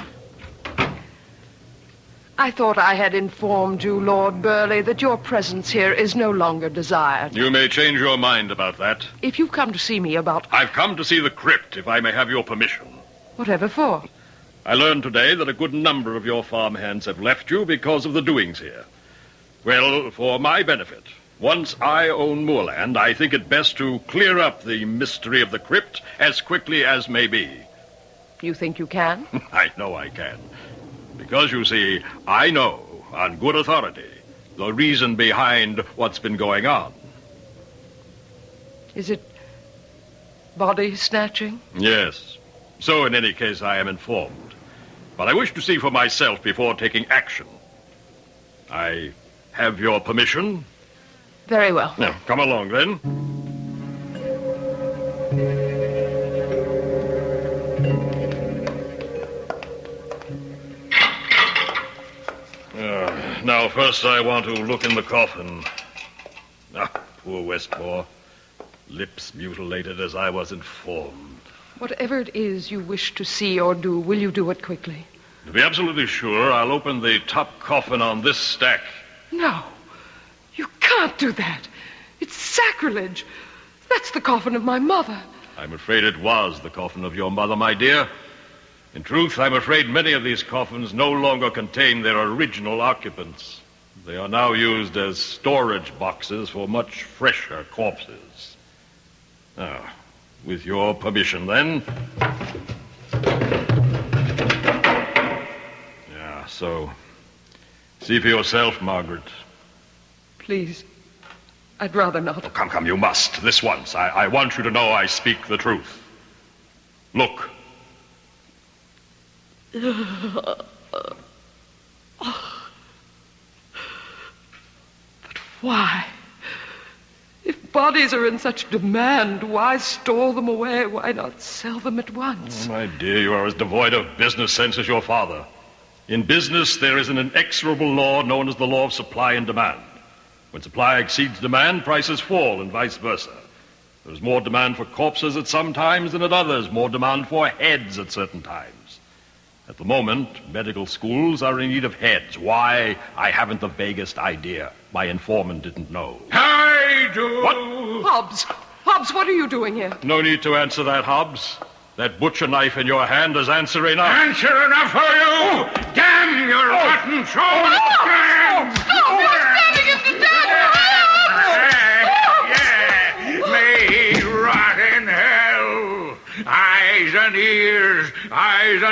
I thought I had informed you, Lord Burley, that your presence here is no longer desired. You may change your mind about that. If you've come to see me about... I've come to see the crypt, if I may have your permission. Whatever for? I learned today that a good number of your farmhands have left you because of the doings here. Well, for my benefit, once I own moorland, I think it best to clear up the mystery of the crypt as quickly as may be. You think you can? I know I can. Because, you see, I know, on good authority, the reason behind what's been going on. Is it body snatching? Yes. So, in any case, I am informed. But I wish to see for myself before taking action. I have your permission? Very well. Now, come along, then. Now, first I want to look in the coffin. Ah, poor Westmore. Lips mutilated as I was informed. Whatever it is you wish to see or do, will you do it quickly? To be absolutely sure, I'll open the top coffin on this stack. No, you can't do that. It's sacrilege. That's the coffin of my mother. I'm afraid it was the coffin of your mother, my dear. In truth, I'm afraid many of these coffins no longer contain their original occupants. They are now used as storage boxes for much fresher corpses. Now, with your permission, then. Yeah, so see for yourself, Margaret. Please, I'd rather not. Oh, come, you must. This once. I want you to know I speak the truth. Look. But why? If bodies are in such demand, why store them away? Why not sell them at once? Oh, my dear, you are as devoid of business sense as your father. In business, there is an inexorable law known as the law of supply and demand. When supply exceeds demand, prices fall, and vice versa. There is more demand for corpses at some times than at others, more demand for heads at certain times. At the moment, medical schools are in need of heads. Why? I haven't the vaguest idea. My informant didn't know. I do. What? Hobbs, what are you doing here? No need to answer that, Hobbs. That butcher knife in your hand is answer enough. Answer enough for you! Damn your rotten soul! Damn! Stop! You're stabbing him to death! May he rot in hell. I and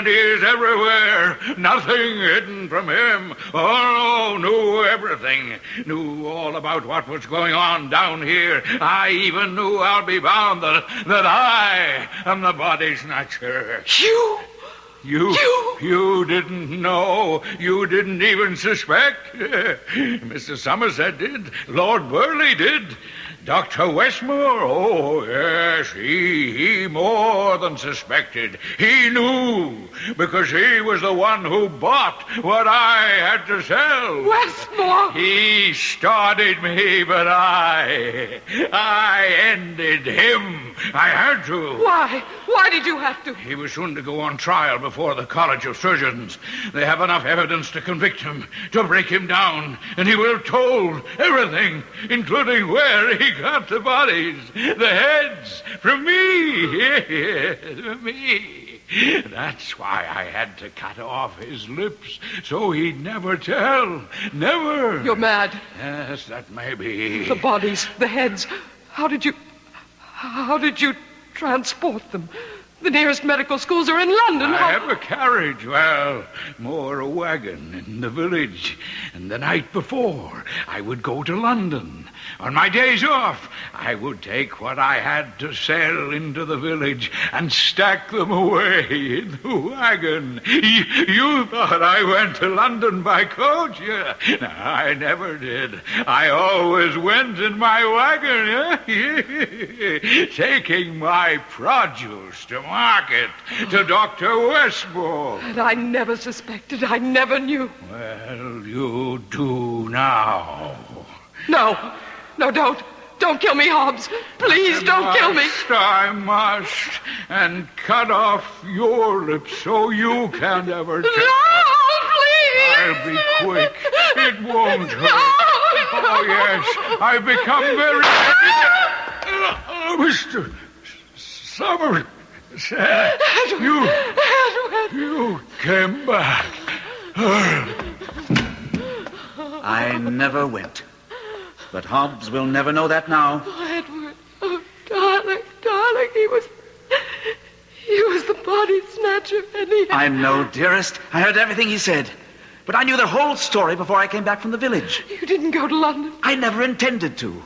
ears everywhere. Nothing hidden from him. Oh, knew everything. Knew all about what was going on down here. I even knew, I'll be bound, that I am the body snatcher. You didn't know. You didn't even suspect. Mr. Somerset did. Lord Burleigh did. Dr. Westmore, oh, yes, he more than suspected. He knew, because he was the one who bought what I had to sell. Westmore! He started me, but I ended him. I had to. Why? Why did you have to? He was soon to go on trial before the College of Surgeons. They have enough evidence to convict him, to break him down, and he will have told everything, including where he got the bodies, the heads, from me. Yes, from me. That's why I had to cut off his lips, so he'd never tell. Never. You're mad. Yes, that may be. The bodies, the heads. How did you transport them? The nearest medical schools are in London. I have a carriage, well, more a wagon in the village. And the night before, I would go to London. On my days off, I would take what I had to sell into the village and stack them away in the wagon. You thought I went to London by coach? Yeah. No, I never did. I always went in my wagon, taking my produce to market, to Dr. Westmore. And I never suspected. I never knew. Well, you do now. No, don't. Don't kill me, Hobbs. Please don't kill me. I must. And cut off your lips so you can't ever tell. No, please. I'll be quick. It won't hurt. Oh, yes. I've become very... Mr. Summers, you came back. I never went. But Hobbs will never know that now. Oh, Edward. Oh, darling. He was the body snatcher, and he... I know, dearest. I heard everything he said. But I knew the whole story before I came back from the village. You didn't go to London? I never intended to.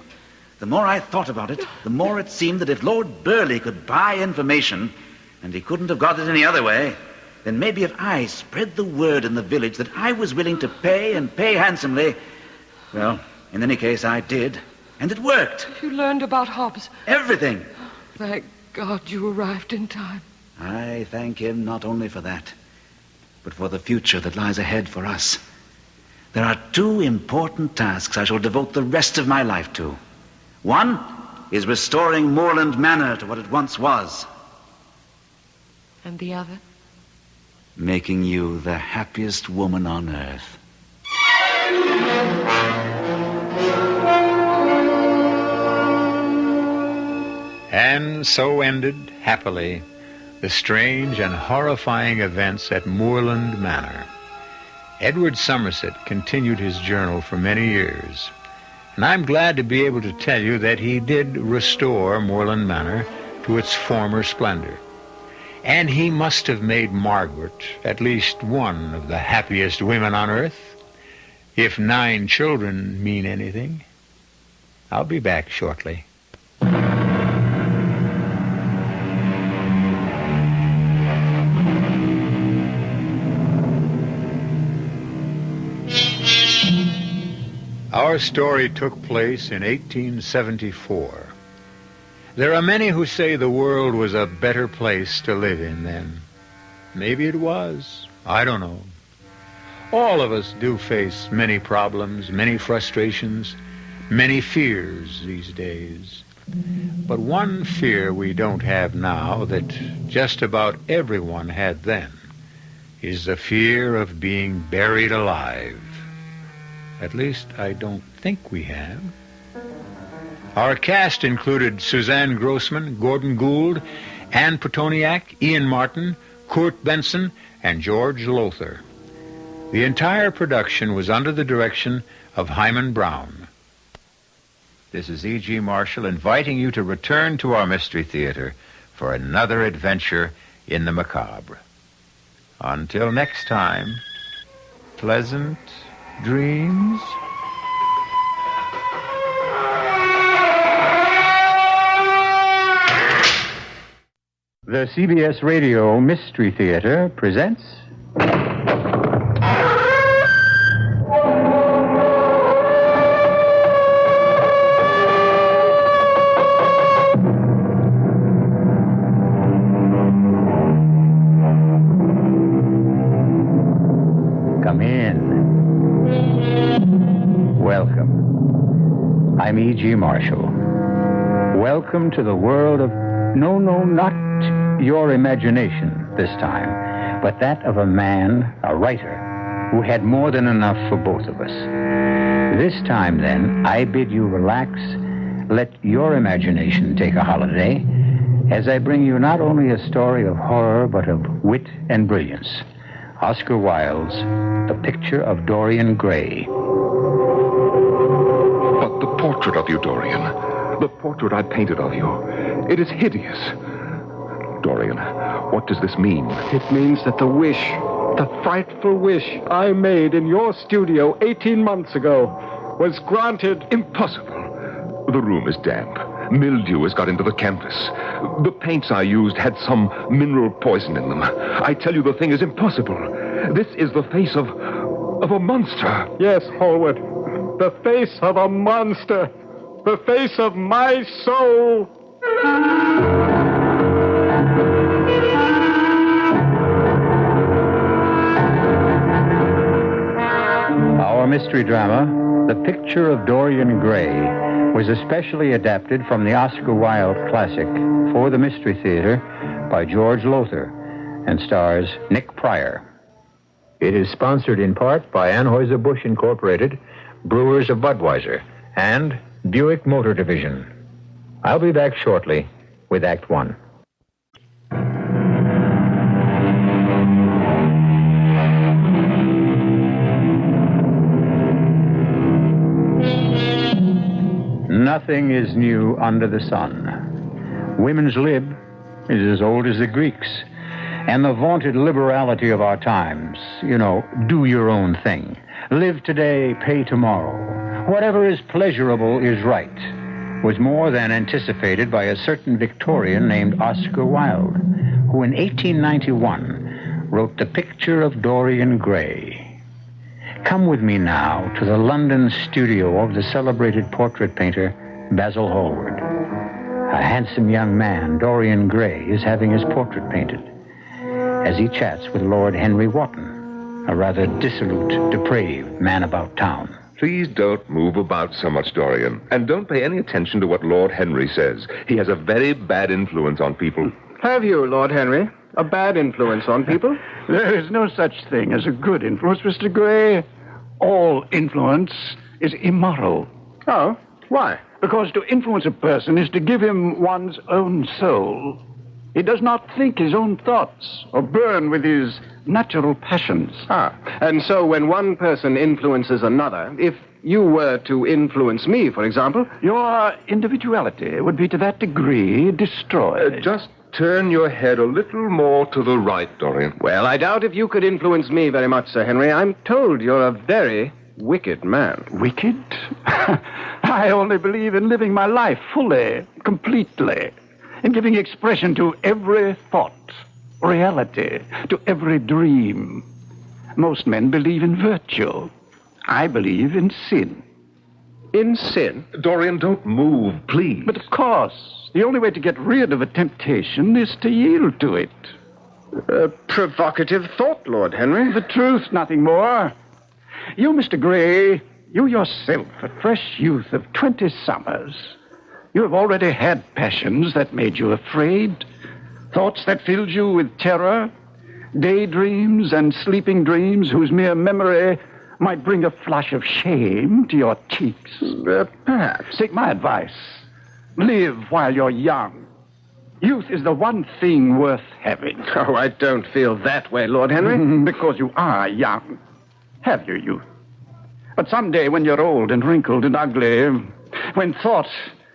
The more I thought about it, the more it seemed that if Lord Burleigh could buy information, and he couldn't have got it any other way, then maybe if I spread the word in the village that I was willing to pay and pay handsomely, well, in any case, I did. And it worked. You learned about Hobbs? Everything. Thank God you arrived in time. I thank him not only for that, but for the future that lies ahead for us. There are two important tasks I shall devote the rest of my life to. One is restoring Moorland Manor to what it once was. And the other? Making you the happiest woman on earth. And so ended, happily, the strange and horrifying events at Moorland Manor. Edward Somerset continued his journal for many years, and I'm glad to be able to tell you that he did restore Moorland Manor to its former splendor. And he must have made Margaret at least one of the happiest women on earth, if 9 children mean anything. I'll be back shortly. Our story took place in 1874. There are many who say the world was a better place to live in then. Maybe it was. I don't know. All of us do face many problems, many frustrations, many fears these days. But one fear we don't have now that just about everyone had then is the fear of being buried alive. At least, I don't think we have. Our cast included Suzanne Grossman, Gordon Gould, Anne Petoniak, Ian Martin, Kurt Benson, and George Lothar. The entire production was under the direction of Hyman Brown. This is E.G. Marshall inviting you to return to our Mystery Theater for another adventure in the macabre. Until next time, pleasant dreams. The CBS Radio Mystery Theater presents... Come in. Welcome. I'm E.G. Marshall. Welcome to the world of... No, not your imagination this time, but that of a man, a writer, who had more than enough for both of us. This time, then, I bid you relax, let your imagination take a holiday, as I bring you not only a story of horror, but of wit and brilliance. Oscar Wilde's The Picture of Dorian Gray. But the portrait of you, Dorian, the portrait I painted of you, it is hideous. Dorian, what does this mean? It means that the wish, the frightful wish I made in your studio 18 months ago was granted. Impossible. The room is damp. Mildew has got into the canvas. The paints I used had some mineral poison in them. I tell you, the thing is impossible. This is the face of a monster. Yes, Hallward. The face of a monster. The face of my soul. Our mystery drama, The Picture of Dorian Gray, was especially adapted from the Oscar Wilde classic for the Mystery Theater by George Lothar and stars Nick Pryor. It is sponsored in part by Anheuser-Busch Incorporated, Brewers of Budweiser, and Buick Motor Division. I'll be back shortly with Act One. Nothing is new under the sun. Women's lib is as old as the Greeks. And the vaunted liberality of our times, do your own thing. Live today, pay tomorrow. Whatever is pleasurable is right, was more than anticipated by a certain Victorian named Oscar Wilde, who in 1891 wrote The Picture of Dorian Gray. Come with me now to the London studio of the celebrated portrait painter Basil Hallward. A handsome young man, Dorian Gray, is having his portrait painted as he chats with Lord Henry Wotton, a rather dissolute, depraved man about town. Please don't move about so much, Dorian. And don't pay any attention to what Lord Henry says. He has a very bad influence on people. Have you, Lord Henry? A bad influence on people? There is no such thing as a good influence, Mr. Gray. All influence is immoral. Oh, why? Because to influence a person is to give him one's own soul. He does not think his own thoughts or burn with his natural passions. And so when one person influences another, if you were to influence me, for example... Your individuality would be to that degree destroyed. Just turn your head a little more to the right, Dorian. Well, I doubt if you could influence me very much, Sir Henry. I'm told you're a very wicked man. Wicked? I only believe in living my life fully, completely, in giving expression to every thought, reality, to every dream. Most men believe in virtue. I believe in sin. In sin? Dorian, don't move, please. But of course, the only way to get rid of a temptation is to yield to it. A provocative thought, Lord Henry. The truth, nothing more. You, Mr. Gray, you yourself, a fresh youth of 20 summers, you have already had passions that made you afraid, thoughts that filled you with terror, daydreams and sleeping dreams whose mere memory might bring a flush of shame to your cheeks. Perhaps. Take my advice. Live while you're young. Youth is the one thing worth having. Oh, I don't feel that way, Lord Henry. Because you are young. Have your youth. But someday when you're old and wrinkled and ugly, when thought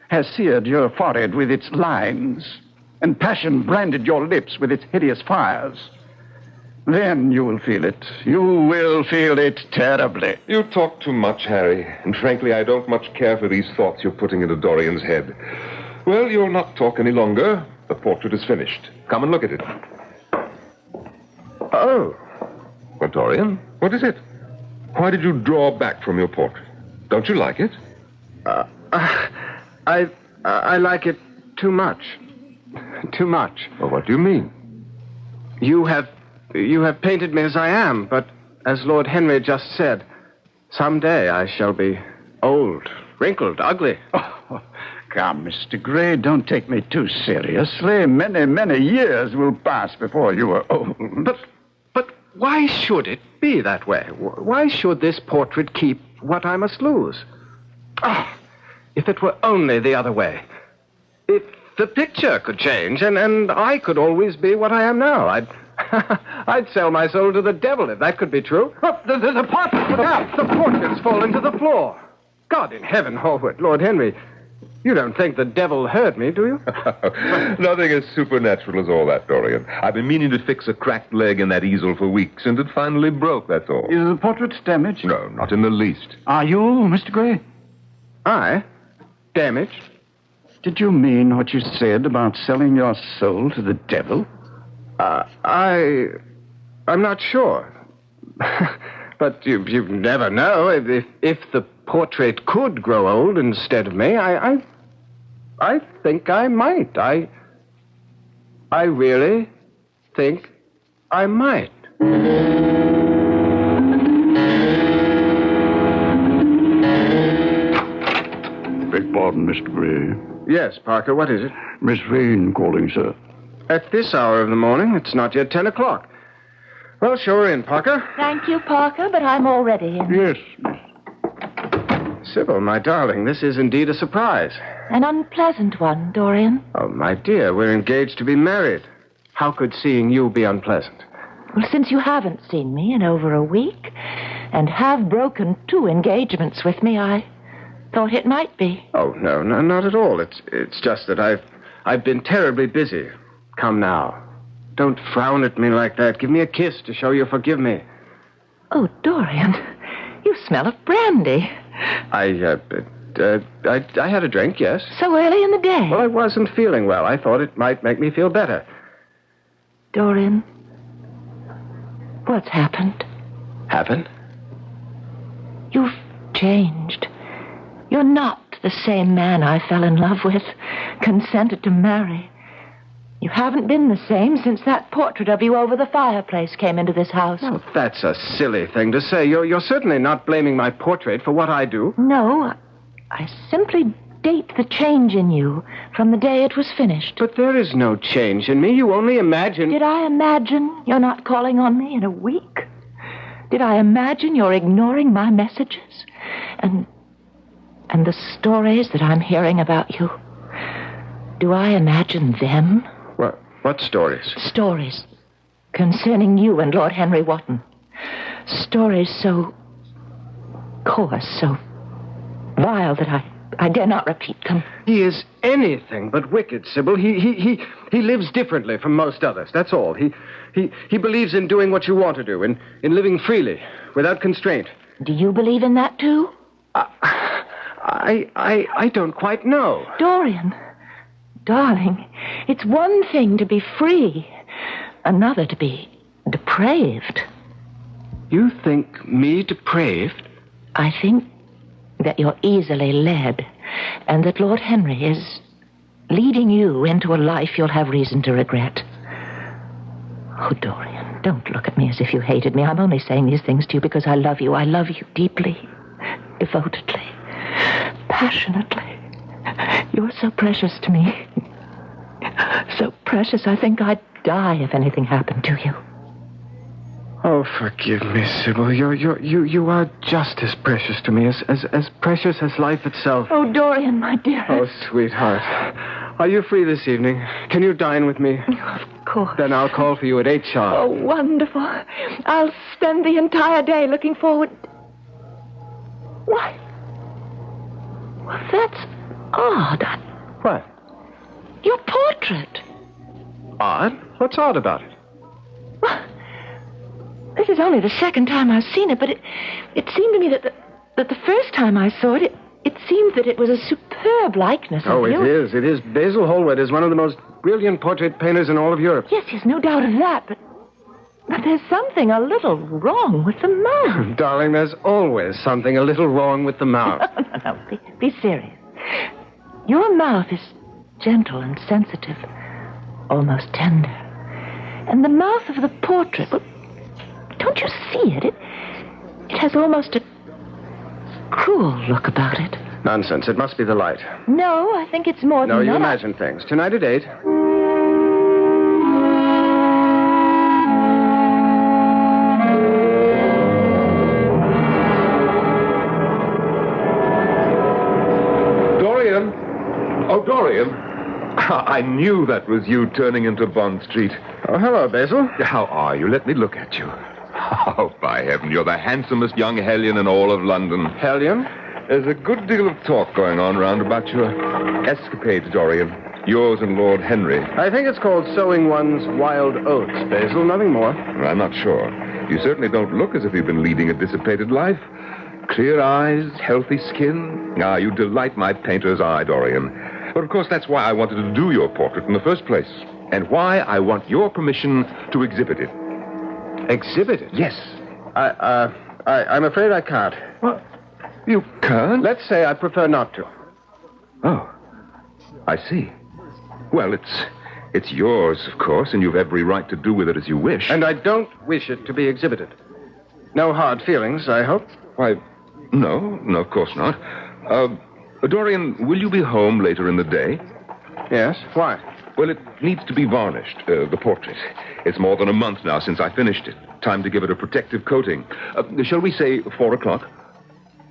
has seared your forehead with its lines, and passion branded your lips with its hideous fires, then you will feel it. You will feel it terribly. You talk too much, Harry, and frankly, I don't much care for these thoughts you're putting into Dorian's head. Well, you'll not talk any longer. The portrait is finished. Come and look at it. Oh. Well, Dorian, what is it? Why did you draw back from your portrait? Don't you like it? I like it too much. Too much. Well, what do you mean? You have painted me as I am, but as Lord Henry just said, someday I shall be old, wrinkled, ugly. Oh, come, Mr. Gray, don't take me too seriously. Many, many years will pass before you are old. But why should it be that way? Why should this portrait keep what I must lose? Ah, if it were only the other way. If the picture could change, and I could always be what I am now, I'd sell my soul to the devil if that could be true. Oh, the portrait! Look out! The portrait's fallen to the floor. God in heaven, Hallward, Lord Henry, you don't think the devil heard me, do you? Nothing as supernatural as all that, Dorian. I've been meaning to fix a cracked leg in that easel for weeks, and it finally broke, that's all. Is the portrait damaged? No, not in the least. Are you, Mr. Gray? I? Damaged? Did you mean what you said about selling your soul to the devil? I'm not sure. But you never know. If the portrait could grow old instead of me, I think I might. I really think I might. Beg pardon, Mr. Gray. Yes, Parker, what is it? Miss Vane calling, sir. At this hour of the morning, it's not yet 10 o'clock. Well, show her in, Parker. Thank you, Parker, but I'm already in. Yes. Sybil, my darling, this is indeed a surprise. An unpleasant one, Dorian. Oh, my dear, we're engaged to be married. How could seeing you be unpleasant? Well, since you haven't seen me in over a week and have broken 2 engagements with me, I thought it might be. Oh, no, not at all. It's just that I've been terribly busy. Come now. Don't frown at me like that. Give me a kiss to show you forgive me. Oh, Dorian, you smell of brandy. I had a drink, yes. So early in the day? Well, I wasn't feeling well. I thought it might make me feel better. Dorian, what's happened? Happened? You've changed. You're not the same man I fell in love with, consented to marry. You haven't been the same since that portrait of you over the fireplace came into this house. Oh, that's a silly thing to say. You're certainly not blaming my portrait for what I do. No, I simply date the change in you from the day it was finished. But there is no change in me. You only imagine... Did I imagine you're not calling on me in a week? Did I imagine you're ignoring my messages? And the stories that I'm hearing about you? Do I imagine them? What stories? Stories concerning you and Lord Henry Wotton. Stories so coarse, so vile that I dare not repeat them. He is anything but wicked, Sybil. He lives differently from most others, that's all. He believes in doing what you want to do, in living freely, without constraint. Do you believe in that, too? I don't quite know. Dorian, darling, it's one thing to be free, another to be depraved. You think me depraved? I think that you're easily led, and that Lord Henry is leading you into a life you'll have reason to regret. Oh, Dorian, don't look at me as if you hated me. I'm only saying these things to you because I love you. I love you deeply, devotedly, passionately. You're so precious to me. So precious, I think I'd die if anything happened to you. Oh, forgive me, Sybil. You are just as precious to me, as precious as life itself. Oh, Dorian, my dear. Oh, sweetheart. Are you free this evening? Can you dine with me? Of course. Then I'll call for you at 8 sharp. Oh, wonderful. I'll spend the entire day looking forward... Why? Well, that's odd. What? Your portrait. Odd? What's odd about it? This is only the second time I've seen it, but it seemed to me that the first time I saw it, it seemed that it was a superb likeness of you. Oh, it is. It is. Basil Hallward is one of the most brilliant portrait painters in all of Europe. Yes, no doubt of that, but there's something a little wrong with the mouth. Darling, there's always something a little wrong with the mouth. No, be serious. Your mouth is gentle and sensitive, almost tender. And the mouth of the portrait, well, don't you see it? It has almost a cruel look about it. Nonsense. It must be the light. No, I think it's more than that. No, you imagine things. Tonight at 8. Dorian! Oh, Dorian. I knew that was you turning into Bond Street. Oh, hello, Basil. How are you? Let me look at you. Oh, by heaven, you're the handsomest young hellion in all of London. Hellion? There's a good deal of talk going on round about your escapades, Dorian. Yours and Lord Henry. I think it's called sowing one's wild oats, Basil, nothing more. I'm not sure. You certainly don't look as if you've been leading a dissipated life. Clear eyes, healthy skin. Ah, you delight my painter's eye, Dorian. But of course, that's why I wanted to do your portrait in the first place. And why I want your permission to exhibit it. Exhibit it? Yes. I'm afraid I can't. What? You can't? Let's say I prefer not to. Oh, I see. Well, it's yours, of course, and you've every right to do with it as you wish. And I don't wish it to be exhibited. No hard feelings, I hope. Why, no, of course not. Dorian, will you be home later in the day? Yes, why? Well, it needs to be varnished, the portrait. It's more than a month now since I finished it. Time to give it a protective coating. Shall we say 4 o'clock?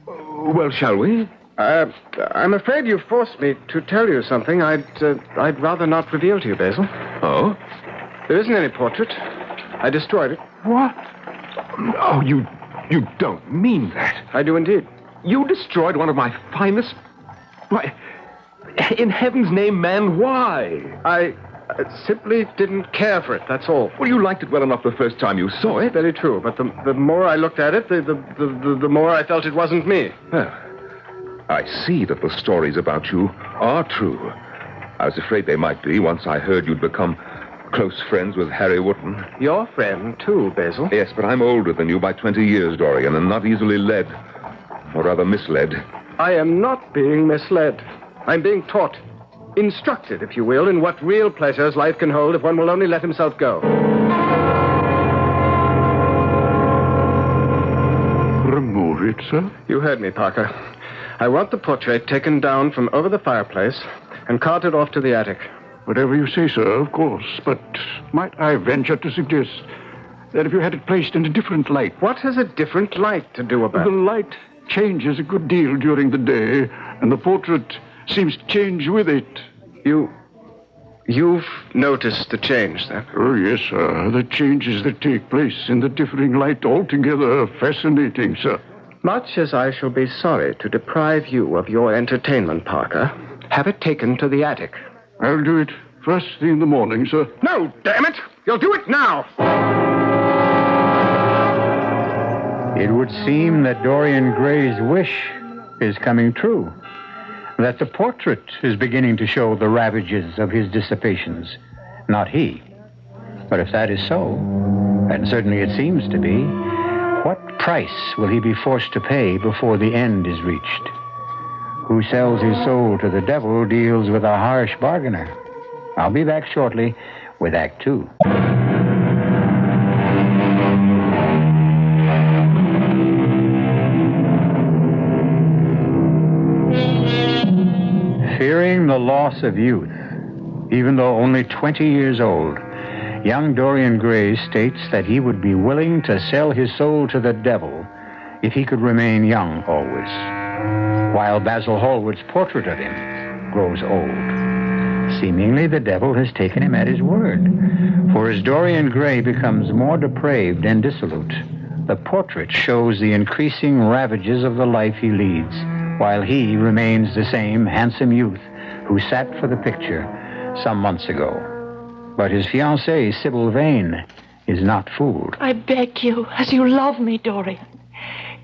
Well, shall we? I'm afraid you forced me to tell you something I'd rather not reveal to you, Basil. Oh? There isn't any portrait. I destroyed it. What? Oh, you don't mean that. I do indeed. You destroyed one of my finest... Why, in heaven's name, man, why? I simply didn't care for it, that's all. Well, you liked it well enough the first time you saw it. Very true, but the more I looked at it, the more I felt it wasn't me. Well, I see that the stories about you are true. I was afraid they might be once I heard you'd become close friends with Harry Wotton. Your friend, too, Basil. Yes, but I'm older than you by 20 years, Dorian, and not easily led. Or rather misled. I am not being misled. I'm being taught, instructed, if you will, in what real pleasures life can hold if one will only let himself go. Remove it, sir? You heard me, Parker. I want the portrait taken down from over the fireplace and carted off to the attic. Whatever you say, sir, of course. But might I venture to suggest that if you had it placed in a different light... What has a different light to do about it? The light changes a good deal during the day, and the portrait seems to change with it. You've noticed the change, then? Oh, yes, sir. The changes that take place in the differing light altogether fascinating, sir. Much as I shall be sorry to deprive you of your entertainment, Parker, have it taken to the attic. I'll do it first thing in the morning, sir. No, damn it! You'll do it now! It would seem that Dorian Gray's wish is coming true. That the portrait is beginning to show the ravages of his dissipations, not he. But if that is so, and certainly it seems to be, what price will he be forced to pay before the end is reached? Who sells his soul to the devil deals with a harsh bargainer. I'll be back shortly with Act 2. Fearing the loss of youth, even though only 20 years old, young Dorian Gray states that he would be willing to sell his soul to the devil if he could remain young always, while Basil Hallward's portrait of him grows old. Seemingly the devil has taken him at his word, for as Dorian Gray becomes more depraved and dissolute, the portrait shows the increasing ravages of the life he leads, while he remains the same handsome youth who sat for the picture some months ago. But his fiancée, Sybil Vane, is not fooled. I beg you, as you love me, Dorian,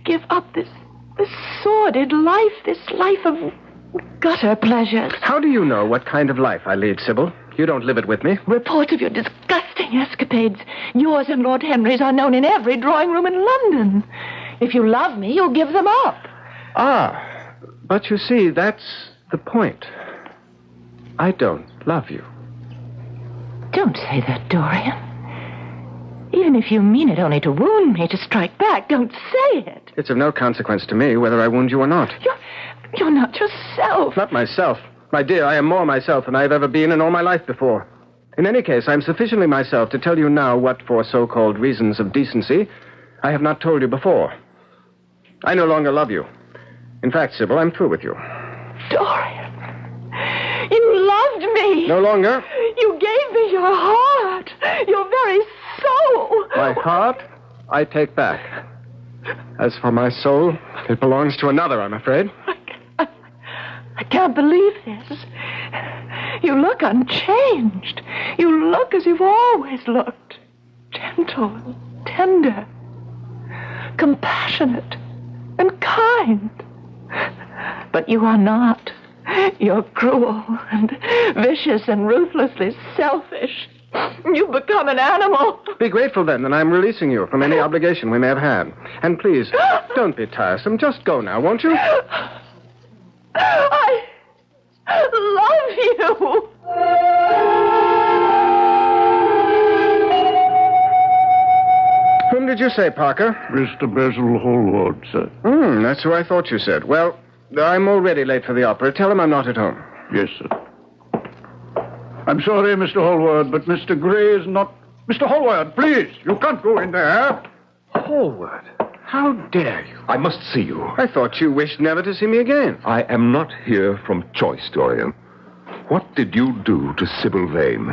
give up this sordid life, this life of gutter pleasures. How do you know what kind of life I lead, Sybil? You don't live it with me. Reports of your disgusting escapades, yours and Lord Henry's, are known in every drawing room in London. If you love me, you'll give them up. Ah, but you see, that's the point. I don't love you. Don't say that, Dorian. Even if you mean it only to wound me, to strike back, don't say it. It's of no consequence to me whether I wound you or not. You're not yourself. Not myself. My dear, I am more myself than I've ever been in all my life before. In any case, I'm sufficiently myself to tell you now what, for so-called reasons of decency, I have not told you before. I no longer love you. In fact, Sybil, I'm through with you. Dorian, you loved me. No longer. You gave me your heart, your very soul. My heart, I take back. As for my soul, it belongs to another, I'm afraid. I can't believe this. You look unchanged. You look as you've always looked. Gentle, tender, compassionate, and kind. But you are not. You're cruel and vicious and ruthlessly selfish. You've become an animal. Be grateful, then, that I'm releasing you from any obligation we may have had. And please, don't be tiresome. Just go now, won't you? I love you. Whom did you say, Parker? Mr. Basil Hallward, sir. That's who I thought you said. Well, I'm already late for the opera. Tell him I'm not at home. Yes, sir. I'm sorry, Mr. Hallward, but Mr. Gray is not... Mr. Hallward, please, you can't go in there. Hallward, how dare you? I must see you. I thought you wished never to see me again. I am not here from choice, Dorian. What did you do to Sybil Vane?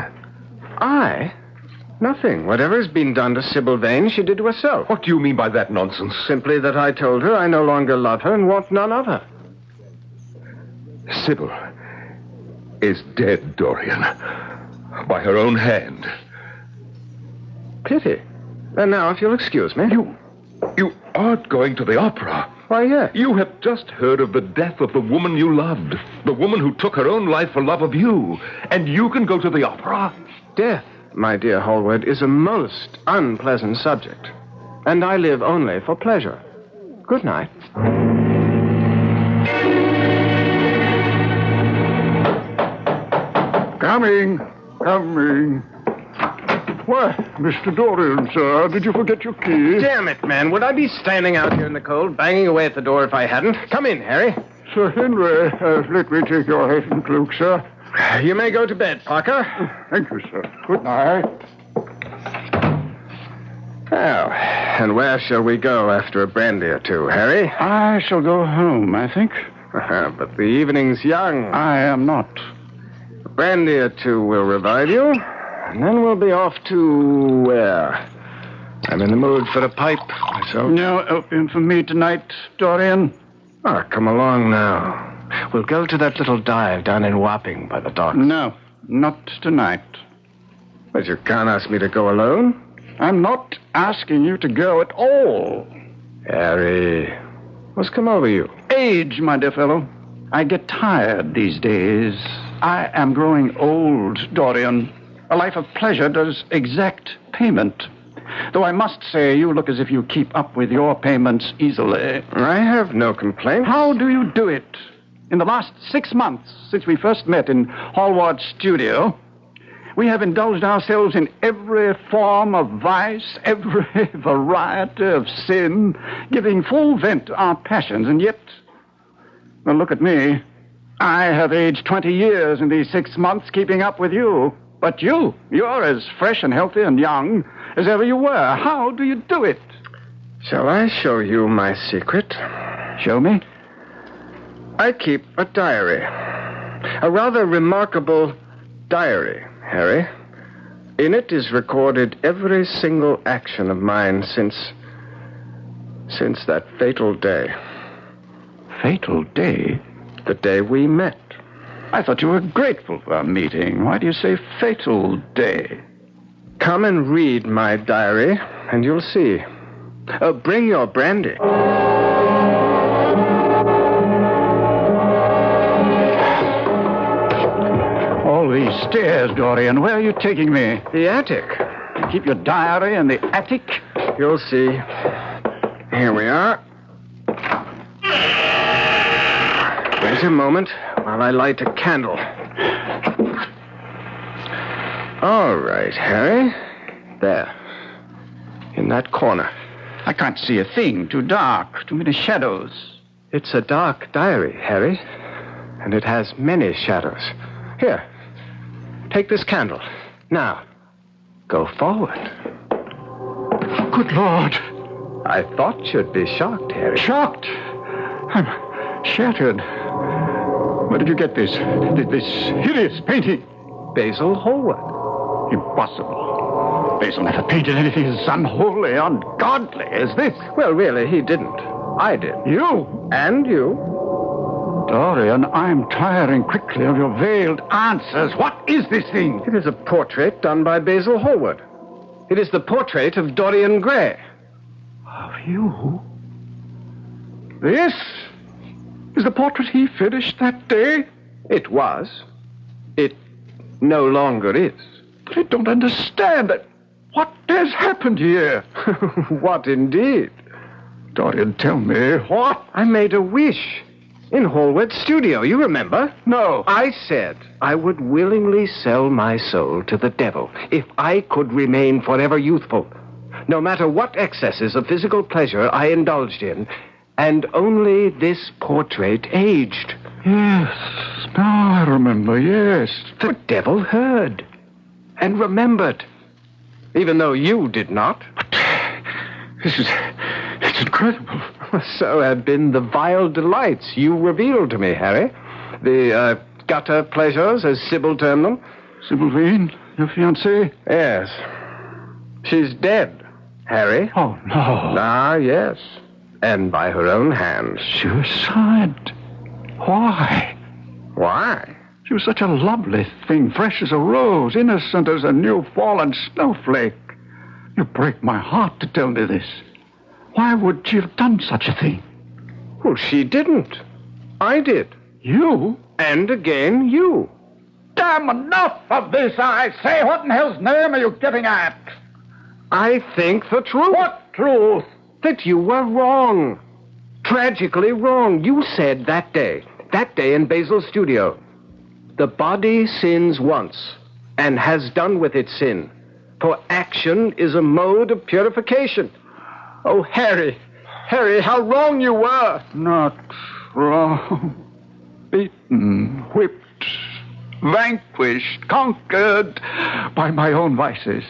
I? Nothing. Whatever's been done to Sybil Vane, she did to herself. What do you mean by that nonsense? Simply that I told her I no longer love her and want none of her. Sybil is dead, Dorian. By her own hand. Pity. And now, if you'll excuse me. You aren't going to the opera. Why, yes. You have just heard of the death of the woman you loved. The woman who took her own life for love of you. And you can go to the opera? Death, my dear Hallward, is a most unpleasant subject. And I live only for pleasure. Good night. Coming. Why, Mr. Dorian, sir, did you forget your key? Damn it, man. Would I be standing out here in the cold, banging away at the door if I hadn't? Come in, Harry. Sir Henry, let me take your hat and cloak, sir. You may go to bed, Parker. Thank you, sir. Good night. Well, and where shall we go after a brandy or two, Harry? I shall go home, I think. But the evening's young. I am not. A brandy or two will revive you, and then we'll be off to where? I'm in the mood for a pipe myself. No opium for me tonight, Dorian. Oh, come along now. We'll go to that little dive down in Wapping by the docks. No, not tonight. But you can't ask me to go alone. I'm not asking you to go at all. Harry, what's come over you? Age, my dear fellow. I get tired these days. I am growing old, Dorian. A life of pleasure does exact payment. Though I must say, you look as if you keep up with your payments easily. I have no complaints. How do you do it? In the last 6 months, since we first met in Hallward's studio, we have indulged ourselves in every form of vice, every variety of sin, giving full vent to our passions, and yet, well, look at me. I have aged 20 years in these 6 months keeping up with you. But you're as fresh and healthy and young as ever you were. How do you do it? Shall I show you my secret? Show me. I keep a diary. A rather remarkable diary, Harry. In it is recorded every single action of mine since that fatal day. Fatal day? The day we met. I thought you were grateful for our meeting. Why do you say fatal day? Come and read my diary, and you'll see. Bring your brandy. All these stairs, Dorian. Where are you taking me? The attic. You keep your diary in the attic? You'll see. Here we are. Wait a moment while I light a candle. All right, Harry. There. In that corner. I can't see a thing. Too dark. Too many shadows. It's a dark diary, Harry. And it has many shadows. Here. Take this candle. Now, go forward. Good Lord. I thought you'd be shocked, Harry. Shocked? I'm shattered. Where did you get this hideous painting? Basil Hallward. Impossible. Basil never painted anything as unholy, ungodly as this. Well, really, he didn't. I did. You? And you. Dorian, I'm tiring quickly of your veiled answers. What is this thing? It is a portrait done by Basil Hallward. It is the portrait of Dorian Gray. Of you? This is the portrait he finished that day? It was. It no longer is. But I don't understand that. What has happened here? What indeed? Dorian, tell me, what? I made a wish in Hallward's studio, you remember? No. I said I would willingly sell my soul to the devil if I could remain forever youthful, no matter what excesses of physical pleasure I indulged in, and only this portrait aged. Yes, now I remember, yes. The devil heard and remembered, even though you did not. It's incredible. So have been the vile delights you revealed to me, Harry. The gutter pleasures, as Sybil termed them. Sybil Vane, your fiancée? Yes. She's dead, Harry. Oh, no. Ah, yes. And by her own hands. Suicide? Why? Why? She was such a lovely thing, fresh as a rose, innocent as a new fallen snowflake. You break my heart to tell me this. Why would she have done such a thing? Well, she didn't. I did. You? And again, you. Damn, enough of this, I say. What in hell's name are you getting at? I think the truth. What truth? That you were wrong. Tragically wrong. You said that day in Basil's studio, the body sins once and has done with its sin, for action is a mode of purification. Oh, Harry, how wrong you were. Not wrong. Beaten, whipped, vanquished, conquered by my own vices.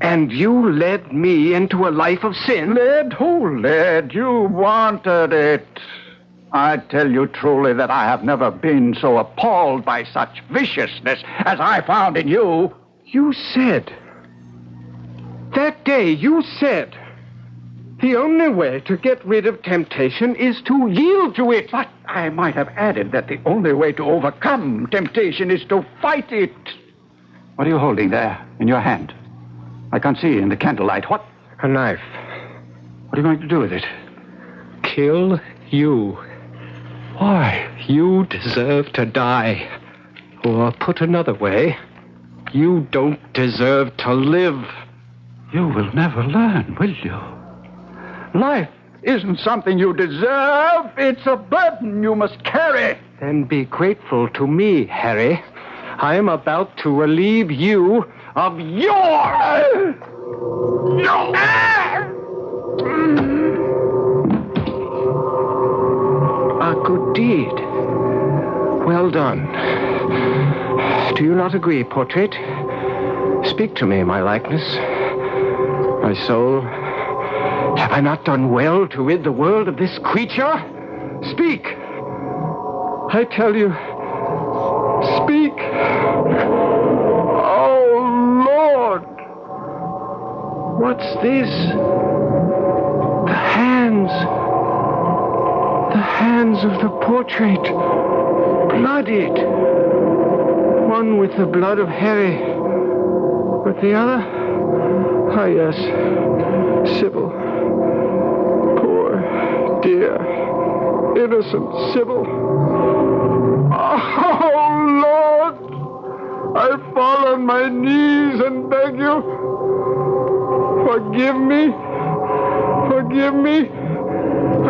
And you led me into a life of sin? Led? Who led? You wanted it. I tell you truly that I have never been so appalled by such viciousness as I found in you. You said, that day you said, the only way to get rid of temptation is to yield to it. But I might have added that the only way to overcome temptation is to fight it. What are you holding there in your hand? I can't see in the candlelight. What? A knife. What are you going to do with it? Kill you. Why? You deserve to die. Or put another way, you don't deserve to live. You will never learn, will you? Life isn't something you deserve. It's a burden you must carry. Then be grateful to me, Harry. I am about to relieve you of your... A good deed. Well done. Do you not agree, portrait? Speak to me, my likeness. My soul. Have I not done well to rid the world of this creature? Speak. I tell you, speak. Oh, Lord. What's this? The hands. The hands of the portrait. bloodied. One with the blood of Harry. But the other? Ah, yes. Sybil. Poor, dear, innocent Sybil. Oh, Lord! I fall on my knees and beg you. Forgive me. Forgive me.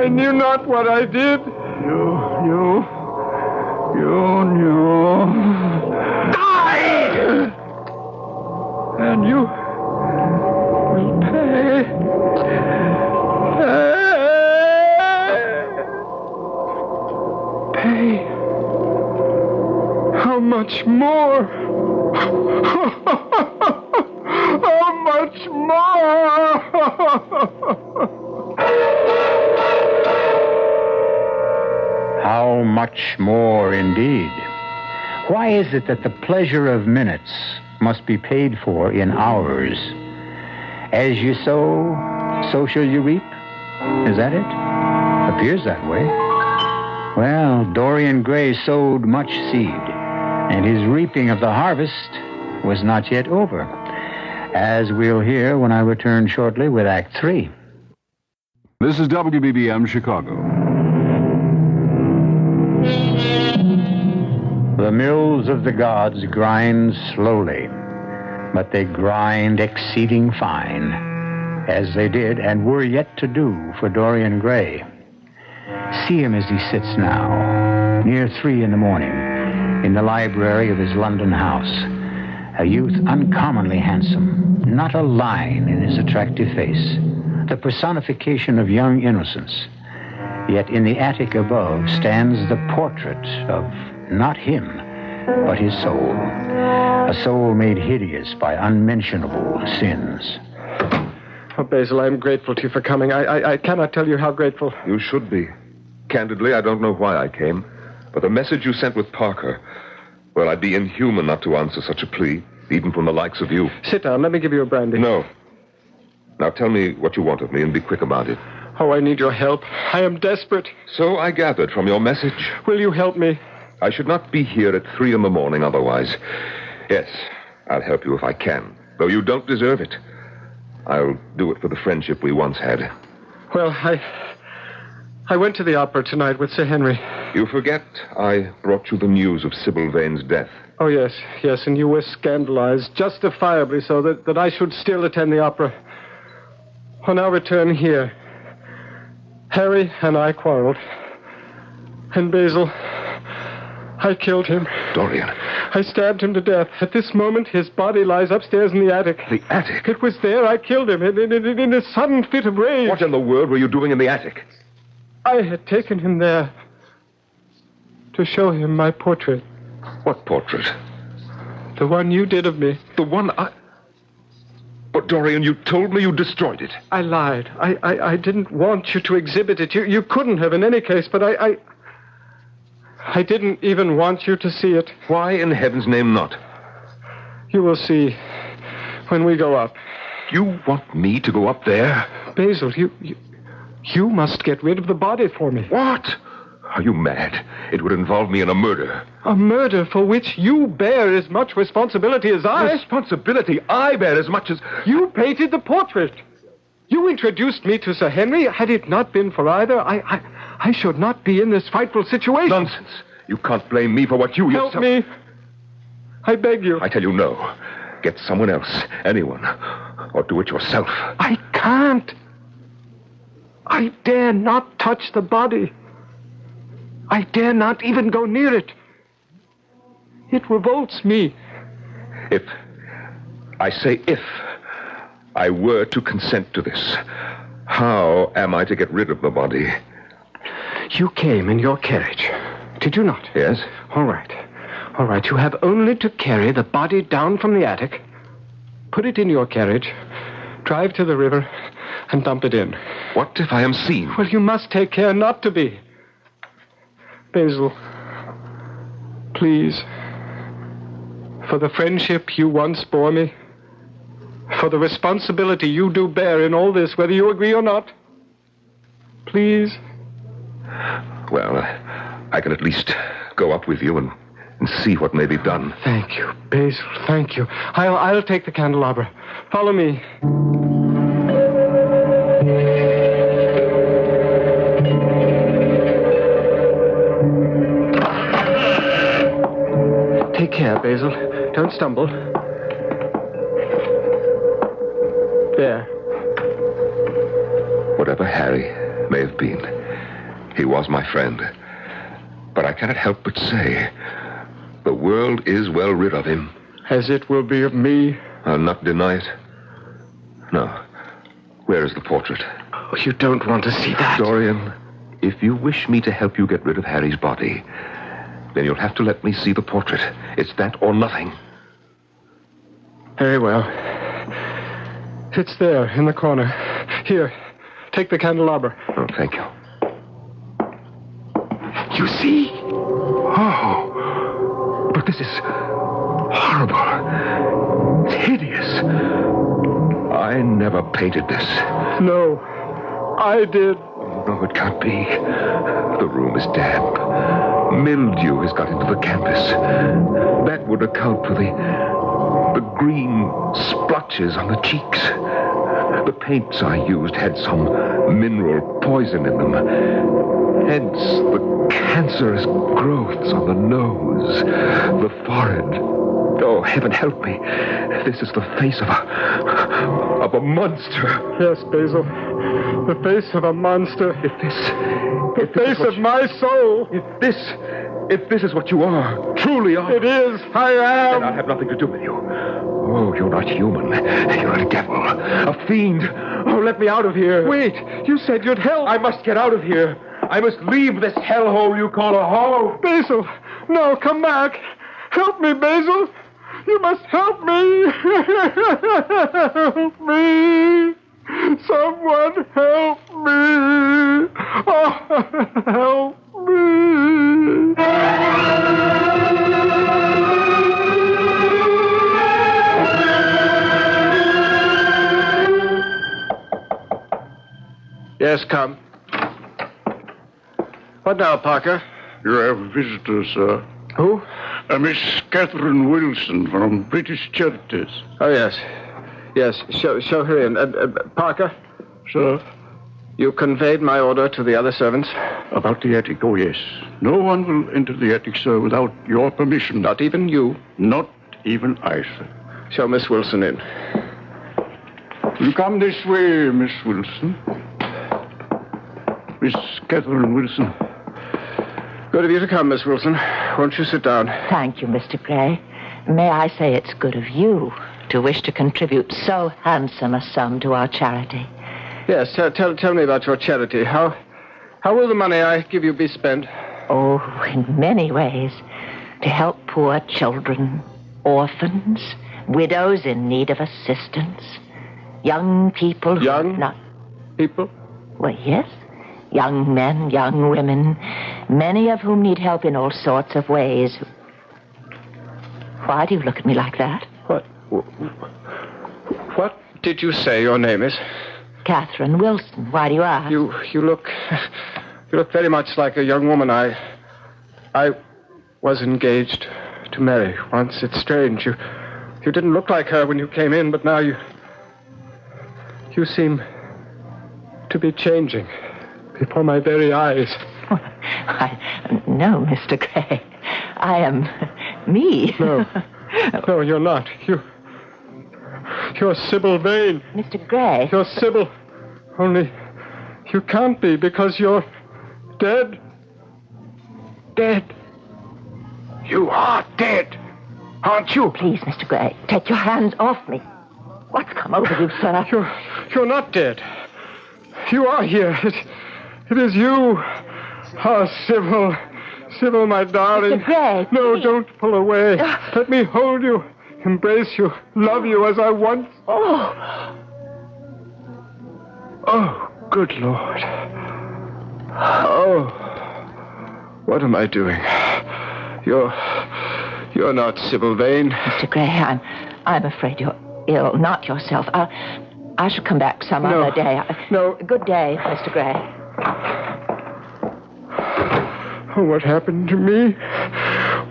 I knew not what I did. You knew. Die! And you will pay. Pay. How much more? How much more? How much more, indeed. Why is it that the pleasure of minutes must be paid for in hours? As you sow, so shall you reap? Is that it? Appears that way. Well, Dorian Gray sowed much seed, and his reaping of the harvest was not yet over, as we'll hear when I return shortly with Act 3. This is WBBM Chicago. The mills of the gods grind slowly, but they grind exceeding fine, as they did and were yet to do for Dorian Gray. See him as he sits now, near 3 in the morning, in the library of his London house. A youth uncommonly handsome, not a line in his attractive face, the personification of young innocence. Yet in the attic above stands the portrait of not him, but his soul. A soul made hideous by unmentionable sins. Oh, Basil, I'm grateful to you for coming. I cannot tell you how grateful. You should be. Candidly, I don't know why I came, but the message you sent with Parker, well, I'd be inhuman not to answer such a plea, even from the likes of you. Sit down. Let me give you a brandy. No. Now tell me what you want of me and be quick about it. Oh, I need your help. I am desperate. So I gathered from your message. Will you help me? I should not be here at 3 in the morning otherwise. Yes, I'll help you if I can, though you don't deserve it. I'll do it for the friendship we once had. Well, I went to the opera tonight with Sir Henry. You forget I brought you the news of Sybil Vane's death. Oh, yes, and you were scandalized, justifiably so, that I should still attend the opera. On our return here, Harry and I quarreled. And Basil, I killed him. Dorian. I stabbed him to death. At this moment, his body lies upstairs in the attic. The attic? It was there I killed him, in a sudden fit of rage. What in the world were you doing in the attic? I had taken him there to show him my portrait. What portrait? The one you did of me. The one I... But, Dorian, you told me you destroyed it. I lied. I didn't want you to exhibit it. You couldn't have in any case, but I didn't even want you to see it. Why in heaven's name not? You will see when we go up. You want me to go up there? Basil, you must get rid of the body for me. What? Are you mad? It would involve me in a murder. A murder for which you bear as much responsibility as I. Responsibility? I bear as much as... You painted the portrait. You introduced me to Sir Henry. Had it not been for either, I should not be in this frightful situation. Nonsense. You can't blame me for what you yourself... Help me. I beg you. I tell you no. Get someone else, anyone, or do it yourself. I can't. I dare not touch the body. I dare not even go near it. It revolts me. If I were to consent to this, how am I to get rid of the body? You came in your carriage, did you not? Yes. All right. You have only to carry the body down from the attic, put it in your carriage, drive to the river, and dump it in. What if I am seen? Well, you must take care not to be. Basil, please, for the friendship you once bore me, for the responsibility you do bear in all this, whether you agree or not, please. Well, I can at least go up with you and see what may be done. Thank you, Basil. Thank you. I'll take the candelabra. Follow me. Take care, Basil. Don't stumble. There. Whatever Harry may have been, he was my friend. But I cannot help but say, the world is well rid of him. As it will be of me. I'll not deny it. No. Where is the portrait? Oh, you don't want to see that. Dorian, if you wish me to help you get rid of Harry's body, then you'll have to let me see the portrait. It's that or nothing. Very well. It's there, in the corner. Here, take the candelabra. Oh, thank you. You see? Oh, but this is horrible. It's hideous. I never painted this. No, I did. No, it can't be. The room is damp. Mildew has got into the canvas. That would account for the green splotches on the cheeks. The paints I used had some mineral poison in them. Hence the cancerous growths on the nose, the forehead. Oh, heaven help me. This is the face of a monster. Yes, Basil. The face of a monster. The face of my soul. If this is what you are, truly are. It is. I am. Then I'll have nothing to do with you. Oh, you're not human. You're a devil. A fiend. Oh, let me out of here. Wait. You said you'd help. I must get out of here. I must leave this hellhole you call a home. Basil. No, come back. Help me, Basil. You must help me. Help me. Someone help me. Oh, help me. Yes, come. What now, Parker? You have visitors, sir. Who? Miss Catherine Wilson from British Charities. Oh, yes. Yes, show her in. Parker? Sir? You conveyed my order to the other servants? About the attic, oh, yes. No one will enter the attic, sir, without your permission. Not even you? Not even I, sir. Show Miss Wilson in. You come this way, Miss Wilson. Miss Catherine Wilson. Good of you to come, Miss Wilson. Won't you sit down? Thank you, Mr. Gray. May I say it's good of you to wish to contribute so handsome a sum to our charity. Yes, tell me about your charity. How will the money I give you be spent? Oh, in many ways. To help poor children, orphans, widows in need of assistance, young people... Young people? Well, yes. Young men, young women, many of whom need help in all sorts of ways. Why do you look at me like that? What did you say your name is? Catherine Wilson. Why do you ask? You look very much like a young woman I was engaged to marry once. It's strange. You didn't look like her when you came in, but now you seem to be changing before my very eyes. No, Mr. Gray. I am me. No, you're not. You're Sybil Vane. Mr. Gray. You're Sybil. Only you can't be because you're dead. Dead. You are dead, aren't you? Please, Mr. Gray, take your hands off me. What's come over you, sir? You're not dead. You are here. It is you. Oh, Sybil. Sybil, my darling. Mr. Gray, no, don't pull away. Let me hold you, embrace you, love you as I once... Oh, good Lord. Oh, what am I doing? You're not Sybil Vane. Mr. Gray, I'm afraid you're ill, not yourself. I shall come back some other day. No. Good day, Mr. Gray. Oh, what happened to me?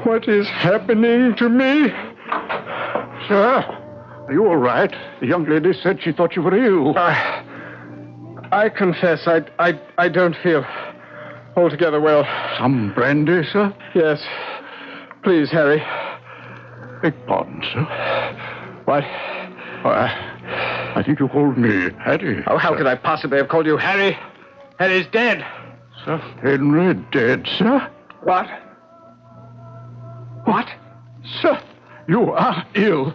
What is happening to me? Sir, are you all right? The young lady said she thought you were ill. I confess I don't feel altogether well. Some brandy, sir? Yes. Please, Harry. Beg pardon, sir. What? I think you called me Harry. Oh, how could I possibly have called you Harry? Harry's dead. Sir Henry dead, sir? What? What? Sir, you are ill.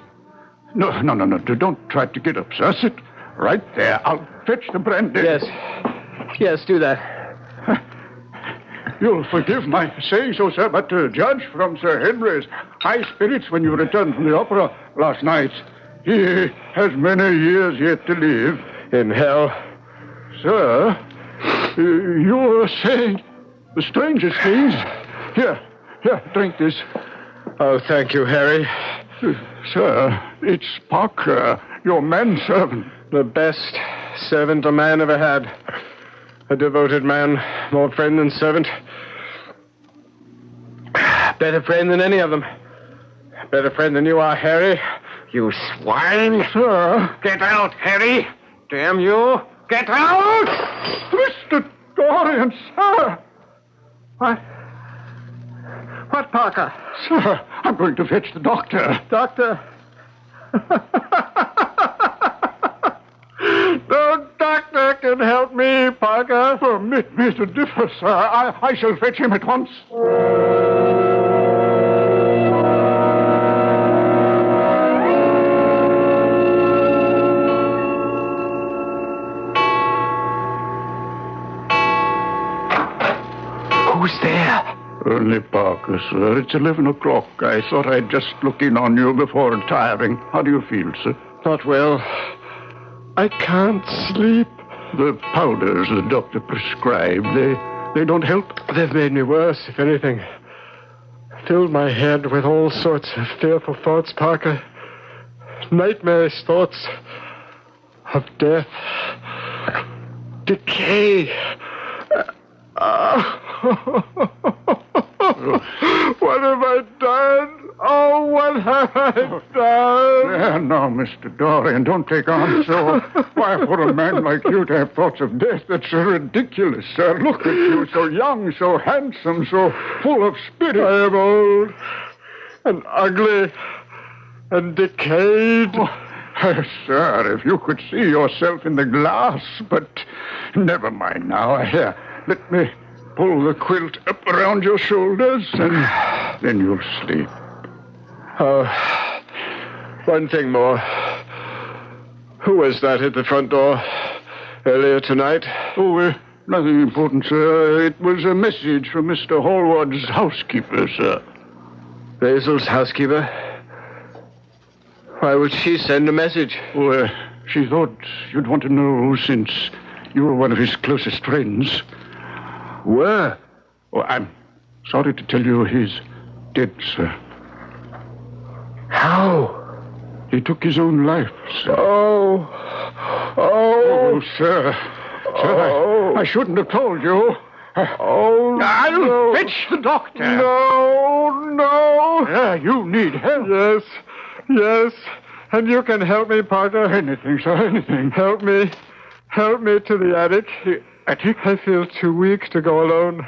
No. Don't try to get up, sir. Sit right there. I'll fetch the brandy. Yes, do that. You'll forgive my saying so, sir, but to judge from Sir Henry's high spirits when you returned from the opera last night, he has many years yet to live. In hell? Sir, you were saying the strangest things. Here, drink this. Oh, thank you, Harry. Sir, it's Parker, your manservant. The best servant a man ever had. A devoted man, more friend than servant. Better friend than any of them. Better friend than you are, Harry. You swine. Sir. Get out, Harry. Damn you. Get out! Mr. Dorian, sir. What, Parker? Sir, I'm going to fetch the doctor. Doctor? No doctor can help me, Parker. Permit me to differ, sir. I shall fetch him at once. Who's there? Only Parker, sir. It's 11 o'clock. I thought I'd just look in on you before retiring. How do you feel, sir? Not well. I can't sleep. The powders the doctor prescribed, they don't help? They've made me worse, if anything. Filled my head with all sorts of fearful thoughts, Parker. Nightmarish thoughts of death, decay. What have I done? Oh, what have I done? There now, Mr. Dorian, don't take on so. Why, for a man like you to have thoughts of death, that's ridiculous, sir. Look at you, so young, so handsome, so full of spirit. I am old and ugly and decayed. Sir, if you could see yourself in the glass, but never mind now. Here, let me pull the quilt up around your shoulders, and then you'll sleep. Oh, one thing more. Who was that at the front door earlier tonight? Oh, nothing important, sir. It was a message from Mr. Hallward's housekeeper, sir. Basil's housekeeper? Why would she send a message? Oh, she thought you'd want to know since you were one of his closest friends. Where? Oh, I'm sorry to tell you he's dead, sir. How? He took his own life, sir. Oh, sir. Sir, I shouldn't have told you. I'll fetch the doctor. No. Yeah, you need help. Yes. And you can help me, Parker. Anything, sir, anything. Help me to the attic. The attic? I feel too weak to go alone.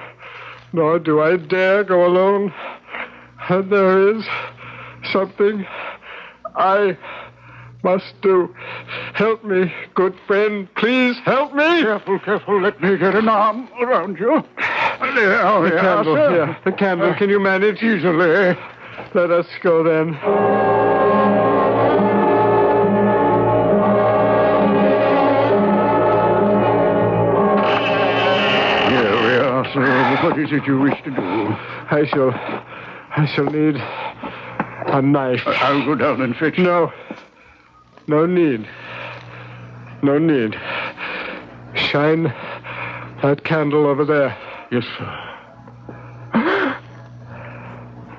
Nor do I dare go alone. And there is something I must do. Help me, good friend. Please help me. Careful. Let me get an arm around you. There, the candle. sir. Yeah, the candle. Can you manage? Easily. Let us go then. Here we are, sir. What is it you wish to do? I shall need a knife. I'll go down and fetch. No need. Shine that candle over there. Yes, sir.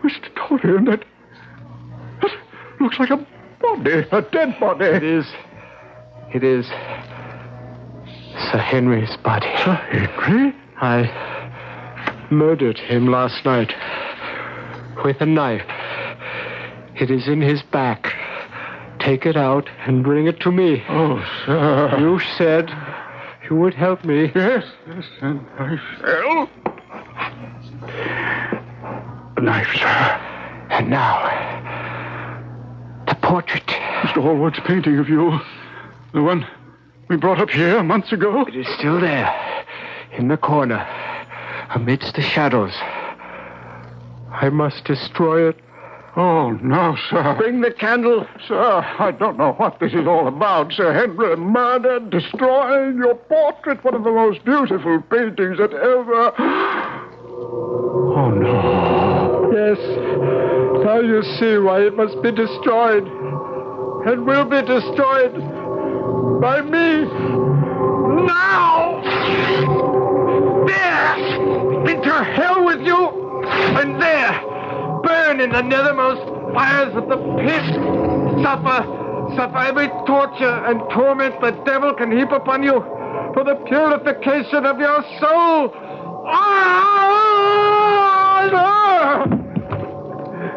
Mr. Dorian, that looks like a body, a dead body. It is Sir Henry's body. Sir Henry? murdered him last night with a knife. It is in his back. Take it out and bring it to me. Oh, sir. You said you would help me. Yes, and I shall. The knife, sir. And now, the portrait. Mr. Hallward's painting of you. The one we brought up here months ago. It is still there, in the corner, amidst the shadows. I must destroy it. Oh, no, sir. Bring the candle. Sir, I don't know what this is all about, Sir Henry. Murder, destroying your portrait, one of the most beautiful paintings that ever... Oh, no. Yes. Now you see why it must be destroyed. And will be destroyed by me. Now! There! Into hell with you! And there! Burn in the nethermost fires of the pit. Suffer every torture and torment the devil can heap upon you for the purification of your soul.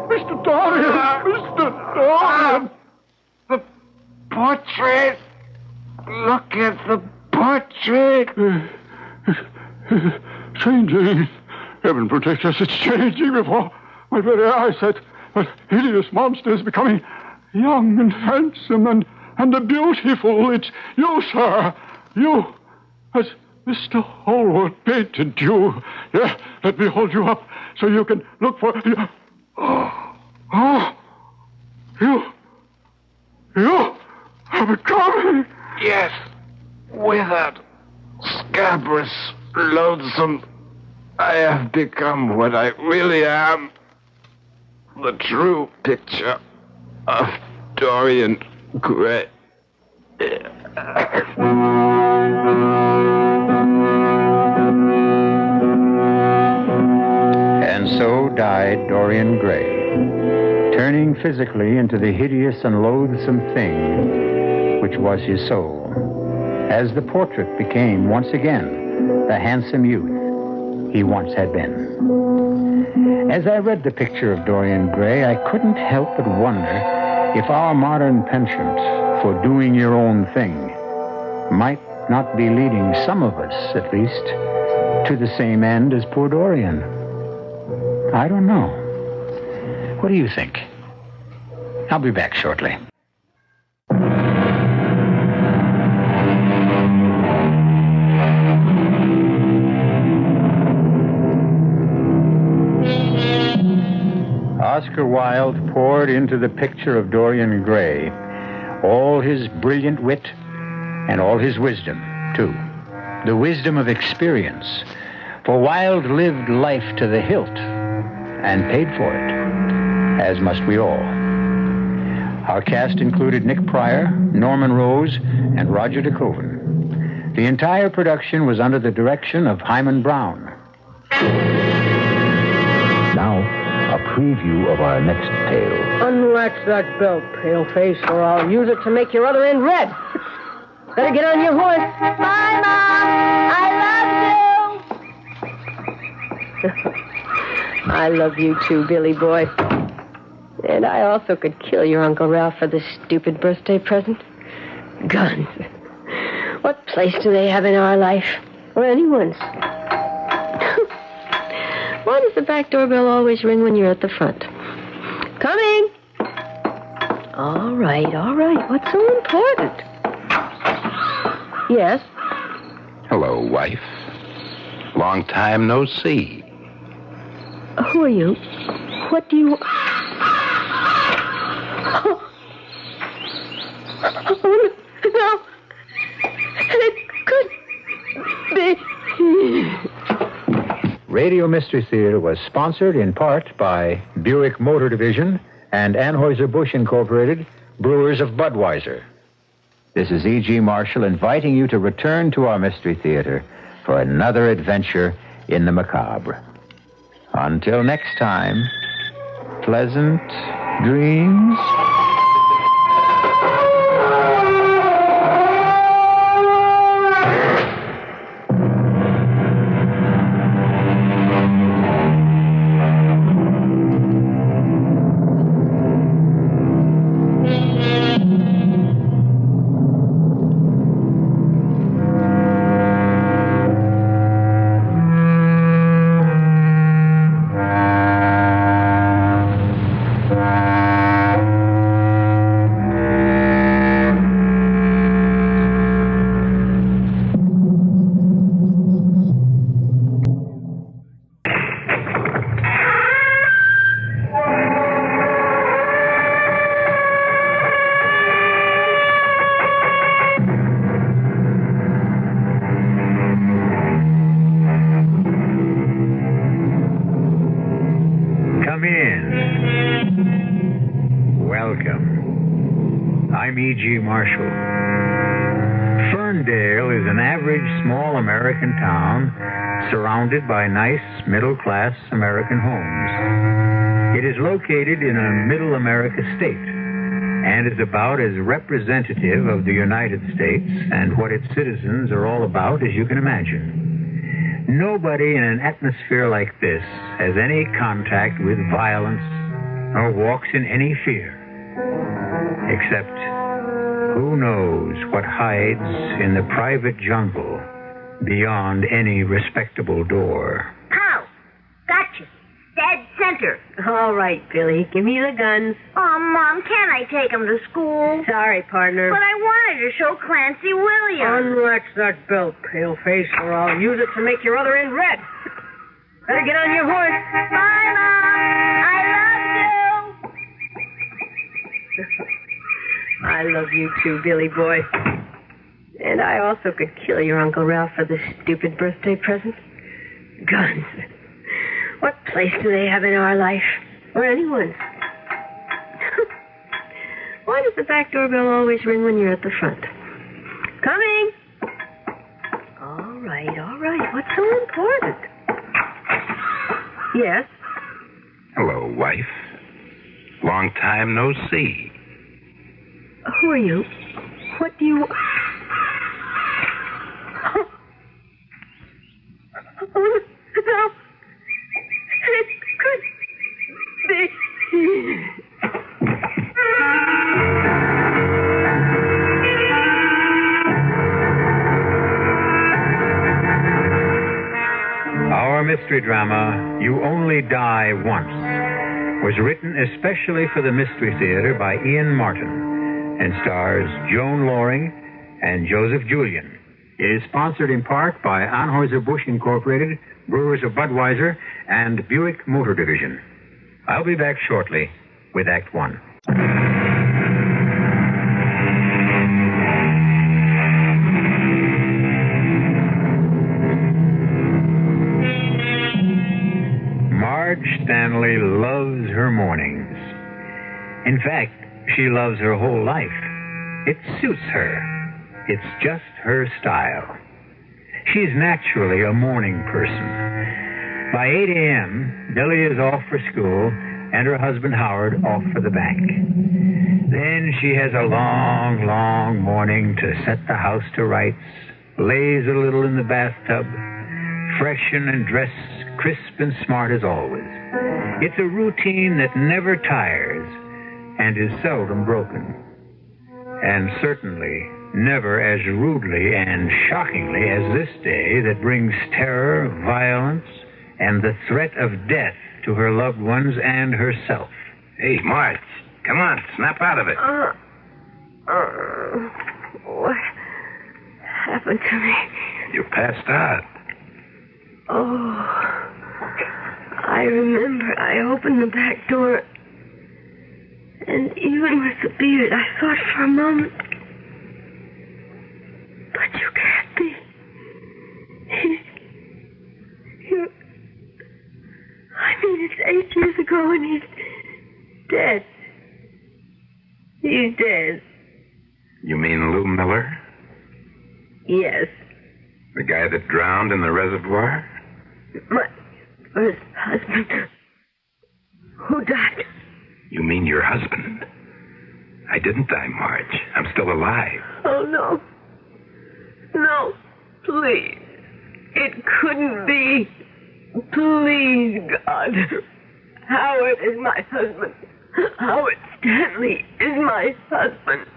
Mr. Dorian! Mr. Dorian! The portrait! Look at the portrait! Changing. Heaven protect us, it's changing before my very eyes. That hideous monster is becoming young and handsome and beautiful. It's you, sir. You, as Mr. Hallward painted you. Yeah, let me hold you up so you can look for... Oh, you are becoming... Yes, withered, scabrous, loathsome. I have become what I really am. The true picture of Dorian Gray. And so died Dorian Gray, turning physically into the hideous and loathsome thing which was his soul, as the portrait became once again the handsome youth he once had been. As I read the picture of Dorian Gray, I couldn't help but wonder if our modern penchant for doing your own thing might not be leading some of us, at least, to the same end as poor Dorian. I don't know. What do you think? I'll be back shortly. Oscar Wilde poured into the picture of Dorian Gray all his brilliant wit and all his wisdom, too. The wisdom of experience. For Wilde lived life to the hilt and paid for it, as must we all. Our cast included Nick Pryor, Norman Rose, and Roger DeCoven. The entire production was under the direction of Hyman Brown. Now, a preview of our next tale. Unlatch that belt, paleface, or I'll use it to make your other end red. Better get on your horse. Bye, Mom. I love you. I love you too, Billy boy. And I also could kill your Uncle Ralph for this stupid birthday present. Guns. What place do they have in our life? Or anyone's? Why does the back doorbell always ring when you're at the front? Coming! All right. What's so important? Yes? Hello, wife. Long time no see. Who are you? What do you... Oh, no. It could be... Radio Mystery Theater was sponsored in part by Buick Motor Division and Anheuser-Busch Incorporated, Brewers of Budweiser. This is E.G. Marshall inviting you to return to our Mystery Theater for another adventure in the macabre. Until next time, pleasant dreams. welcome. I'm E.G. Marshall. Ferndale is an average small American town surrounded by nice middle-class American homes. It is located in a middle America state and is about as representative of the United States and what its citizens are all about as you can imagine. Nobody in an atmosphere like this has any contact with violence or walks in any fear, except who knows what hides in the private jungle beyond any respectable door. Pow! Gotcha. Dead center. All right, Billy. Give me the guns. Oh, Mom, can't I take him to school? Sorry, partner. But I wanted to show Clancy Williams. Unlatch that belt, paleface, or I'll use it to make your other end red. Better get on your horse. Bye, Mom. I love you too, Billy boy. And I also could kill your Uncle Ralph for this stupid birthday present. Guns. What place do they have in our life? Or anyone's? Why does the back doorbell always ring when you're at the front? Coming! All right. What's so important? Yes? Hello, wife. Long time no see. Who are you? What do you... Oh, no. It could be... Our mystery drama, You Only Die Once, was written especially for the Mystery Theater by Ian Martin and stars Joan Loring and Joseph Julian. It is sponsored in part by Anheuser-Busch Incorporated, Brewers of Budweiser, and Buick Motor Division. I'll be back shortly with Act One. Marge Stanley loves her mornings. In fact, she loves her whole life. It suits her. It's just her style. She's naturally a morning person. By 8 a.m., Billy is off for school and her husband Howard off for the bank. Then she has a long, long morning to set the house to rights, laze a little in the bathtub, freshen and dress crisp and smart as always. It's a routine that never tires and is seldom broken. And certainly never as rudely and shockingly as this day that brings terror, violence, and the threat of death to her loved ones and herself. Hey, Marge, come on, snap out of it. What happened to me? You passed out. Oh, I remember I opened the back door, and even with the beard, I thought for a moment, but you can't be. I mean, it's 8 years ago, and he's dead. He's dead. You mean Lou Miller? Yes. The guy that drowned in the reservoir? My first husband. Who died? You mean your husband? I didn't die, Marge. I'm still alive. Oh, no. No, please. It couldn't be. Please, God. Howard is my husband. Howard Stanley is my husband.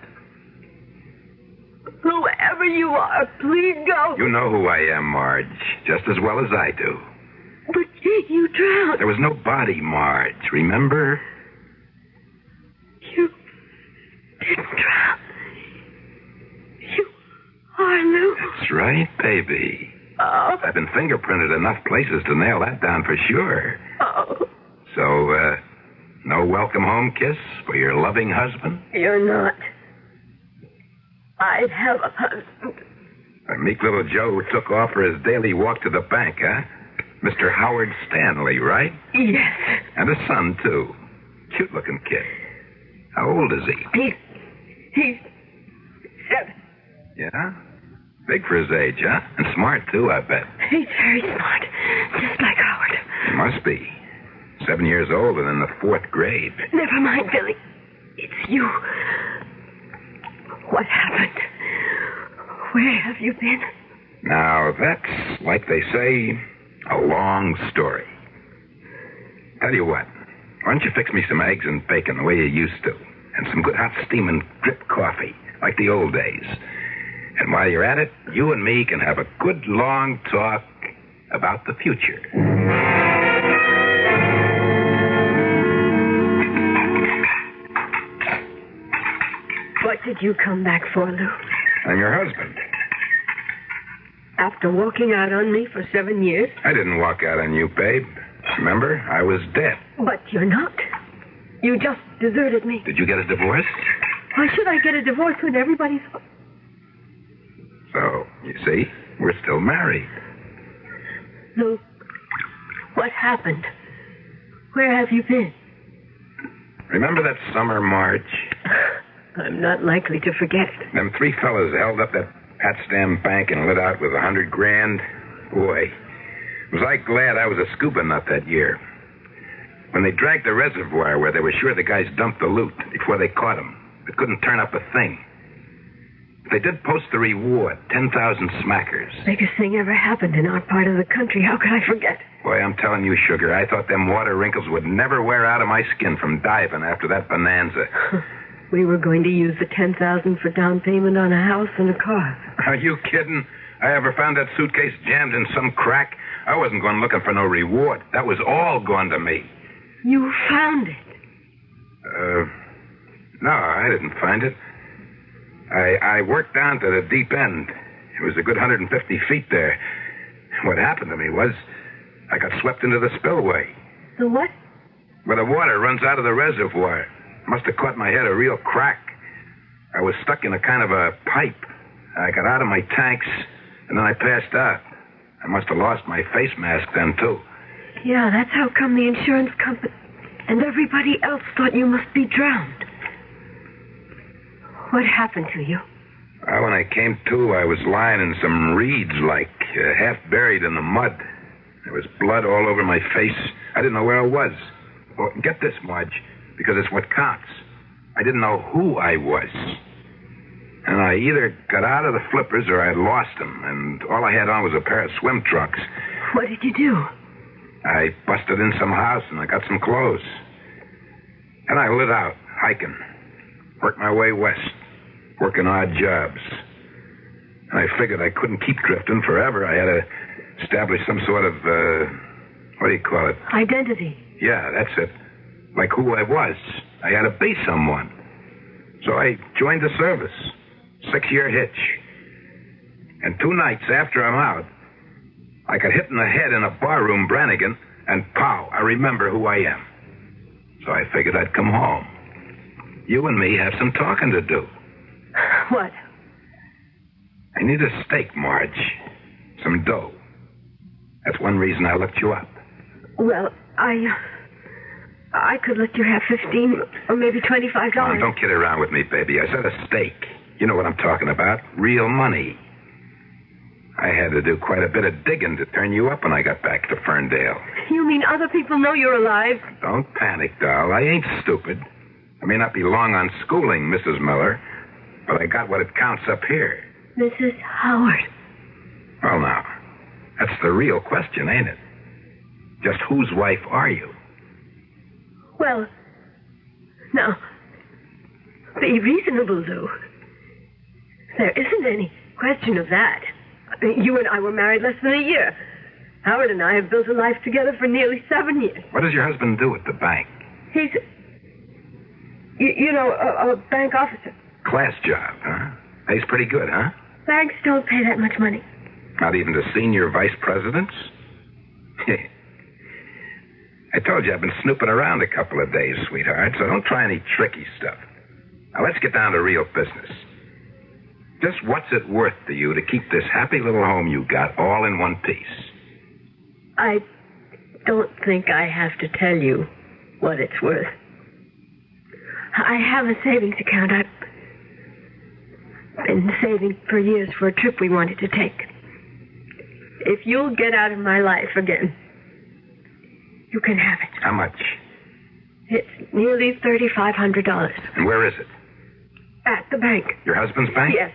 Whoever you are, please go. You know who I am, Marge, just as well as I do. But you drowned. There was no body, Marge, remember? You didn't drown. You are Lou. That's right, baby. Oh. I've been fingerprinted enough places to nail that down for sure. Oh. So, no welcome home kiss for your loving husband? You're not. I have a husband. A meek little Joe who took off for his daily walk to the bank, huh? Mr. Howard Stanley, right? Yes. And a son, too. Cute-looking kid. How old old is he? He's 7. Yeah? Big for his age, huh? And smart, too, I bet. He's very smart, just like Howard. He must be. 7 years old and in the 4th grade. Never mind, Billy. It's you. What happened? Where have you been? Now, that's, like they say, a long story. Tell you what, why don't you fix me some eggs and bacon the way you used to, and some good hot steaming drip coffee, like the old days. And while you're at it, you and me can have a good long talk about the future. What did you come back for, Lou? I'm your husband. After walking out on me for 7 years? I didn't walk out on you, babe. Remember? I was dead. But you're not. You just deserted me. Did you get a divorce? Why should I get a divorce when everybody's... So, you see, we're still married. Lou, what happened? Where have you been? Remember that summer march? I'm not likely to forget it. Them 3 fellas held up that Potsdam bank and lit out with $100 grand. Boy, was I glad I was a scuba nut that year. When they dragged the reservoir where they were sure the guys dumped the loot before they caught them, it couldn't turn up a thing. They did post the reward, 10,000 smackers. Biggest thing ever happened in our part of the country. How could I forget? Boy, I'm telling you, Sugar, I thought them water wrinkles would never wear out of my skin from diving after that bonanza. We were going to use the 10,000 for down payment on a house and a car. Are you kidding? I ever found that suitcase jammed in some crack? I wasn't going looking for no reward. That was all going to me. You found it? No, I didn't find it. I worked down to the deep end. It was a good 150 feet there. What happened to me was I got swept into the spillway. The what? Where the water runs out of the reservoir. Must have caught my head a real crack. I was stuck in a kind of a pipe. I got out of my tanks, and then I passed out. I must have lost my face mask then, too. Yeah, that's how come the insurance company and everybody else thought you must be drowned. What happened to you? When I came to, I was lying in some reeds, half buried in the mud. There was blood all over my face. I didn't know where I was. Well, get this, Marge, because it's what counts. I didn't know who I was. And I either got out of the flippers or I lost them, and all I had on was a pair of swim trunks. What did you do? I busted in some house and I got some clothes. And I lit out, hiking. Worked my way west, working odd jobs. And I figured I couldn't keep drifting forever. I had to establish some sort of, what do you call it? Identity. Yeah, that's it. Like who I was. I had to be someone. So I joined the service. 6-year hitch. And 2 nights after I'm out, I got hit in the head in a barroom, Brannigan, and pow, I remember who I am. So I figured I'd come home. You and me have some talking to do. What? I need a steak, Marge. Some dough. That's one reason I looked you up. Well, I could let you have 15 or maybe $25. Come on, don't kid around with me, baby. I said a steak. You know what I'm talking about. Real money. I had to do quite a bit of digging to turn you up when I got back to Ferndale. You mean other people know you're alive? Don't panic, doll. I ain't stupid. I may not be long on schooling, Mrs. Miller, but I got what it counts up here. Mrs. Howard. Well, now, that's the real question, ain't it? Just whose wife are you? Well, now, be reasonable, Lou. There isn't any question of that. You and I were married less than a year. Howard and I have built a life together for nearly 7 years. What does your husband do at the bank? He's, a bank officer. Class job, huh? Pays pretty good, huh? Banks don't pay that much money. Not even to senior vice presidents? I told you I've been snooping around a couple of days, sweetheart, so don't try any tricky stuff. Now, let's get down to real business. Just what's it worth to you to keep this happy little home you got all in one piece? I don't think I have to tell you what it's worth. I have a savings account. I've been saving for years for a trip we wanted to take. If you'll get out of my life again, you can have it. How much? It's nearly $3,500. And where is it? At the bank. Your husband's bank? Yes.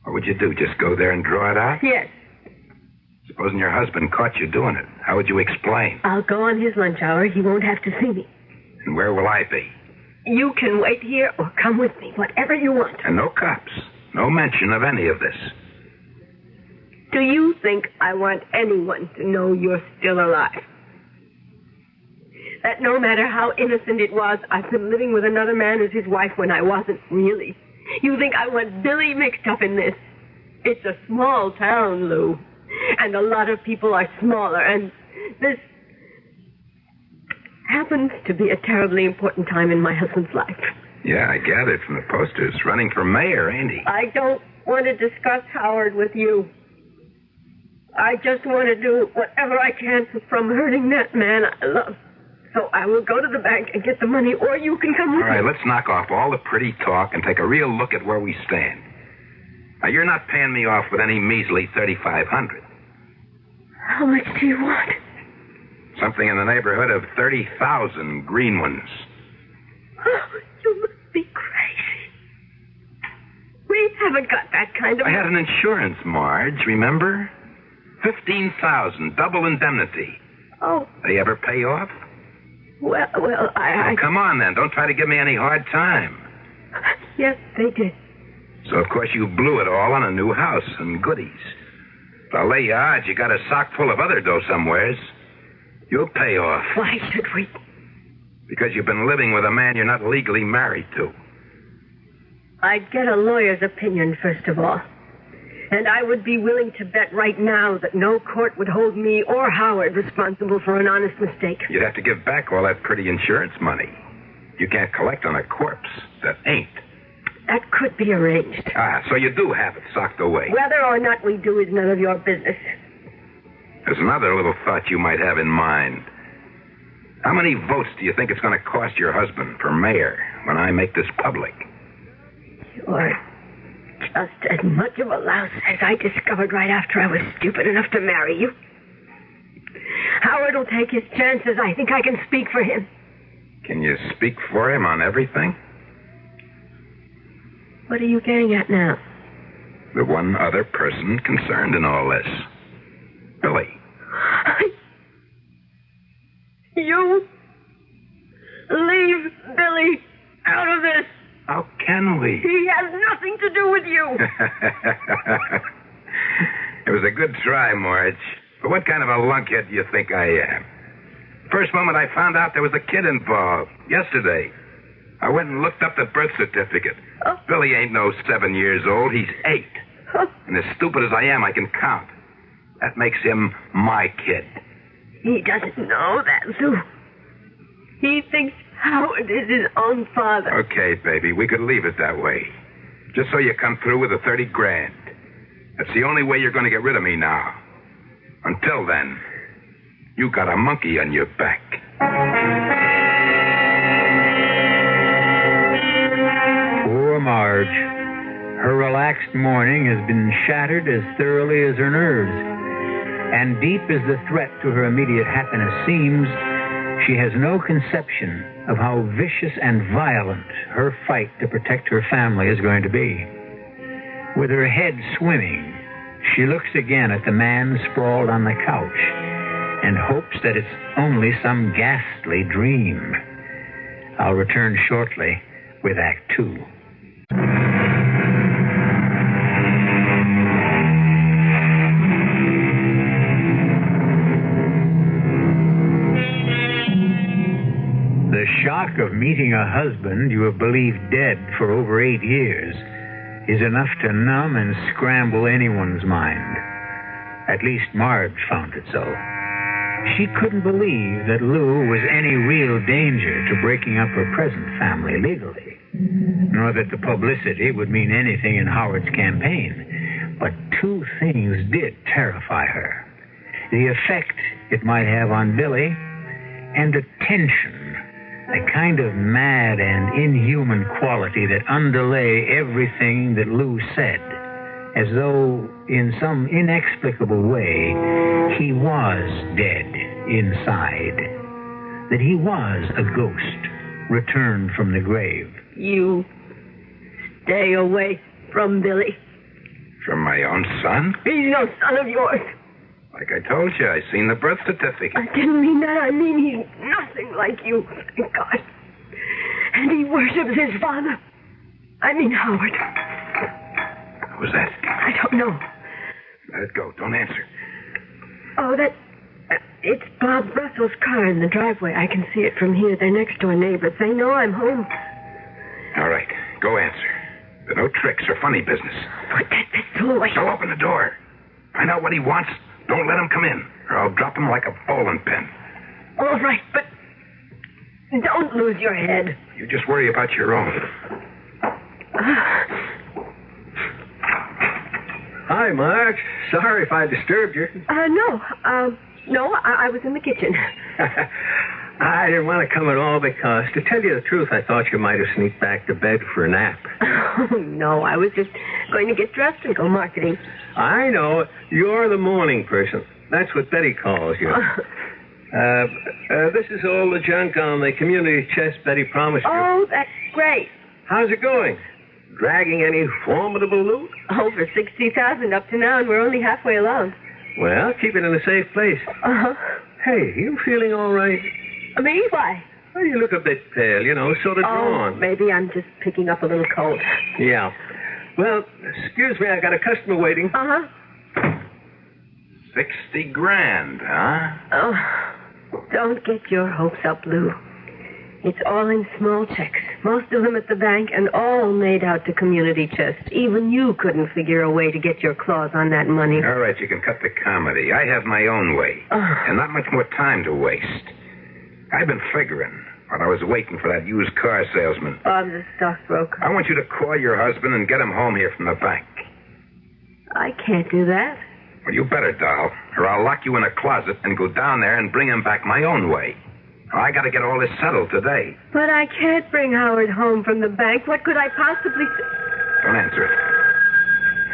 What would you do? Just go there and draw it out? Yes. Supposing your husband caught you doing it, how would you explain? I'll go on his lunch hour. He won't have to see me. And where will I be? You can wait here or come with me, whatever you want. And no cops. No mention of any of this. Do you think I want anyone to know you're still alive? That no matter how innocent it was, I've been living with another man as his wife when I wasn't really. You think I want Billy mixed up in this? It's a small town, Lou. And a lot of people are smaller, and this happens to be a terribly important time in my husband's life. Yeah, I gathered from the posters. Running for mayor, ain't he? I don't want to discuss Howard with you. I just want to do whatever I can from hurting that man I love. So I will go to the bank and get the money, or you can come with me. All right, let's knock off all the pretty talk and take a real look at where we stand. Now, you're not paying me off with any measly $3,500. How much do you want? Something in the neighborhood of 30,000 green ones. Oh, you must be crazy. We haven't got that kind of... I had an insurance, Marge, remember? 15,000, double indemnity. Oh. They ever pay off? Well, I... Oh, come on, then. Don't try to give me any hard time. Yes, they did. So, of course, you blew it all on a new house and goodies. But I'll lay you odds you got a sock full of other dough somewheres. You'll pay off. Why should we? Because you've been living with a man you're not legally married to. I'd get a lawyer's opinion, first of all. And I would be willing to bet right now that no court would hold me or Howard responsible for an honest mistake. You'd have to give back all that pretty insurance money. You can't collect on a corpse that ain't. That could be arranged. Ah, so you do have it socked away. Whether or not we do is none of your business. There's another little thought you might have in mind. How many votes do you think it's going to cost your husband for mayor when I make this public? You're just as much of a louse as I discovered right after I was stupid enough to marry you. Howard will take his chances. I think I can speak for him. Can you speak for him on everything? What are you getting at now? The one other person concerned in all this. Billy. You leave Billy out of this. How can we? He has nothing to do with you. It was a good try, Marge. But what kind of a lunkhead do you think I am? First moment I found out there was a kid involved. Yesterday. I went and looked up the birth certificate. Oh. Billy ain't no 7 years old. He's 8. Oh. And as stupid as I am, I can count. That makes him my kid. He doesn't know that, Lou. He thinks Howard is his own father. Okay, baby, we could leave it that way. Just so you come through with the 30 grand. That's the only way you're going to get rid of me now. Until then, you got a monkey on your back. Poor Marge. Her relaxed morning has been shattered as thoroughly as her nerves. And deep as the threat to her immediate happiness seems, she has no conception of how vicious and violent her fight to protect her family is going to be. With her head swimming, she looks again at the man sprawled on the couch and hopes that it's only some ghastly dream. I'll return shortly with Act 2. The shock of meeting a husband you have believed dead for over 8 years is enough to numb and scramble anyone's mind. At least Marge found it so. She couldn't believe that Lou was any real danger to breaking up her present family legally, nor that the publicity would mean anything in Howard's campaign. But two things did terrify her: the effect it might have on Billy, and the tension a kind of mad and inhuman quality that underlay everything that Lou said, as though, in some inexplicable way, he was dead inside, that he was a ghost returned from the grave. You stay away from Billy. From my own son? He's no son of yours. Like I told you, I seen the birth certificate. I didn't mean that. I mean he's nothing like you, thank God. And he worships his father. I mean Howard. Who was that? I don't know. Let it go. Don't answer. Oh, it's Bob Russell's car in the driveway. I can see it from here. They're next door neighbors. They know I'm home. All right. Go answer. There are no tricks or funny business. Put that pistol away. So open the door. Find out what he wants. Don't let him come in, or I'll drop him like a bowling pin. All right, but don't lose your head. You just worry about your own. Hi, Marge. Sorry if I disturbed you. No, I was in the kitchen. I didn't want to come at all because, to tell you the truth, I thought you might have sneaked back to bed for a nap. Oh, no, I was just going to get dressed and go marketing. I know. You're the morning person. That's what Betty calls you. This is all the junk on the community chest Betty promised you. Oh, that's great. How's it going? Dragging any formidable loot? Over 60,000 up to now, and we're only halfway along. Well, keep it in a safe place. Uh-huh. Hey, you feeling all right? Me? Why? Well, you look a bit pale, sort of drawn. Maybe I'm just picking up a little cold. Yeah. Well, excuse me, I got a customer waiting. Uh-huh. 60 grand, huh? Oh, don't get your hopes up, Lou. It's all in small checks. Most of them at the bank and all made out to community chest. Even you couldn't figure a way to get your claws on that money. All right, you can cut the comedy. I have my own way. And not much more time to waste. I've been figuring while I was waiting for that used car salesman. Bob's a stockbroker. I want you to call your husband and get him home here from the bank. I can't do that. Well, you better, doll, or I'll lock you in a closet and go down there and bring him back my own way. I got to get all this settled today. But I can't bring Howard home from the bank. What could I possibly... Don't answer it.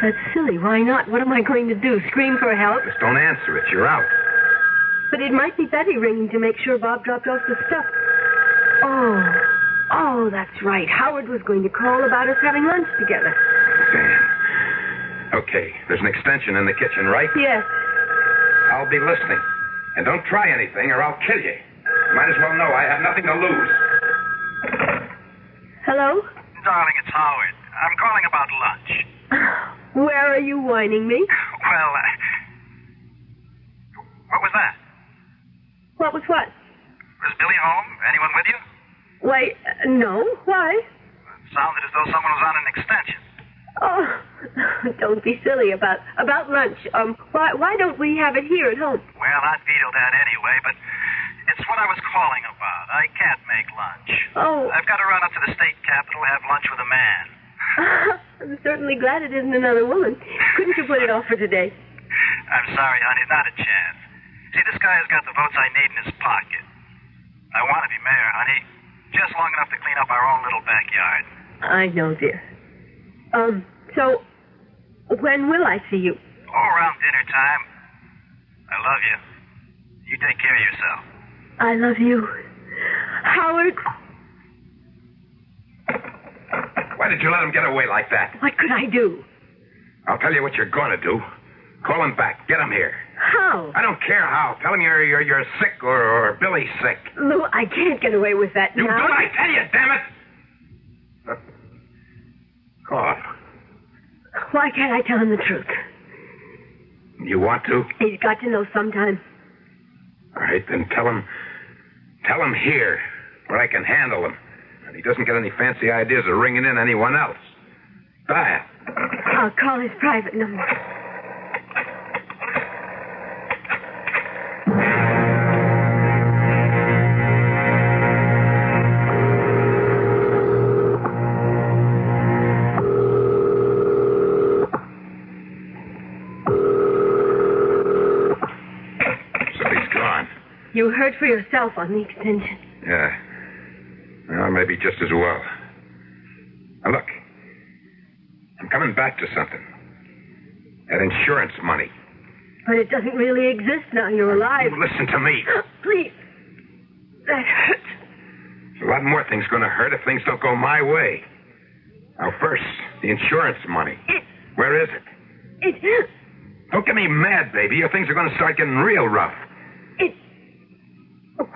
That's silly. Why not? What am I going to do? Scream for help? Just don't answer it. You're out. But it might be Betty ringing to make sure Bob dropped off the stuff. Oh, that's right. Howard was going to call about us having lunch together. Damn. Okay, there's an extension in the kitchen, right? Yes. I'll be listening. And don't try anything or I'll kill you. Might as well know I have nothing to lose. Hello? Darling, it's Howard. I'm calling about lunch. Where are you whining me? Well, what was that? What was what? Was Billy home? Anyone with you? Why, no. Why? It sounded as though someone was on an extension. Oh, don't be silly about lunch. Why don't we have it here at home? Well, I'd veto that anyway, but it's what I was calling about. I can't make lunch. Oh. I've got to run up to the state capitol, have lunch with a man. I'm certainly glad it isn't another woman. Couldn't you put it off for today? I'm sorry, honey, not a chance. See, this guy has got the votes I need in his pocket. I want to be mayor, honey. Just long enough to clean up our own little backyard. I know, dear. So, when will I see you? Oh, around dinner time. I love you. You take care of yourself. I love you. Howard. Why did you let him get away like that? What could I do? I'll tell you what you're going to do. Call him back. Get him here. How? I don't care how. Tell him you're sick or Billy's sick. Lou, I can't get away with that You now. do what I tell you, damn it! Call him. Why can't I tell him the truth? You want to? He's got to know sometime. All right, then tell him here, where I can handle him. And he doesn't get any fancy ideas of ringing in anyone else. Dial. I'll call his private number. So he's gone. You heard for yourself on the extension. Yeah. Well, maybe just as well. Now, look. I'm coming back to something. That insurance money. But it doesn't really exist now you're alive. Listen to me. Please. That hurts. A lot more things going to hurt if things don't go my way. Now, first, the insurance money. Where is it? Don't get me mad, baby, or things are going to start getting real rough.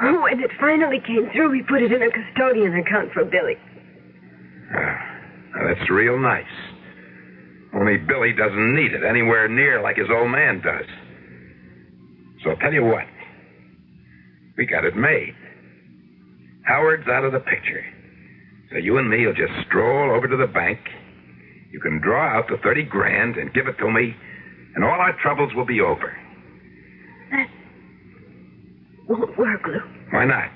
When it finally came through, we put it in a custodian account for Billy. Now, that's real nice. Only Billy doesn't need it anywhere near like his old man does. So I'll tell you what. We got it made. Howard's out of the picture. So you and me will just stroll over to the bank. You can draw out the 30 grand and give it to me, and all our troubles will be over. That won't work, Lou. Why not?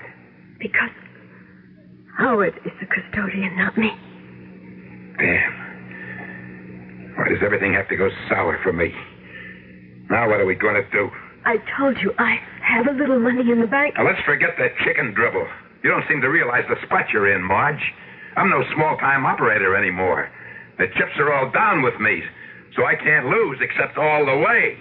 Because Howard is the custodian, not me. Damn. Why does everything have to go sour for me? Now what are we going to do? I told you I have a little money in the bank. Now let's forget that chicken dribble. You don't seem to realize the spot you're in, Marge. I'm no small-time operator anymore. The chips are all down with me, so I can't lose except all the way.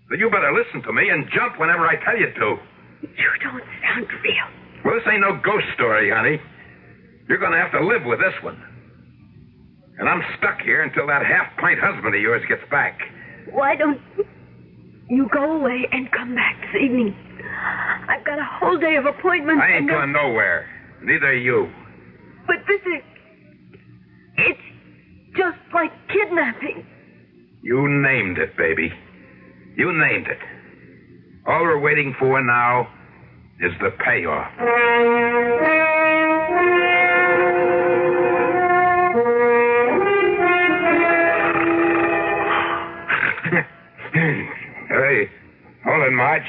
So you better listen to me and jump whenever I tell you to. You don't sound real. Well, this ain't no ghost story, honey. You're going to have to live with this one. And I'm stuck here until that half-pint husband of yours gets back. Why don't you go away and come back this evening? I've got a whole day of appointments. I ain't going nowhere. Neither are you. But this is... It's just like kidnapping. You named it, baby. You named it. All we're waiting for now is the payoff. Hey, hold it, Marge.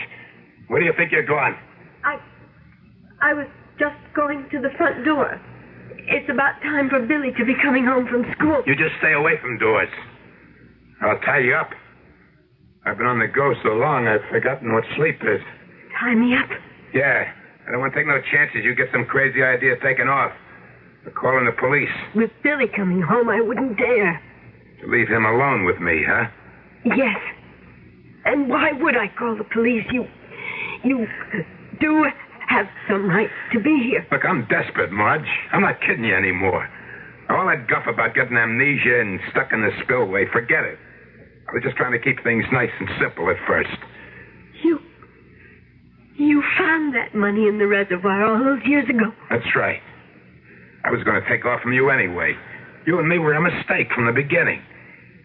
Where do you think you're going? I was just going to the front door. It's about time for Billy to be coming home from school. You just stay away from doors. I'll tie you up. I've been on the go so long, I've forgotten what sleep is. Tie me up? Yeah. I don't want to take no chances you get some crazy idea taken off. Or calling the police. With Billy coming home, I wouldn't dare. To leave him alone with me, huh? Yes. And why would I call the police? You do have some right to be here. Look, I'm desperate, Marge. I'm not kidding you anymore. All that guff about getting amnesia and stuck in the spillway, forget it. I was just trying to keep things nice and simple at first. You found that money in the reservoir all those years ago. That's right. I was going to take off from you anyway. You and me were a mistake from the beginning.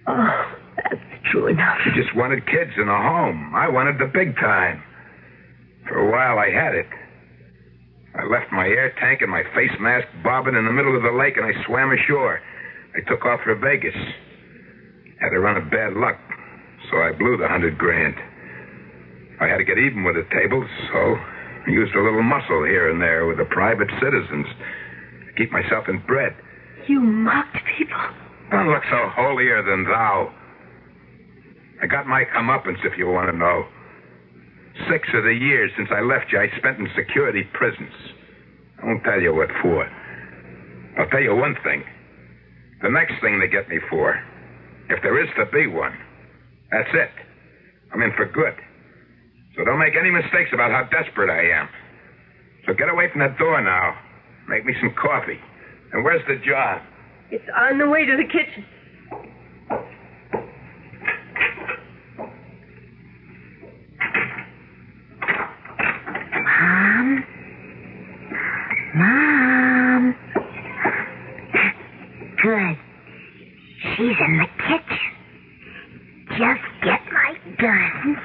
Oh, that's true enough. You just wanted kids in a home. I wanted the big time. For a while, I had it. I left my air tank and my face mask bobbing in the middle of the lake, and I swam ashore. I took off for Vegas. Had a run of bad luck, so I blew the 100 grand. I had to get even with the tables, so I used a little muscle here and there with the private citizens to keep myself in bread. You mocked people? Don't look so holier than thou. I got my comeuppance, if you want to know. 6 of the years since I left you, I spent in security prisons. I won't tell you what for. I'll tell you one thing. The next thing they get me for, if there is to be one, that's it. I'm in for good. So don't make any mistakes about how desperate I am. So get away from that door now. Make me some coffee. And where's the jar? It's on the way to the kitchen. Mom. Good. She's in the kitchen. Just get my guns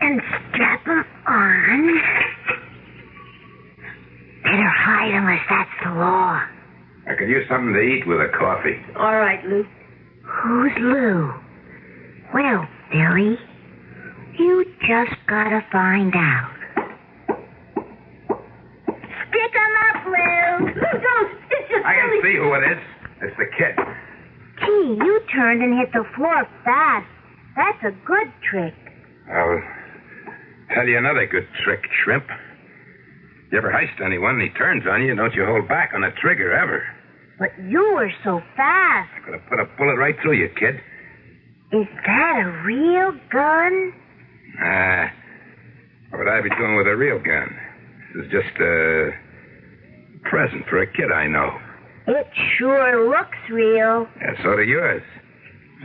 and strap them on. Better hide unless that's the law. I could use something to eat with a coffee. All right, Lou. Who's Lou? Well, Billy, you just gotta find out. Pick 'em up, Lou. Lou, don't. It's just I can see who it is. It's the kid. Gee, you turned and hit the floor fast. That's a good trick. I'll tell you another good trick, Shrimp. You ever heist anyone and he turns on you, don't you hold back on the trigger ever. But you were so fast. I could have put a bullet right through you, kid. Is that a real gun? What would I be doing with a real gun? This is just a present for a kid I know. It sure looks real. Yeah, so do yours.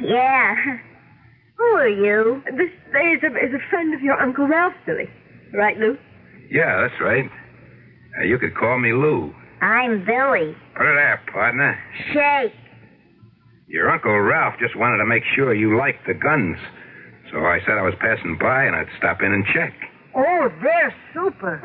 Yeah. Who are you? This is a friend of your Uncle Ralph, Billy. Right, Lou? Yeah, that's right. You could call me Lou. I'm Billy. Put it there, partner. Shake. Your Uncle Ralph just wanted to make sure you liked the guns. So I said I was passing by and I'd stop in and check. Oh, they're super.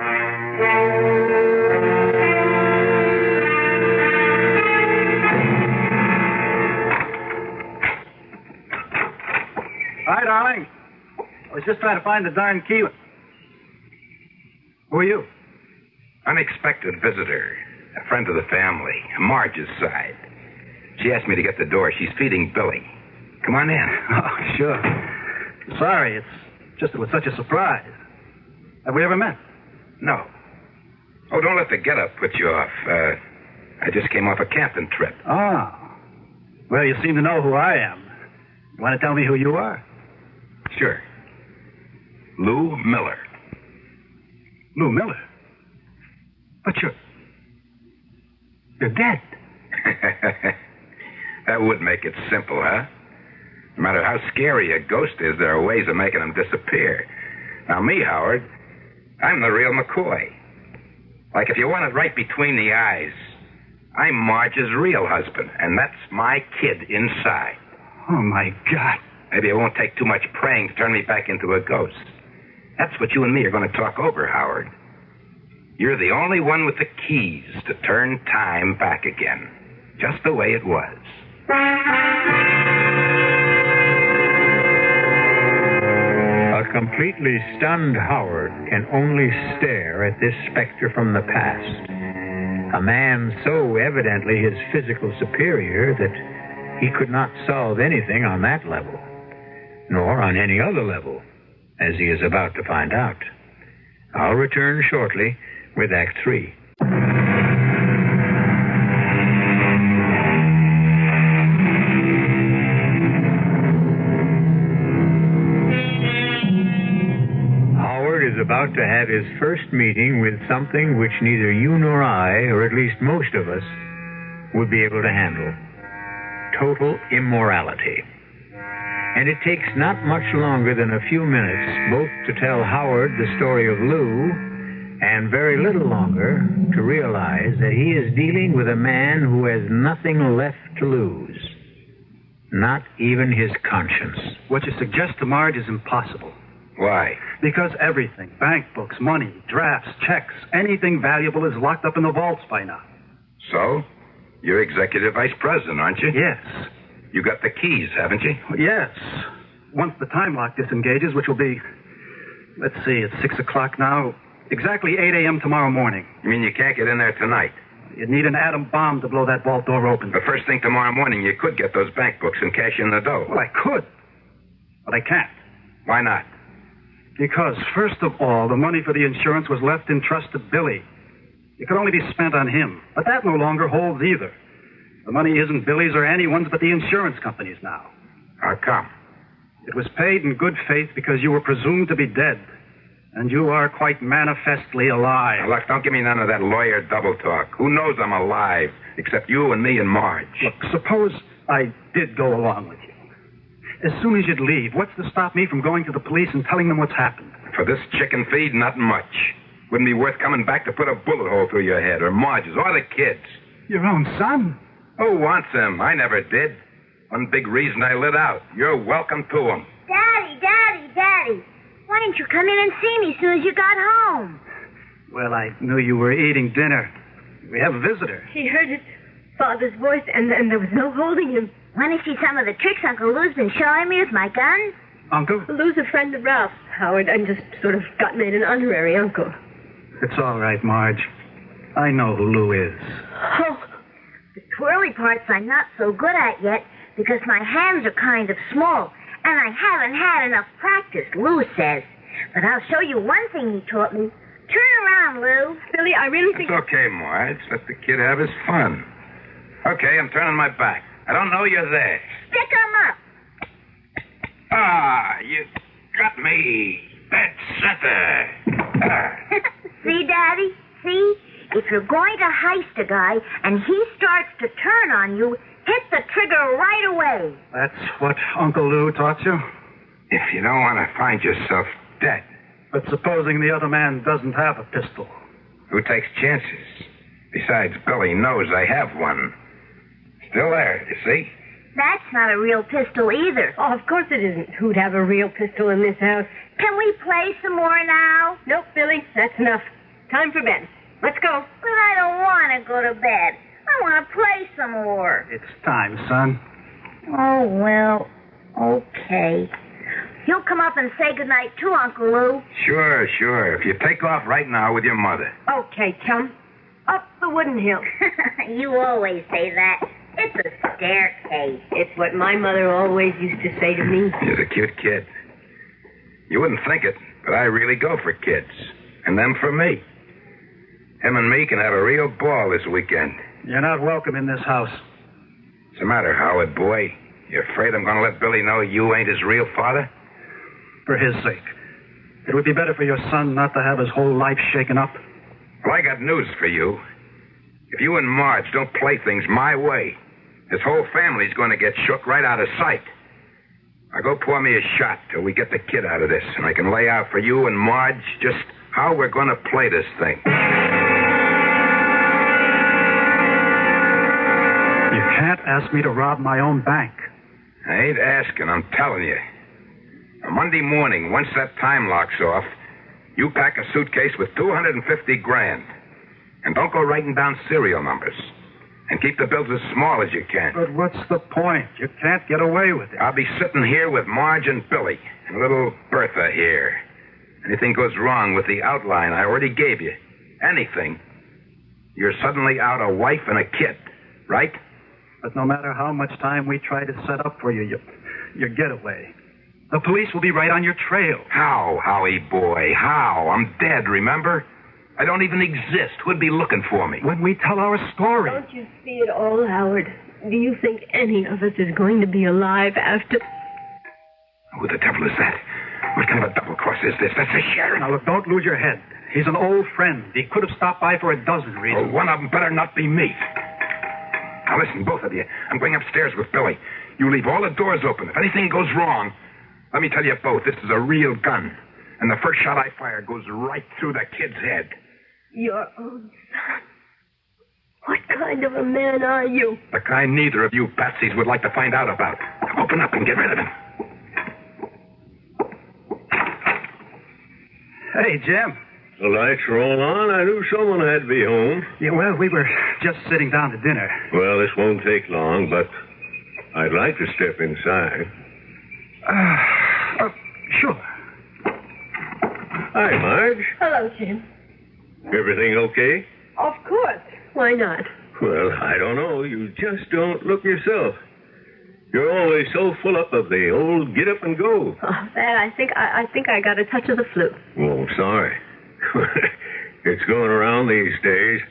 Hi, darling. I was just trying to find the darn key. Who are you? Unexpected visitor. A friend of the family. Marge's side. She asked me to get the door. She's feeding Billy. Come on in. Oh, sure. Sorry, it's just it was such a surprise. Have we ever met? No. Oh, don't let the getup put you off. I just came off a camping trip. Oh. Well, you seem to know who I am. You want to tell me who you are? Sure. Lou Miller. Lou Miller? But you're dead. That would make it simple, huh? No matter how scary a ghost is, there are ways of making them disappear. Now, me, Howard, I'm the real McCoy. Like, if you want it right between the eyes, I'm Marge's real husband, and that's my kid inside. Oh, my God. Maybe it won't take too much praying to turn me back into a ghost. That's what you and me are going to talk over, Howard. You're the only one with the keys to turn time back again, just the way it was. A completely stunned Howard can only stare at this specter from the past. A man so evidently his physical superior that he could not solve anything on that level, nor on any other level, as he is about to find out. I'll return shortly with Act 3. Howard is about to have his first meeting with something which neither you nor I, or at least most of us, would be able to handle. Total immorality. And it takes not much longer than a few minutes both to tell Howard the story of Lou, and very little longer to realize that he is dealing with a man who has nothing left to lose. Not even his conscience. What you suggest to Marge is impossible. Why? Because everything, bank books, money, drafts, checks, anything valuable is locked up in the vaults by now. So? You're executive vice president, aren't you? Yes. You got the keys, haven't you? Yes. Once the time lock disengages, which will be, let's see, it's 6 o'clock now, exactly 8 a.m. tomorrow morning. You mean you can't get in there tonight? You'd need an atom bomb to blow that vault door open. The first thing tomorrow morning, you could get those bank books and cash in the dough. Well, I could, but I can't. Why not? Because, first of all, the money for the insurance was left in trust to Billy. It could only be spent on him, but that no longer holds either. The money isn't Billy's or anyone's but the insurance company's now. How come? It was paid in good faith because you were presumed to be dead. And you are quite manifestly alive. Now, look, don't give me none of that lawyer double talk. Who knows I'm alive, except you and me and Marge? Look, suppose I did go along with you. As soon as you'd leave, what's to stop me from going to the police and telling them what's happened? For this chicken feed, not much. Wouldn't be worth coming back to put a bullet hole through your head, or Marge's, or the kids. Your own son? Who wants him? I never did. One big reason I lit out. You're welcome to him. Daddy. Why didn't you come in and see me as soon as you got home? Well, I knew you were eating dinner. We have a visitor. He heard his father's voice, and there was no holding him. Want to see some of the tricks Uncle Lou's been showing me with my gun? Uncle? Lou's a friend of Ralph's, Howard, and just sort of got made an honorary uncle. It's all right, Marge. I know who Lou is. Oh, the twirly parts I'm not so good at yet because my hands are kind of small, and I haven't had enough practice, Lou says. But I'll show you one thing he taught me. Turn around, Lou. Billy, I really think... It's okay, Marge. Let the kid have his fun. Okay, I'm turning my back. I don't know you're there. Stick 'em up. Ah, you got me. Dead center. See, Daddy? See? If you're going to heist a guy and he starts to turn on you, hit the trigger right away. That's what Uncle Lou taught you? If you don't want to find yourself dead. But supposing the other man doesn't have a pistol? Who takes chances? Besides, Billy knows I have one. Still there, you see? That's not a real pistol either. Oh, of course it isn't. Who'd have a real pistol in this house? Can we play some more now? Nope, Billy, that's enough. Time for bed. Let's go. But I don't want to go to bed. I want to play some more. It's time, son. Oh, well, okay. You'll come up and say goodnight too, Uncle Lou. Sure. If you take off right now with your mother. Okay, chum. Up the wooden hill. You always say that. It's a staircase. It's what my mother always used to say to me. She's a cute kid. You wouldn't think it, but I really go for kids. And them for me. Him and me can have a real ball this weekend. You're not welcome in this house. What's the matter, Howard, boy? You afraid I'm going to let Billy know you ain't his real father? For his sake. It would be better for your son not to have his whole life shaken up. Well, I got news for you. If you and Marge don't play things my way, this whole family's going to get shook right out of sight. Now go pour me a shot till we get the kid out of this, and I can lay out for you and Marge just how we're going to play this thing. You can't ask me to rob my own bank. I ain't asking, I'm telling you. On Monday morning, once that time lock's off, you pack a suitcase with $250,000. And don't go writing down serial numbers. And keep the bills as small as you can. But what's the point? You can't get away with it. I'll be sitting here with Marge and Billy, and little Bertha here. Anything goes wrong with the outline I already gave you, anything, you're suddenly out a wife and a kid, right? But no matter how much time we try to set up for you, your getaway, the police will be right on your trail. How, Howie boy, how? I'm dead, remember? I don't even exist. Who'd be looking for me? When we tell our story. Don't you see it all, Howard? Do you think any of us is going to be alive after... Who the devil is that? What kind of a double cross is this? That's the sheriff. Now, look, don't lose your head. He's an old friend. He could have stopped by for a dozen reasons. Well, one of them better not be me. Now, listen, both of you. I'm going upstairs with Billy. You leave all the doors open. If anything goes wrong, let me tell you both, this is a real gun. And the first shot I fire goes right through the kid's head. Your own son. What kind of a man are you? The kind neither of you patsies would like to find out about. Now open up and get rid of him. Hey, Jim. The lights are all on. I knew someone had to be home. Yeah, well, we were just sitting down to dinner. Well, this won't take long, but I'd like to step inside. Sure. Hi, Marge. Hello, Jim. Everything okay? Of course. Why not? Well, I don't know. You just don't look yourself. You're always so full up of the old get up and go. Oh, that I think I got a touch of the flu. Oh, sorry. It's going around these days.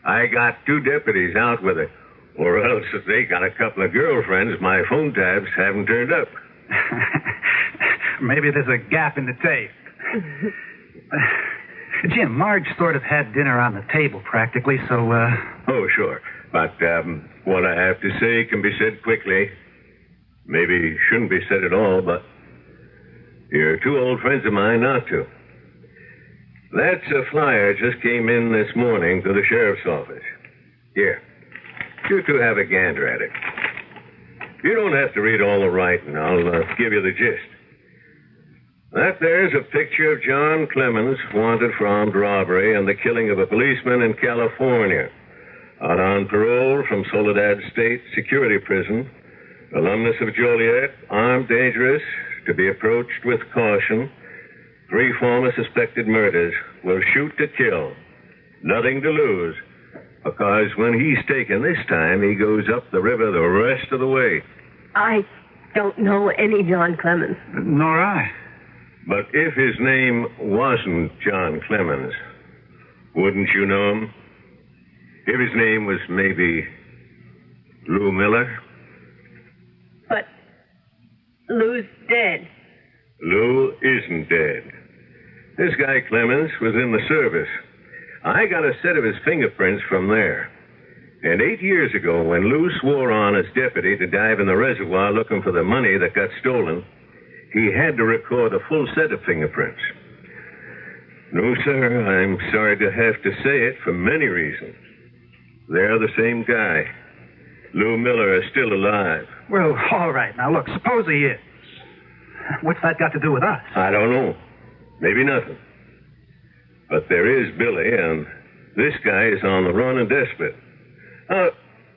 I got 2 deputies out with it. Or else if they got a couple of girlfriends, my phone tabs haven't turned up. Maybe there's a gap in the tape. Jim, Marge sort of had dinner on the table practically, so, Oh, sure. But what I have to say can be said quickly. Maybe shouldn't be said at all, but you're 2 old friends of mine not to. That's a flyer just came in this morning to the sheriff's office. Here. You 2 have a gander at it. You don't have to read all the writing. I'll give you the gist. That there's a picture of John Clemens, wanted for armed robbery and the killing of a policeman in California. Out on parole from Soledad State Security Prison, alumnus of Joliet, armed, dangerous, to be approached with caution. 3 former suspected murders, will shoot to kill. Nothing to lose, because when he's taken this time, he goes up the river the rest of the way. I don't know any John Clemens. Nor I. But if his name wasn't John Clemens, Wouldn't you know him? If his name was maybe Lou Miller? But Lou's dead. Lou isn't dead. This guy Clemens was in the service. I got a set of his fingerprints from there. And 8 years ago, when Lou swore on as deputy to dive in the reservoir looking for the money that got stolen, he had to record a full set of fingerprints. No, sir, I'm sorry to have to say it for many reasons. They're the same guy. Lou Miller is still alive. Well, all right. Now, look, suppose he is. What's that got to do with us? I don't know. Maybe nothing. But there is Billy, and this guy is on the run and desperate.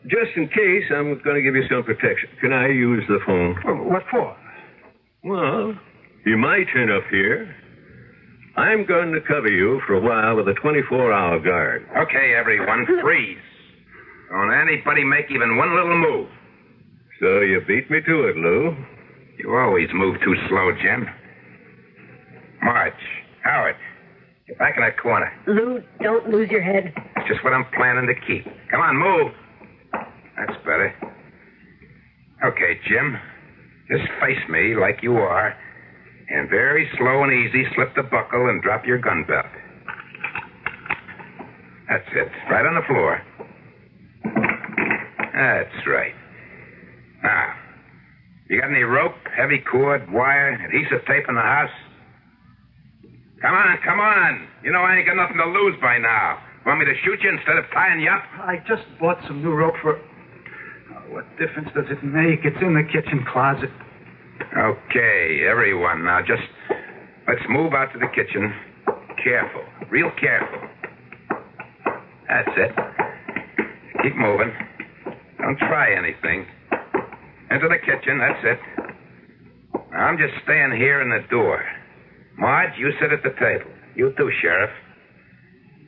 Just in case, I'm going to give you some protection. Can I use the phone? What for? Well, you might turn up here. I'm going to cover you for a while with a 24-hour guard. Okay, everyone, freeze. Don't anybody make even one little move. So you beat me to it, Lou. You always move too slow, Jim. March, Howard, get back in that corner. Lou, don't lose your head. That's just what I'm planning to keep. Come on, move. That's better. Okay, Jim. Just face me like you are, and very slow and easy slip the buckle and drop your gun belt. That's it. Right on the floor. That's right. Now, you got any rope, heavy cord, wire, adhesive tape in the house? Come on, come on. You know I ain't got nothing to lose by now. Want me to shoot you instead of tying you up? I just bought some new rope for... Oh, what difference does it make? It's in the kitchen closet. Okay, everyone. Now just let's move out to the kitchen. Careful. Real careful. That's it. Keep moving. Don't try anything. Into the kitchen. That's it. Now, I'm just staying here in the door. Marge, you sit at the table. You too, Sheriff.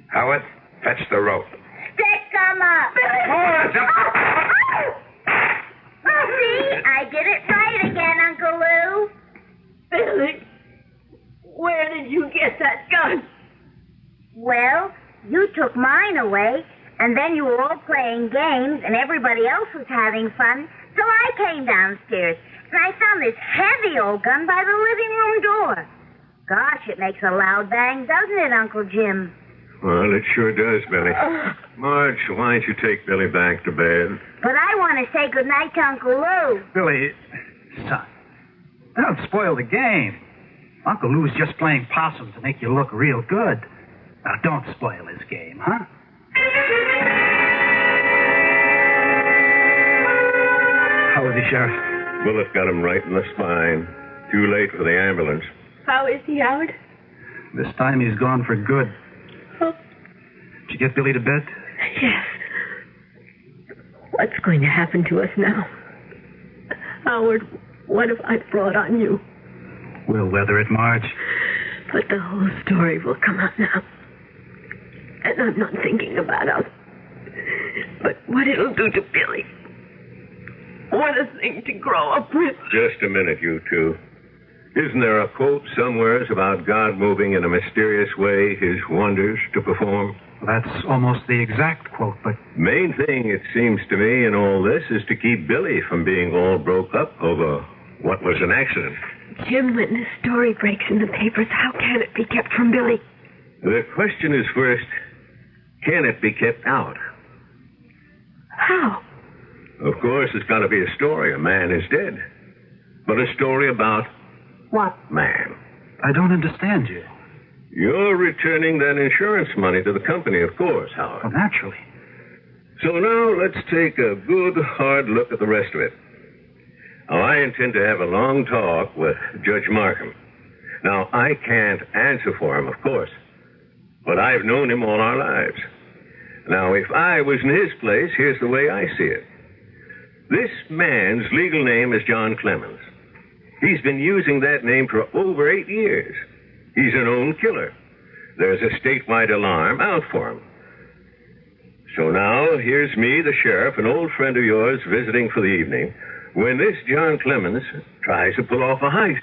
Howard, fetch the rope. Stick 'em up. See, I did it right again, Uncle Lou. Billy, where did you get that gun? Well, you took mine away, and then you were all playing games, and everybody else was having fun, so I came downstairs, and I found this heavy old gun by the living room door. Gosh, it makes a loud bang, doesn't it, Uncle Jim? Well, it sure does, Billy. Marge, why don't you take Billy back to bed? But I want to say goodnight to Uncle Lou. Billy, son, don't spoil the game. Uncle Lou's just playing possum to make you look real good. Now, don't spoil his game, huh? How is he, Sheriff? Bullet got him right in the spine. Too late for the ambulance. How is he, Howard? This time he's gone for good. Oh. Did you get Billy to bed? Yes. What's going to happen to us now? Howard, what have I brought on you? We'll weather it, Marge. But the whole story will come out now. And I'm not thinking about us. But what it'll do to Billy. What a thing to grow up with. Just a minute, you two. Isn't there a quote somewheres about God moving in a mysterious way his wonders to perform? That's almost the exact quote, but... Main thing, it seems to me, in all this is to keep Billy from being all broke up over what was an accident. Jim, when this story breaks in the papers, how can it be kept from Billy? The question is first, can it be kept out? How? Of course, it's got to be a story. A man is dead. But a story about what man? I don't understand you. You're returning that insurance money to the company, of course, Howard. Well, naturally. So now let's take a good, hard look at the rest of it. Now, I intend to have a long talk with Judge Markham. Now, I can't answer for him, of course, but I've known him all our lives. Now, if I was in his place, here's the way I see it. This man's legal name is John Clemens. He's been using that name for over 8 years. He's a known killer. There's a statewide alarm out for him. So now, here's me, the sheriff, an old friend of yours, visiting for the evening, when this John Clemens tries to pull off a heist.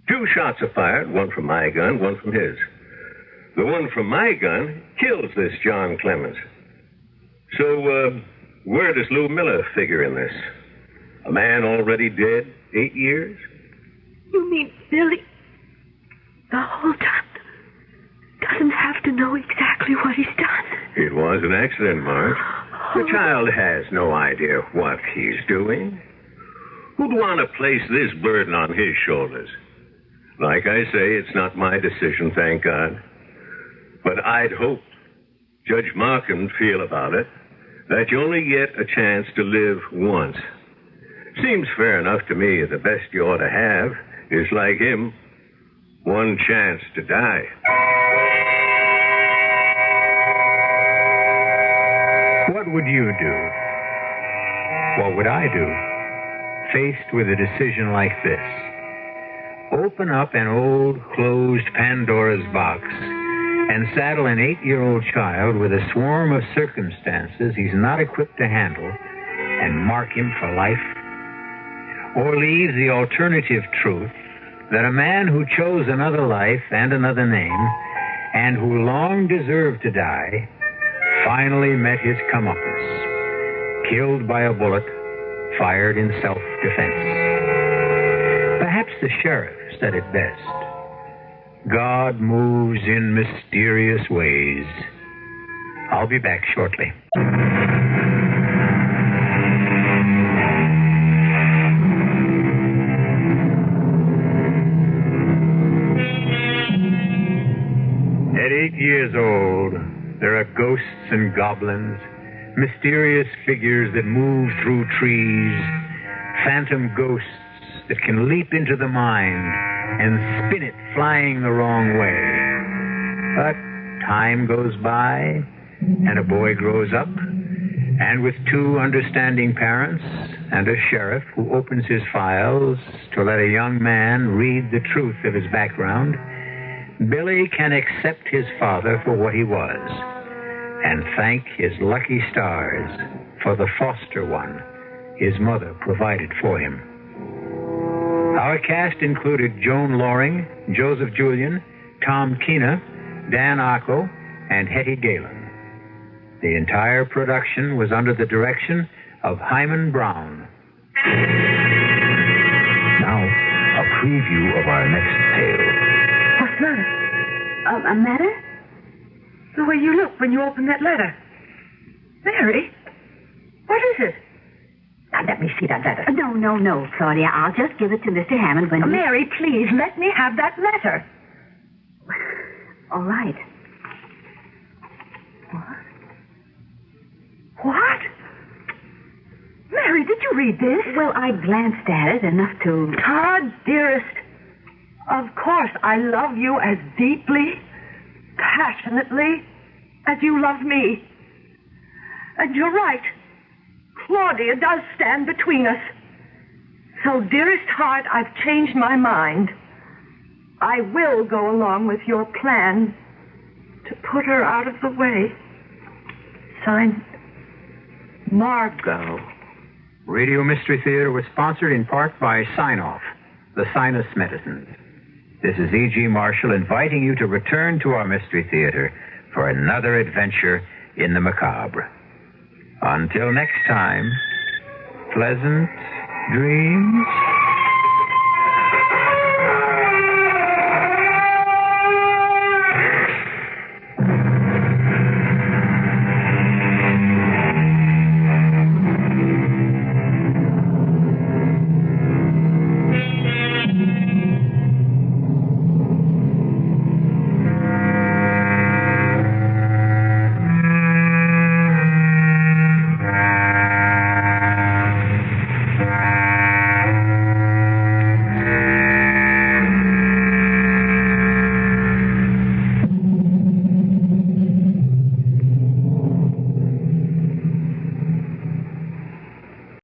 2 shots are fired, one from my gun, one from his. The one from my gun kills this John Clemens. So, where does Lou Miller figure in this? A man already dead 8 years? You mean Billy, the whole time, doesn't have to know exactly what he's done? It was an accident, Marge. The child has no idea what he's doing. Who'd want to place this burden on his shoulders? Like I say, it's not my decision, thank God. But I'd hope Judge Markham'd feel about it that you only get a chance to live once. Seems fair enough to me. The best you ought to have is, like him, one chance to die. What would you do? What would I do? Faced with a decision like this. Open up an old, closed Pandora's box and saddle an 8-year-old child with a swarm of circumstances he's not equipped to handle and mark him for life? Or leave the alternative truth that a man who chose another life and another name and who long deserved to die finally met his comeuppance, killed by a bullet fired in self-defense. Perhaps the sheriff said it best. God moves in mysterious ways. I'll be back shortly. At 8 years old, there are ghosts and goblins, mysterious figures that move through trees, phantom ghosts that can leap into the mind and spin it flying the wrong way. But time goes by, and a boy grows up, and with 2 understanding parents and a sheriff who opens his files to let a young man read the truth of his background, Billy can accept his father for what he was and thank his lucky stars for the foster one his mother provided for him. Our cast included Joan Loring, Joseph Julian, Tom Keena, Dan Arco, and Hetty Galen. The entire production was under the direction of Hyman Brown. Now, a preview of our next tale. What's the matter? A matter? The way you look when you open that letter. Mary, what is it? Now, let me see that letter. No, Claudia. I'll just give it to Mr. Hammond when Mary, please, let me have that letter. All right. What? Mary, did you read this? Well, I glanced at it enough to... Todd, dearest, of course I love you as deeply, passionately, as you love me. And you're right. Claudia does stand between us. So, dearest heart, I've changed my mind. I will go along with your plan to put her out of the way. Signed, Margot. Radio Mystery Theater was sponsored in part by Sign-Off, the sinus medicines. This is E.G. Marshall inviting you to return to our Mystery Theater for another adventure in the macabre. Until next time, pleasant dreams.